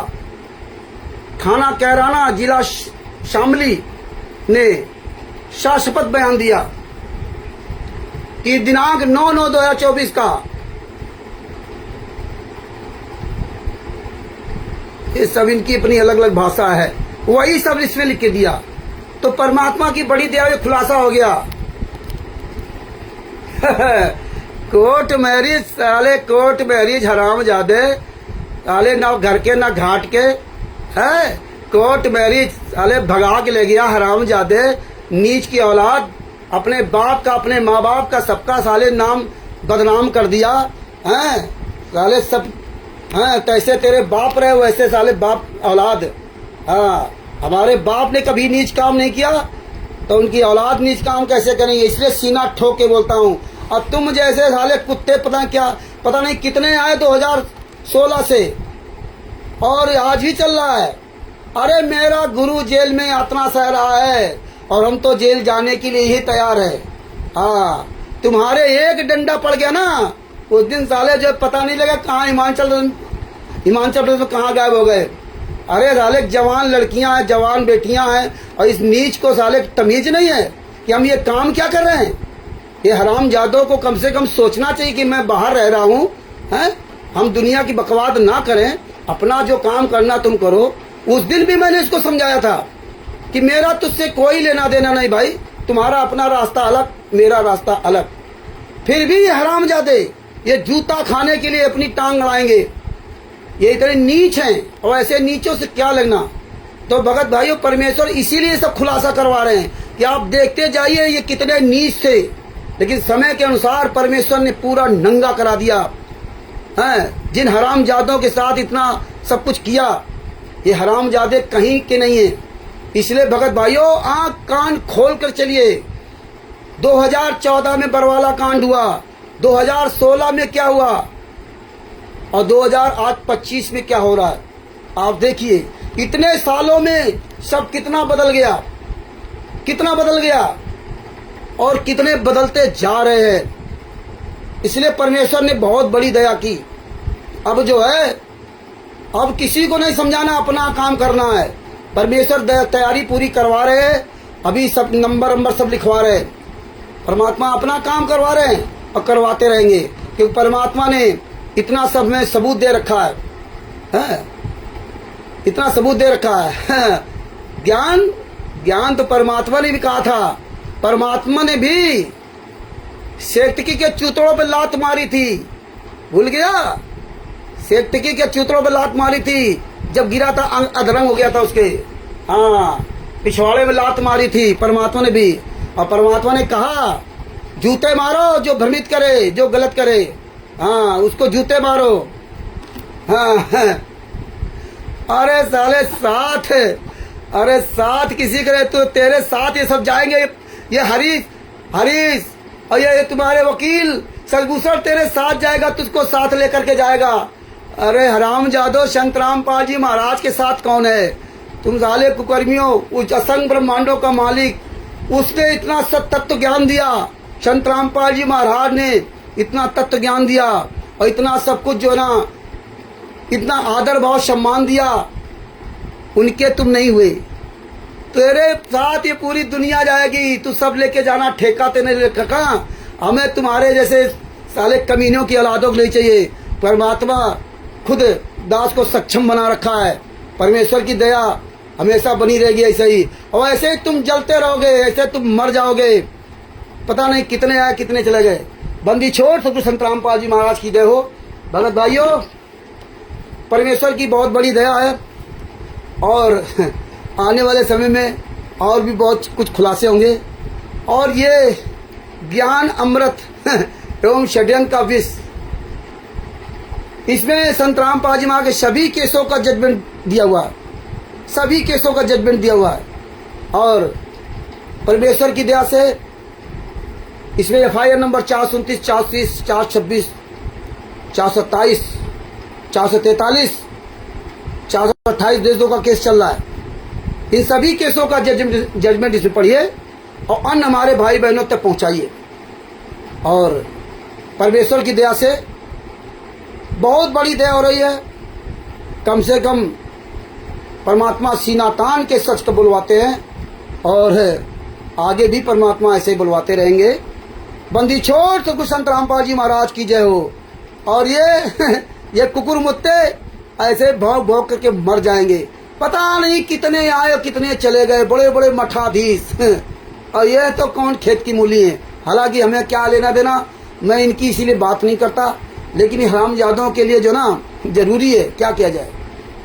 थाना कैराना, जिला शामली ने शपथ बयान दिया कि दिनांक 9/9/2024 का ये सब इनकी अपनी अलग अलग भाषा है, वही सब इसमें लिख के दिया। तो परमात्मा की बड़ी दया ये खुलासा हो गया। कोर्ट मैरिज साले, कोर्ट मैरिज हरामजादे साले, ना घर के ना घाट के है। कोर्ट मैरिज साले भगा के ले गया हरामजादे, नीच की औलाद। अपने बाप का, अपने माँ बाप का, सबका साले नाम बदनाम कर दिया है साले सब। हाँ, कैसे तेरे बाप रहे वैसे साले बाप औलाद। हाँ, हमारे बाप ने कभी नीच काम नहीं किया तो उनकी औलाद नीच काम कैसे करेंगे? इसलिए सीना ठोक के बोलता हूँ। और तुम जैसे साले कुत्ते पता नहीं कितने आए 2016 से, और आज भी चल रहा है। अरे मेरा गुरु जेल में यातना सह रहा है और हम तो जेल जाने के लिए ही तैयार है। हाँ, तुम्हारे एक डंडा पड़ गया ना, उस दिन साले जो पता नहीं लगा कहाँ हिमाचल प्रदेश में कहाँ गायब हो गए। अरे साले जवान लड़कियां हैं, जवान बेटियां हैं, और इस नीच को साले तमीज नहीं है कि हम ये काम क्या कर रहे हैं। ये हरामजादों को कम से कम सोचना चाहिए कि मैं बाहर रह रहा हूँ, हैं? हम दुनिया की बकवाद ना करें, अपना जो काम करना तुम करो। उस दिन भी मैंने इसको समझाया था कि मेरा तुझसे कोई लेना देना नहीं भाई, तुम्हारा अपना रास्ता अलग, मेरा रास्ता अलग। फिर भी ये हरामजादे ये जूता खाने के लिए अपनी टांग अड़ाएंगे। ये इतने नीच हैं, और ऐसे नीचों से क्या लगना। तो भगत भाइयों, परमेश्वर इसीलिए सब खुलासा करवा रहे हैं कि आप देखते जाइए ये कितने नीच थे, लेकिन समय के अनुसार परमेश्वर ने पूरा नंगा करा दिया है। जिन हरामजादों के साथ इतना सब कुछ किया, ये हरामजादे कहीं के नहीं है। इसलिए भगत भाइयों, आंख कान खोल कर चलिए। 2014 में बरवाला कांड हुआ, 2016 में क्या हुआ, और 2025 में क्या हो रहा है। आप देखिए इतने सालों में सब कितना बदल गया, कितना बदल गया, और कितने बदलते जा रहे हैं। इसलिए परमेश्वर ने बहुत बड़ी दया की। अब जो है, अब किसी को नहीं समझाना, अपना काम करना है। परमेश्वर तैयारी पूरी करवा रहे हैं, अभी सब नंबर सब लिखवा रहे हैं। परमात्मा अपना काम करवा रहे हैं और करवाते रहेंगे, क्योंकि परमात्मा ने इतना सब में सबूत दे रखा है, इतना सबूत दे रखा है। ज्ञान तो परमात्मा ने भी कहा था। परमात्मा ने भी सेठकी के चूतड़ों पे लात मारी थी, भूल गया? सेठकी के चूतड़ों पे लात मारी थी जब गिरा था, अधरंग हो गया था उसके। हाँ, पिछवाड़े में लात मारी थी परमात्मा ने भी। और परमात्मा ने कहा जूते मारो जो भ्रमित करे, जो गलत करे, हाँ उसको जूते मारो। हाँ, अरे साले साथ, अरे साथ किसी करे तो तेरे साथ ये सब जाएंगे। ये हरीश और ये तुम्हारे वकील सरभूषण तेरे साथ जाएगा, तुझको साथ लेकर के जाएगा। अरे हरामजादो, संत रामपाल जी महाराज के साथ कौन है? तुम साले कुकर्मियों, उस असंग ब्रह्मांडों का मालिक, उसने इतना सब तत्व ज्ञान दिया। संत रामपाल जी महाराज ने इतना तत्व ज्ञान दिया और इतना सब कुछ जो ना, इतना आदर भाव सम्मान दिया, उनके तुम नहीं हुए। तेरे साथ ये पूरी दुनिया जाएगी, तू सब लेके जाना, ठेका तेने कहाँ? हमें तुम्हारे जैसे साले कमीनों की औलादों को नहीं चाहिए। परमात्मा खुद दास को सक्षम बना रखा है। परमेश्वर की दया हमेशा बनी रहेगी ऐसे ही, और ऐसे ही तुम जलते रहोगे, ऐसे तुम मर जाओगे। पता नहीं कितने आए कितने चले गए। बंदी छोड़ सतगुरु संत रामपाल जी महाराज की दया हो। भगत भाइयों, परमेश्वर की बहुत बड़ी दया है, और आने वाले समय में और भी बहुत कुछ खुलासे होंगे। और ये ज्ञान अमृत एवं षड्यंत्र का विष, इसमें संत रामपाल जी महाराज के सभी केसों का जजमेंट दिया हुआ है, सभी केसों का जजमेंट दिया हुआ है। और परमेश्वर की दया से इसमें FIR नंबर 429, 430, 426, 427, 443, 428 देशों का केस चल रहा है। इन सभी केसों का जजमेंट इसमें पढ़िए और अन्य हमारे भाई बहनों तक पहुंचाइए। और परमेश्वर की दया से बहुत बड़ी दया हो रही है। कम से कम परमात्मा सीना तान के सच को बुलवाते हैं, और आगे भी परमात्मा ऐसे ही बुलवाते रहेंगे। बंदी छोड़ सतगुरु संत रामपाल जी महाराज की जय हो। और ये कुकुर मुत्ते ऐसे भौंक भौंक करके मर जाएंगे। पता नहीं कितने आए कितने चले गए, बड़े बड़े मठाधीश। और ये तो कौन खेत की मूली है। हालांकि हमें क्या लेना देना, मैं इनकी इसीलिए बात नहीं करता, लेकिन हरामजादों के लिए जो ना जरूरी है, क्या किया जाए।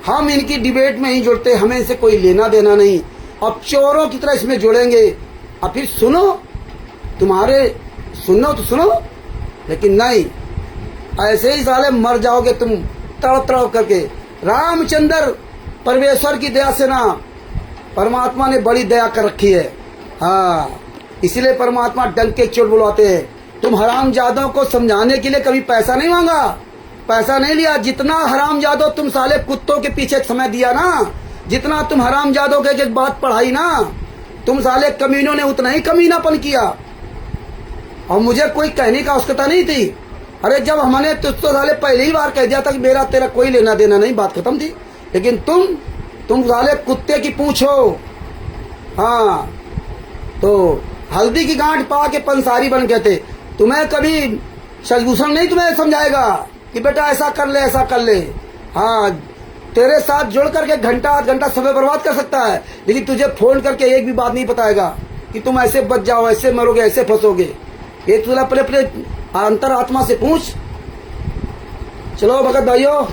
हम इनकी डिबेट में ही जुड़ते, हमें इनसे कोई लेना देना नहीं। अब चोरों की तरह इसमें जुड़ेंगे। अब फिर सुनो, तुम्हारे सुनो तो सुनो, लेकिन नहीं, ऐसे ही साले मर जाओगे तुम तड़प तड़प करके। रामचंद्र परमेश्वर की दया से ना, परमात्मा ने बड़ी दया कर रखी है। हाँ, इसीलिए परमात्मा डंक के चोट बुलवाते हैं। तुम हरामजादों को समझाने के लिए कभी पैसा नहीं मांगा, पैसा नहीं लिया। जितना हरामजादों तुम साले कुत्तों के पीछे समय दिया ना, जितना तुम हरामजादों के एक बात पढ़ाई ना, तुम साले कमीनों ने उतना ही कमीनापन किया। और मुझे कोई कहने का आवश्यकता नहीं थी। अरे जब हमने तुझको साले पहली ही बार कह दिया था कि मेरा तेरा कोई लेना देना नहीं, बात खत्म थी। लेकिन तुम साले कुत्ते की पूंछ हो। हाँ, तो हल्दी की गांठ पा के पंसारी बन गए थे। तुम्हें कभी शशभूषण नहीं तुम्हें समझाएगा कि बेटा ऐसा कर ले ऐसा कर ले। हाँ, तेरे साथ जुड़ करके घंटा आध घंटा समय बर्बाद कर सकता है, लेकिन तुझे फोन करके एक भी बात नहीं बताएगा कि तुम ऐसे बच जाओ, ऐसे मरोगे, ऐसे फंसोगे। ये तुझे अपने अपने अंतर आत्मा से पूछ। चलो भगत भाइयों,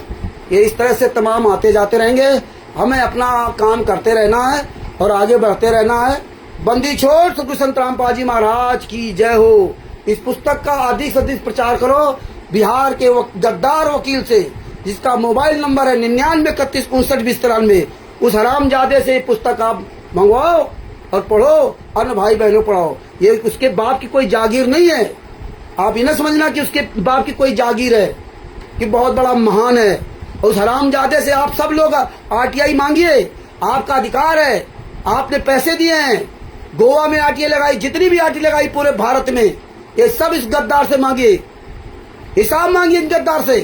ये इस तरह से तमाम आते जाते रहेंगे। हमें अपना काम करते रहना है और आगे बढ़ते रहना है। बंदी छोड़ सतगुरु संत रामपाल जी महाराज की जय हो। इस पुस्तक का अधिक से अधिक प्रचार करो। बिहार के गद्दार वकील से, जिसका मोबाइल नंबर है 9931592093, उस हरामजादे से पुस्तक आप मंगवाओ और पढ़ो, अन्य भाई बहनों पढ़ाओ। ये उसके बाप की कोई जागीर नहीं है। आप ये न समझना कि उसके बाप की कोई जागीर है कि बहुत बड़ा महान है। उस हरामजादे से आप सब लोग RTI मांगिए, आपका अधिकार है। आपने पैसे दिए हैं, गोवा में RTI लगाई, जितनी भी RTI लगाई पूरे भारत में, ये सब इस गद्दार से मांगिए, हिसाब मांगिए इस गद्दार से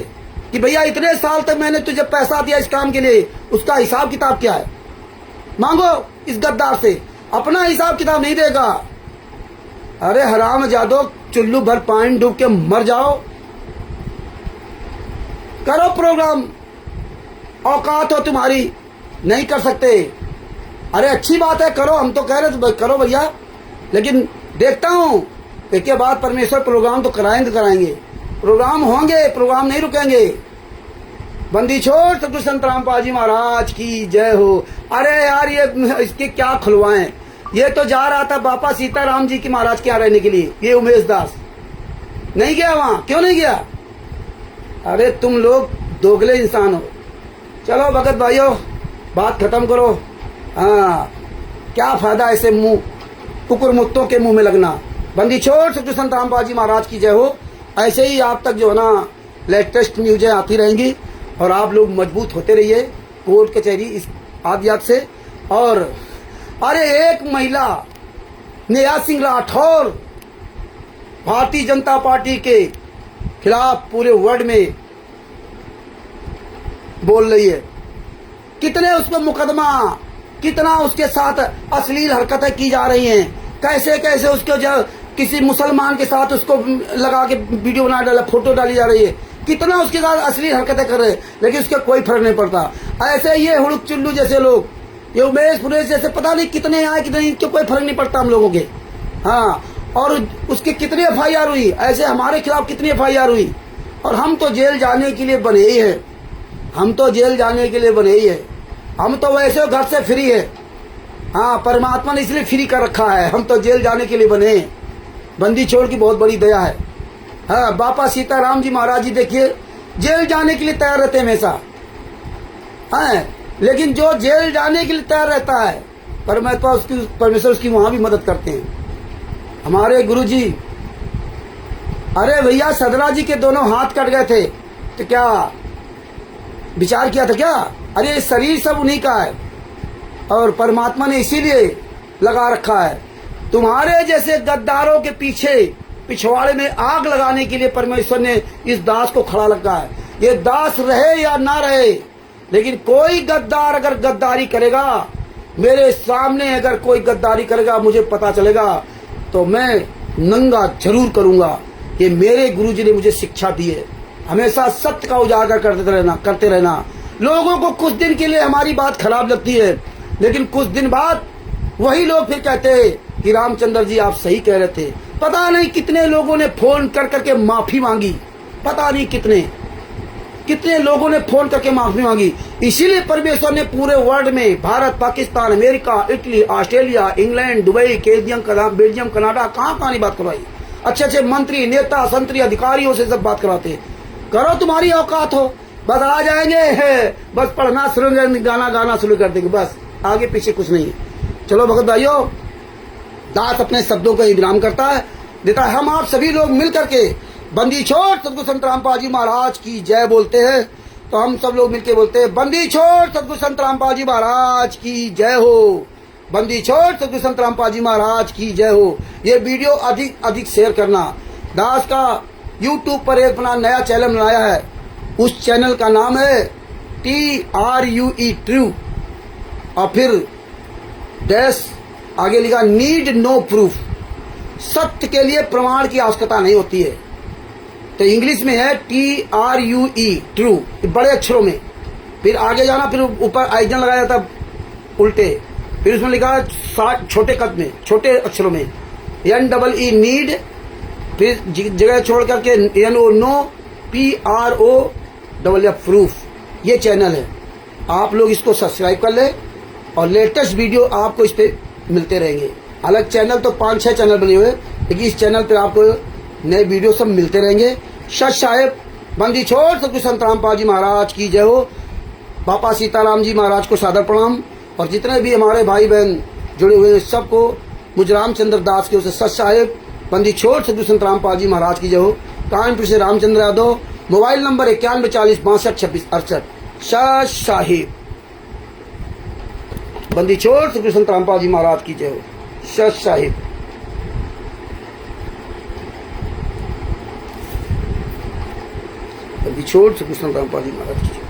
कि भैया इतने साल तक मैंने तुझे पैसा दिया इस काम के लिए, उसका हिसाब किताब क्या है। मांगो इस गद्दार से, अपना हिसाब किताब नहीं देगा। अरे हरामजादो, चुल्लू भर पानी डूब के मर जाओ। करो प्रोग्राम, औकात हो तुम्हारी, नहीं कर सकते। अरे अच्छी बात है, करो, हम तो कह रहे थे करो भैया, लेकिन देखता हूँ इसके बाद परमेश्वर प्रोग्राम तो कराएंगे, प्रोग्राम होंगे, प्रोग्राम नहीं रुकेंगे। बंदी छोड़ सतगुरु संत रामपाल जी महाराज की जय हो। अरे यार, ये इसके क्या खुलवाएं। ये तो जा रहा था बापा सीताराम जी की महाराज के यहाँ रहने के लिए, ये उमेश दास नहीं गया वहां। क्यों नहीं गया? अरे तुम लोग दोगले इंसान हो। चलो भगत भाइयों, बात खत्म करो। हाँ, क्या फायदा ऐसे मुंह कुकुर मुत्तों के मुंह में लगना। बंदी छोड़ सतगुरु संत रामपाल जी महाराज की जय हो। ऐसे ही आप तक जो है ना लेटेस्ट न्यूजें आती रहेंगी और आप लोग मजबूत होते रहिए कोर्ट कचहरी इस आदियात से। और अरे एक महिला नेहा सिंह राठौर भारतीय जनता पार्टी के खिलाफ पूरे वर्ल्ड में बोल रही है। कितने उस पर मुकदमा, कितना उसके साथ अश्लील हरकतें की जा रही हैं, कैसे कैसे उसको जो किसी मुसलमान के साथ उसको लगा के वीडियो बना डाला, फोटो डाली जा रही है, कितना उसके साथ असली हरकतें कर रहे हैं, लेकिन उसका कोई फर्क नहीं पड़ता। ऐसे ये हुड़क चुल्लू जैसे लोग, ये उमेश पुरेश जैसे पता नहीं कितने आए कितने, इनके कोई फर्क नहीं पड़ता हम लोगों के। हाँ, और उसकी कितनी FIR हुई, ऐसे हमारे खिलाफ कितनी FIR हुई, और हम तो जेल जाने के लिए बने ही है, हम तो जेल जाने के लिए बने ही है, हम तो वैसे घर से फ्री है। हाँ, परमात्मा ने इसलिए फ्री कर रखा है, हम तो जेल जाने के लिए बने हैं। बंदी छोड़ की बहुत बड़ी दया है। हाँ, बापा सीताराम जी महाराज जी देखिए जेल जाने के लिए तैयार रहते हैं हमेशा। हाँ, लेकिन जो जेल जाने के लिए तैयार रहता है, परमेश्वर उसकी वहां भी मदद करते हैं। हमारे गुरुजी, अरे भैया सदरा जी के दोनों हाथ कट गए थे, तो क्या विचार किया था क्या? अरे शरीर सब उन्हीं का है, और परमात्मा ने इसीलिए लगा रखा है। तुम्हारे जैसे गद्दारों के पीछे पिछवाड़े में आग लगाने के लिए परमेश्वर ने इस दास को खड़ा रखा है। ये दास रहे या ना रहे, लेकिन कोई गद्दार अगर गद्दारी करेगा, मेरे सामने अगर कोई गद्दारी करेगा, मुझे पता चलेगा तो मैं नंगा जरूर करूंगा। ये मेरे गुरुजी ने मुझे शिक्षा दी है, हमेशा सत्य का उजागर करते रहना। लोगों को कुछ दिन के लिए हमारी बात खराब लगती है, लेकिन कुछ दिन बाद वही लोग फिर कहते हैं कि रामचंद्र जी आप सही कह रहे थे। पता नहीं कितने लोगों ने फोन कर करके माफी मांगी, पता नहीं कितने लोगों ने फोन करके माफी मांगी। इसीलिए परमेश्वर ने पूरे वर्ल्ड में Bharat, Pakistan, America, Italy, Australia, England, Dubai, Belgium, Canada, कहाँ नहीं बात करवाई। अच्छे मंत्री, नेता, संतरी, अधिकारियों से सब बात कराते। करो, तुम्हारी औकात हो, बस आ जाएंगे, बस पढ़ना शुरू कर, गाना शुरू कर देंगे, बस आगे पीछे कुछ नहीं है। चलो भगत भाइयों, दास अपने शब्दों को विराम करता है, देता है। हम आप सभी लोग मिल करके बंदी छोड़ सदगुरु संत रामपाल जी महाराज की जय बोलते हैं। तो हम सब लोग मिलके बोलते हैं, बंदी छोड़ सदगुरु संत रामपाल जी महाराज की जय हो, बंदी छोड़ सदगुरु संत रामपाल जी महाराज की जय हो। ये वीडियो अधिक शेयर करना। दास का YouTube पर एक अपना नया चैनल बनाया है, उस चैनल का नाम है TRUE ट्रू, और फिर डैश आगे लिखा नीड नो प्रूफ, सत्य के लिए प्रमाण की आवश्यकता नहीं होती है। तो इंग्लिश में है TRUE ट्रू, बड़े अक्षरों में, फिर आगे जाना, फिर ऊपर आइकन लगाया जाता उल्टे, फिर उसमें लिखा छोटे कद में, छोटे अक्षरों में NEE नीड, फिर जगह छोड़ करके NO नो, PROF प्रूफ। ये चैनल है, आप लोग इसको सब्सक्राइब कर ले और लेटेस्ट वीडियो आपको इस पे मिलते रहेंगे। अलग चैनल तो 5-6 चैनल बने हुए, लेकिन इस चैनल पे आपको नए वीडियो सब मिलते रहेंगे। सच साहेब, बंदी छोड़ सदगुरु संत रामपाल जी महाराज की जय हो। बापा सीताराम जी महाराज को सादर प्रणाम, और जितने भी हमारे भाई बहन जुड़े हुए हैं सबको मुझ रामचंद्र दास के उसे सच साहेब, बंदी छोड़ सदगुरु संत रामपाल जी महाराज की जय हो। कानपुर से रामचंद्र यादव, मोबाइल नंबर 9140626268। सच साहिब, बंदी छोड़ सदगुरु संत रामपाल जी महाराज की जय हो। सच साहिब। बंदी छोड़ सदगुरु संत रामपाल जी महाराज की।